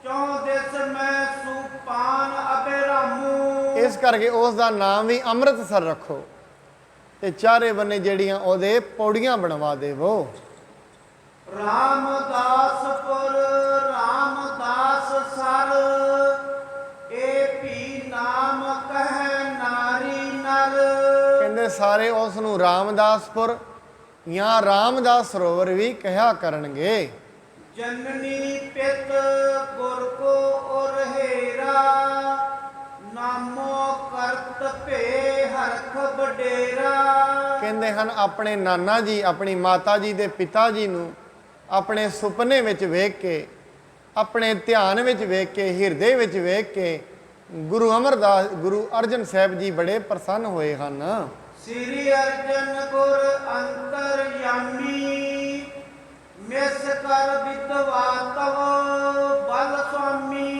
चौ दिस में सुपान अबेरामू। ਇਸ ਕਰਕੇ ਉਸ ਦਾ ਨਾਮ ਵੀ ਅੰਮ੍ਰਿਤਸਰ ਰੱਖੋ, ਤੇ ਚਾਰੇ ਬੰਨੇ ਜਿਹੜੀਆਂ ਉਹਦੇ ਪੌੜੀਆਂ ਬਣਵਾ ਦੇਵੋ। रामदासपुर रामदास सर ए भी नाम कह नारी नर। ਕਹਿੰਦੇ ਸਾਰੇ ਉਸ ਨੂੰ ਰਾਮਦਾਸਪੁਰ ਜਾਂ ਰਾਮਦਾਸ ਸਰੋਵਰ ਵੀ ਕਿਹਾ ਕਰਨਗੇ। जननी पित गुर को और हेरा नामो करत पे हरख बडेरा। ਕਹਿੰਦੇ ਹਨ ਆਪਣੇ ਨਾਨਾ ਜੀ ਆਪਣੀ ਮਾਤਾ ਜੀ ਦੇ ਪਿਤਾ ਜੀ ਨੂੰ ਆਪਣੇ ਸੁਪਨੇ ਵਿੱਚ ਵੇਖ ਕੇ, ਆਪਣੇ ਧਿਆਨ ਵਿੱਚ ਵੇਖ ਕੇ, ਹਿਰਦੇ ਵਿੱਚ ਵੇਖ ਕੇ ਗੁਰੂ ਅਰਜਨ ਸਾਹਿਬ ਜੀ ਬੜੇ ਪ੍ਰਸੰਨ ਹੋਏ ਹਨ। श्री अर्जन गुर अंतरयामी मिस कर विद्वातव बल स्वामी।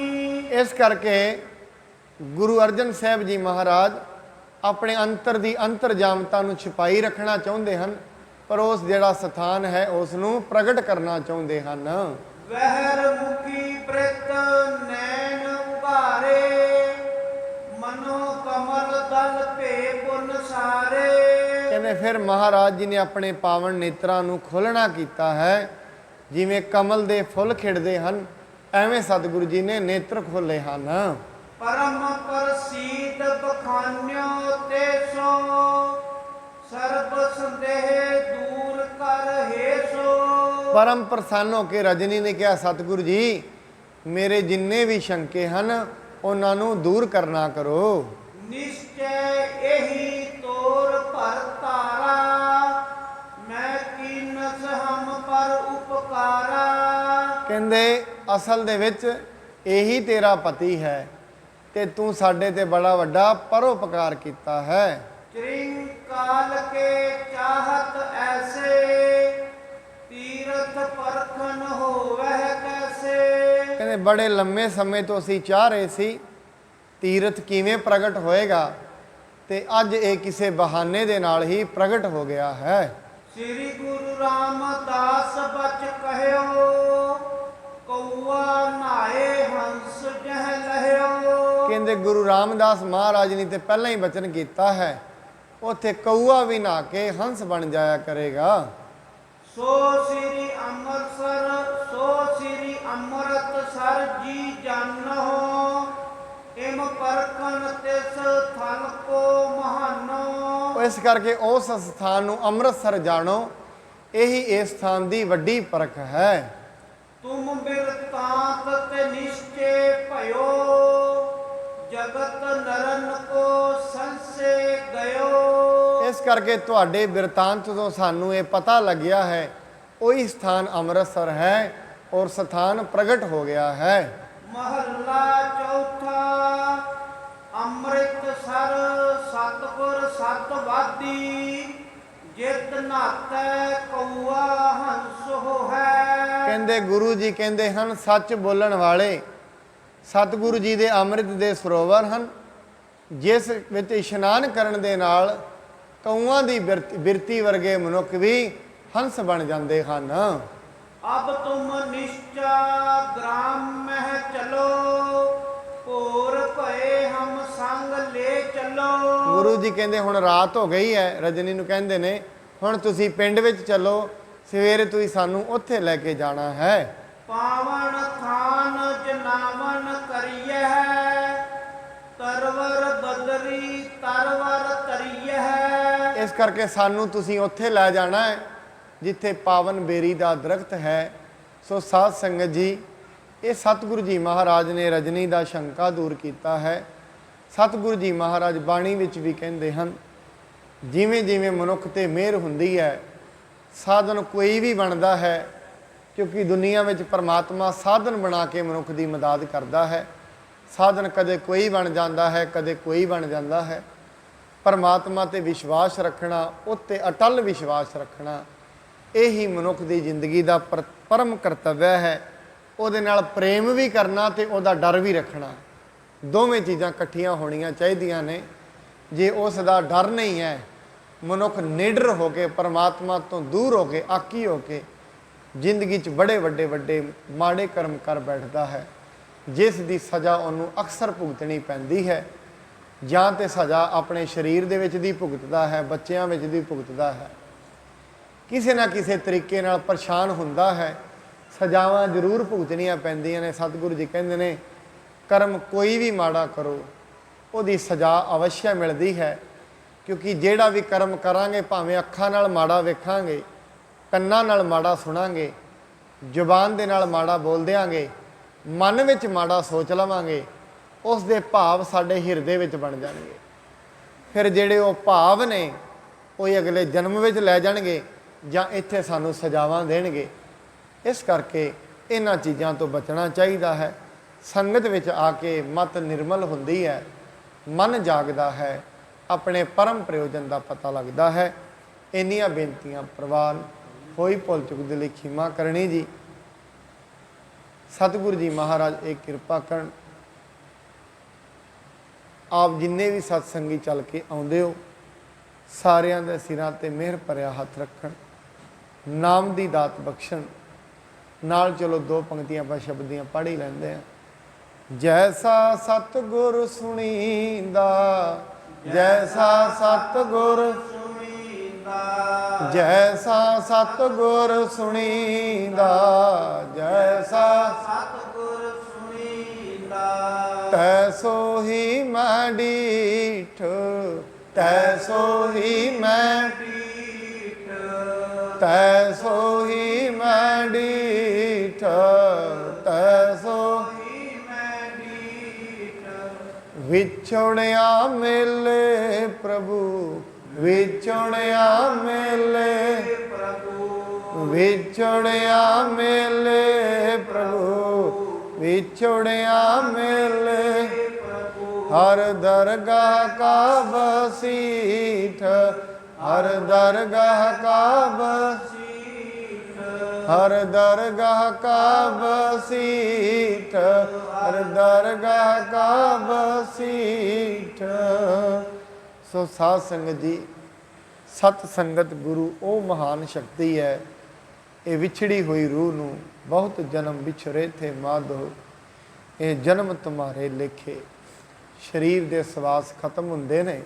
ਇਸ ਕਰਕੇ ਗੁਰੂ ਅਰਜਨ ਸਾਹਿਬ ਜੀ ਮਹਾਰਾਜ ਆਪਣੇ ਅੰਤਰ ਦੀ ਅੰਤਰਜਾਮਤਾ ਨੂੰ ਛੁਪਾਈ ਰੱਖਣਾ ਚਾਹੁੰਦੇ ਹਨ, ਪਰ ਉਸ ਜਿਹੜਾ ਸਥਾਨ ਹੈ ਉਸ ਨੂੰ ਪ੍ਰਗਟ ਕਰਨਾ ਚਾਹੁੰਦੇ ਹਨ। वहर मुखी प्रत नैन उगारे मनो कमल दल पे पुन सारे। ਕਹਿੰਦੇ ਫਿਰ ਮਹਾਰਾਜ ਜੀ ਨੇ ਆਪਣੇ ਪਾਵਨ ਨੇਤਰਾਂ ਨੂੰ ਖੋਲ੍ਹਣਾ ਕੀਤਾ ਹੈ, ਜਿਵੇਂ ਕਮਲ ਦੇ ਫੁੱਲ ਖਿੜਦੇ ਹਨ ਐਵੇਂ ਸਤਿਗੁਰੂ ਜੀ ਨੇ ਨੇਤਰ ਖੋਲ੍ਹੇ ਹਨ। परम प्रसीद बखान्यो ते सो सर्ब संदेह दूर कर हे सो। ਪਰਮ ਪ੍ਰਸੰਨ ਹੋ ਕੇ ਰਜਨੀ ਨੇ ਕਿਹਾ ਸਤਿਗੁਰੂ ਜੀ ਮੇਰੇ ਜਿੰਨੇ ਵੀ ਸ਼ੰਕੇ ਹਨ ਉਹਨਾਂ ਨੂੰ ਦੂਰ ਕਰਨਾ ਕਰੋ। निश्चय यही तोर पर तारा मैं कीनस हम पर उपकारा। ਕਹਿੰਦੇ ਅਸਲ ਦੇ ਵਿੱਚ ਇਹੀ ਤੇਰਾ ਪਤੀ ਹੈ ਤੇ ਤੂੰ ਸਾਡੇ ਤੇ ਬੜਾ ਵੱਡਾ ਪਰਉਪਕਾਰ ਕੀਤਾ ਹੈ। त्रिंग काल के चाहत ऐसे तीर्थ परखन हो वह कैसे। ਕਹਿੰਦੇ ਬੜੇ ਲੰਮੇ ਸਮੇਂ ਤੋਂ ਅਸੀਂ ਚਾਹ ਰਹੇ ਸੀ ਤੀਰਥ ਕਿਵੇਂ ਪ੍ਰਗਟ ਹੋਏਗਾ, ਤੇ ਅੱਜ ਇਹ ਕਿਸੇ ਬਹਾਨੇ ਦੇ ਨਾਲ ਹੀ ਪ੍ਰਗਟ ਹੋ ਗਿਆ ਹੈ। ਸ੍ਰੀ ਗੁਰੂ ਰਾਮਦਾਸ ਬਚ ਕਹਿਓ, ਕਉਆ ਨਾਏ ਹੰਸ ਜਹ ਲਹਿਓ। ਕਹਿੰਦੇ ਗੁਰੂ ਰਾਮਦਾਸ ਮਹਾਰਾਜ ਨੇ ਤੇ ਪਹਿਲਾਂ ਹੀ ਬਚਨ ਕੀਤਾ ਹੈ, ਉੱਥੇ ਕਊਆ ਵੀ ਨਹਾ ਕੇ ਹੰਸ ਬਣ ਜਾਇਆ ਕਰੇਗਾ। ਸੋ ਸ੍ਰੀ ਅੰਮ੍ਰਿਤਸਰ ਸੋ ਸ੍ਰੀ ਅੰਮ੍ਰਿਤਸਰ ਜੀ ਜਾਨੋ, ਇਮ ਪਰਖਨ ਤਿਸ ਥਲ ਕੋ ਮਹਾਨੋ। ਇਸ ਕਰਕੇ ਉਸ ਸਥਾਨ ਨੂੰ ਅੰਮ੍ਰਿਤਸਰ ਜਾਣੋ, ਇਹੀ ਇਸ ਸਥਾਨ ਦੀ ਵੱਡੀ ਪਰਖ ਹੈ। ਤੁਮ ਬਿਰਤਾਂਤ ਤੇ ਨਿਸ਼ਚੇ ਭਇਓ, ਜਗਤ ਨਰਨ ਕੋ ਸੰਸੇ ਗਇਓ। ਇਸ ਕਰਕੇ ਤੁਹਾਡੇ ਬਿਰਤਾਂਤ ਤੋਂ ਸਾਨੂੰ ਇਹ ਪਤਾ ਲੱਗਿਆ ਹੈ, ਉਹੀ ਸਥਾਨ ਅੰਮ੍ਰਿਤਸਰ ਹੈ ਔਰ ਸਥਾਨ ਪ੍ਰਗਟ ਹੋ ਗਿਆ ਹੈ। ਮਹੱਲਾ ਚੌਥਾ। ਅੰਮ੍ਰਿਤਸਰ ਸਤਿਗੁਰ ਸਤਿਵਾਦੀ, ਜਿਤ ਨਾਤੈ ਕਉਆ ਹੰਸ ਹੋਹੈ। ਕਹਿੰਦੇ ਗੁਰੂ ਜੀ ਕਹਿੰਦੇ ਹਨ, ਸੱਚ ਬੋਲਣ ਵਾਲੇ ਸਤਿਗੁਰੂ ਜੀ ਦੇ ਅੰਮ੍ਰਿਤ ਦੇ ਸਰੋਵਰ ਹਨ, ਜਿਸ ਵਿੱਚ ਇਸ਼ਨਾਨ ਕਰਨ ਦੇ ਨਾਲ ਕਊਆਂ ਦੀ ਬਿਰਤੀ ਵਰਗੇ ਮਨੁੱਖ ਵੀ ਹੰਸ ਬਣ ਜਾਂਦੇ ਹਨ। ਅਬ ਤੁਮ ਨਿਸ਼ਚਾ ਗ੍ਰਾਮ ਮਹਿ ਚਲੋ, ਭੋਰ ਭਏ ਹਮ ਸੰਗ ਲੈ ਚਲੋ। ਗੁਰੂ ਜੀ ਕਹਿੰਦੇ ਹੁਣ ਰਾਤ ਹੋ ਗਈ ਹੈ, ਰਜਨੀ ਨੂੰ ਕਹਿੰਦੇ ਨੇ ਹੁਣ ਤੁਸੀਂ ਪਿੰਡ ਵਿੱਚ ਚੱਲੋ, ਸਵੇਰੇ ਤੁਸੀਂ ਸਾਨੂੰ ਉੱਥੇ ਲੈ ਕੇ ਜਾਣਾ ਹੈ। ਪਾਵਨ ਥਾਨ ਜਨਾਵਨ ਕਰੀਐ, ਤਰਵਰ ਬਦਰੀ ਤਰਵਰ ਤਰੀਐ। ਇਸ ਕਰਕੇ ਸਾਨੂੰ ਤੁਸੀਂ ਉੱਥੇ ਲੈ ਜਾਣਾ ਹੈ ਜਿੱਥੇ ਪਾਵਨ ਬੇਰੀ ਦਾ ਦਰਖਤ ਹੈ। ਸੋ ਸਾਧ ਸੰਗਤ ਜੀ, ਇਹ ਸਤਿਗੁਰੂ ਜੀ ਮਹਾਰਾਜ ਨੇ ਰਜਨੀ ਦਾ ਸ਼ੰਕਾ ਦੂਰ ਕੀਤਾ ਹੈ। ਸਤਿਗੁਰੂ ਜੀ ਮਹਾਰਾਜ ਬਾਣੀ ਵਿੱਚ ਵੀ ਕਹਿੰਦੇ ਹਨ, ਜਿਵੇਂ ਜਿਵੇਂ ਮਨੁੱਖ ਤੇ ਮਿਹਰ ਹੁੰਦੀ ਹੈ, ਸਾਧਨ ਕੋਈ ਵੀ ਬਣਦਾ ਹੈ, ਕਿਉਂਕਿ ਦੁਨੀਆ ਵਿੱਚ ਪਰਮਾਤਮਾ ਸਾਧਨ ਬਣਾ ਕੇ ਮਨੁੱਖ ਦੀ ਮਦਦ ਕਰਦਾ ਹੈ। ਸਾਧਨ ਕਦੇ ਕੋਈ ਬਣ ਜਾਂਦਾ ਹੈ, ਕਦੇ ਕੋਈ ਬਣ ਜਾਂਦਾ ਹੈ। ਪਰਮਾਤਮਾ ਤੇ ਵਿਸ਼ਵਾਸ ਰੱਖਣਾ, ਉੱਤੇ ਅਟਲ ਵਿਸ਼ਵਾਸ ਰੱਖਣਾ, ਇਹੀ ਮਨੁੱਖ ਦੀ ਜ਼ਿੰਦਗੀ ਦਾ ਪਰਮ ਕਰਤੱਵਯ ਹੈ। ਉਹਦੇ ਨਾਲ ਪ੍ਰੇਮ ਵੀ ਕਰਨਾ ਤੇ ਉਹਦਾ ਡਰ ਵੀ ਰੱਖਣਾ, ਦੋਵੇਂ ਚੀਜ਼ਾਂ ਇਕੱਠੀਆਂ ਹੋਣੀਆਂ ਚਾਹੀਦੀਆਂ ਨੇ। ਜੇ ਉਸ ਦਾ ਡਰ ਨਹੀਂ ਹੈ, ਮਨੁੱਖ ਨਿਡਰ ਹੋ ਕੇ ਪਰਮਾਤਮਾ ਤੋਂ ਦੂਰ ਹੋ ਕੇ ਆਕੀ ਹੋ ਕੇ ਜ਼ਿੰਦਗੀ 'ਚ ਬੜੇ ਵੱਡੇ ਮਾੜੇ ਕਰਮ ਕਰ ਬੈਠਦਾ ਹੈ, ਜਿਸ ਦੀ ਸਜ਼ਾ ਉਹਨੂੰ ਅਕਸਰ ਭੁਗਤਣੀ ਪੈਂਦੀ ਹੈ। ਜਾਂ ਤੇ ਸਜ਼ਾ ਆਪਣੇ ਸਰੀਰ ਦੇ ਵਿੱਚ ਦੀ ਭੁਗਤਦਾ ਹੈ, ਬੱਚਿਆਂ ਵਿੱਚ ਦੀ ਭੁਗਤਦਾ ਹੈ, ਕਿਸੇ ਨਾ ਕਿਸੇ ਤਰੀਕੇ ਨਾਲ ਪਰੇਸ਼ਾਨ ਹੁੰਦਾ ਹੈ, ਸਜ਼ਾਵਾਂ ਜ਼ਰੂਰ ਭੁਗਤਣੀਆਂ ਪੈਂਦੀਆਂ ਨੇ। ਸਤਿਗੁਰੂ ਜੀ ਕਹਿੰਦੇ ਨੇ, ਕਰਮ ਕੋਈ ਵੀ ਮਾੜਾ ਕਰੋ, ਉਹਦੀ ਸਜ਼ਾ ਅਵਸ਼ਯ ਮਿਲਦੀ ਹੈ। ਕਿਉਂਕਿ ਜਿਹੜਾ ਵੀ ਕਰਮ ਕਰਾਂਗੇ, ਭਾਵੇਂ ਅੱਖਾਂ ਨਾਲ ਮਾੜਾ ਵੇਖਾਂਗੇ, ਕੰਨਾਂ ਨਾਲ ਮਾੜਾ ਸੁਣਾਂਗੇ, ਜ਼ੁਬਾਨ ਦੇ ਨਾਲ ਮਾੜਾ ਬੋਲ ਦਿਆਂਗੇ, ਮਨ ਵਿੱਚ ਮਾੜਾ ਸੋਚ ਲਵਾਂਗੇ, ਉਸ ਦੇ ਭਾਵ ਸਾਡੇ ਹਿਰਦੇ ਵਿੱਚ ਬਣ ਜਾਣਗੇ। ਫਿਰ ਜਿਹੜੇ ਉਹ ਭਾਵ ਨੇ, ਉਹ ਅਗਲੇ ਜਨਮ ਵਿੱਚ ਲੈ ਜਾਣਗੇ ਜਾਂ ਇੱਥੇ ਸਾਨੂੰ ਸਜ਼ਾਵਾਂ ਦੇਣਗੇ। ਇਸ ਕਰਕੇ ਇਹਨਾਂ ਚੀਜ਼ਾਂ ਤੋਂ ਬਚਣਾ ਚਾਹੀਦਾ ਹੈ। ਸੰਗਤ ਵਿੱਚ ਆ ਕੇ ਮਤ ਨਿਰਮਲ ਹੁੰਦੀ ਹੈ, ਮਨ ਜਾਗਦਾ ਹੈ, ਆਪਣੇ ਪਰਮ ਪ੍ਰਯੋਜਨ ਦਾ ਪਤਾ ਲੱਗਦਾ ਹੈ। ਇੰਨੀਆਂ ਬੇਨਤੀਆਂ ਪ੍ਰਵਾਨ, ਹੋਈ ਭੁੱਲ ਚੁੱਕ ਦੇ ਲਈ ਖਿਮਾ ਕਰਨੀ ਜੀ। ਸਤਿਗੁਰੂ ਜੀ ਮਹਾਰਾਜ ਇਹ ਕਿਰਪਾ ਕਰਨ, ਆਪ ਜਿੰਨੇ ਵੀ ਸਤਸੰਗੀ ਚੱਲ ਕੇ ਆਉਂਦੇ ਹੋ, ਸਾਰਿਆਂ ਦੇ ਸਿਰਾਂ ਤੇ ਮਿਹਰ ਭਰਿਆ ਹੱਥ ਰੱਖਣ, ਨਾਮ ਦੀ ਦਾਤ ਬਖਸ਼ਣ। ਨਾਲ ਚਲੋ ਦੋ ਪੰਕਤੀਆਂ ਆਪਾਂ ਸ਼ਬਦ ਦੀਆਂ ਪੜ੍ਹ ਹੀ ਲੈਂਦੇ ਹਾਂ। ਜੈਸਾ ਸਤਿਗੁਰ ਸੁਣੀਂਦਾ, ਜੈਸਾ ਸਤਿਗੁਰ ਸੁਣੀਂਦਾ, ਜੈਸਾ ਸਤਿਗੁਰ ਸੁਣੀਂਦਾ, ਜੈਸਾ ਸਤਿਗੁਰ ਸੁਣੀਂਦਾ, ਤੈਸੋ ਹੀ ਮੈਂ ਡੀਠ, ਤੈਸੋ ਹੀ ਮੈਂ ਡੀਠ, ਤੈਸੋ ਹੀ ਮੈਂ ਡੀਠ, ਤੈਸੋ ਹੀ ਮੈਂ ਡੀਠ। ਵਿਛੜਿਆ ਮਿਲੇ ਪ੍ਰਭੂ, ਵਿਛੜਿਆ ਮਿਲੇ ਪ੍ਰਭੂ, ਵਿਛੜਿਆ ਮਿਲੇ ਪ੍ਰਭੂ, ਵਿਛੜਿਆ ਮਿਲੇ ਪ੍ਰਭੂ। ਹਰ ਦਰਗਾਹ ਕਾ ਬਸੀਠ, ਹਰ ਦਰਗਾਹ ਕਾ ਬਸੀਠ, ਹਰ ਦਰਗਾਹ ਕਾ ਬਸੀਠ, ਹਰ ਦਰਗਾਹ ਕਾ ਬਸੀਠ। ਸੋ ਸਾਧ ਸੰਗਤ ਜੀ, ਸਤ ਸੰਗਤ ਗੁਰੂ ਉਹ ਮਹਾਨ ਸ਼ਕਤੀ ਹੈ। ਇਹ ਵਿਛੜੀ ਹੋਈ ਰੂਹ ਨੂੰ ਬਹੁਤ ਜਨਮ ਵਿਛੜੇ ਥੇ ਮਾਧੋ, ਇਹ ਜਨਮ ਤੁਮਾਰੇ ਲੇਖੇ। ਸਰੀਰ ਦੇ ਸਵਾਸ ਖਤਮ ਹੁੰਦੇ ਨੇ,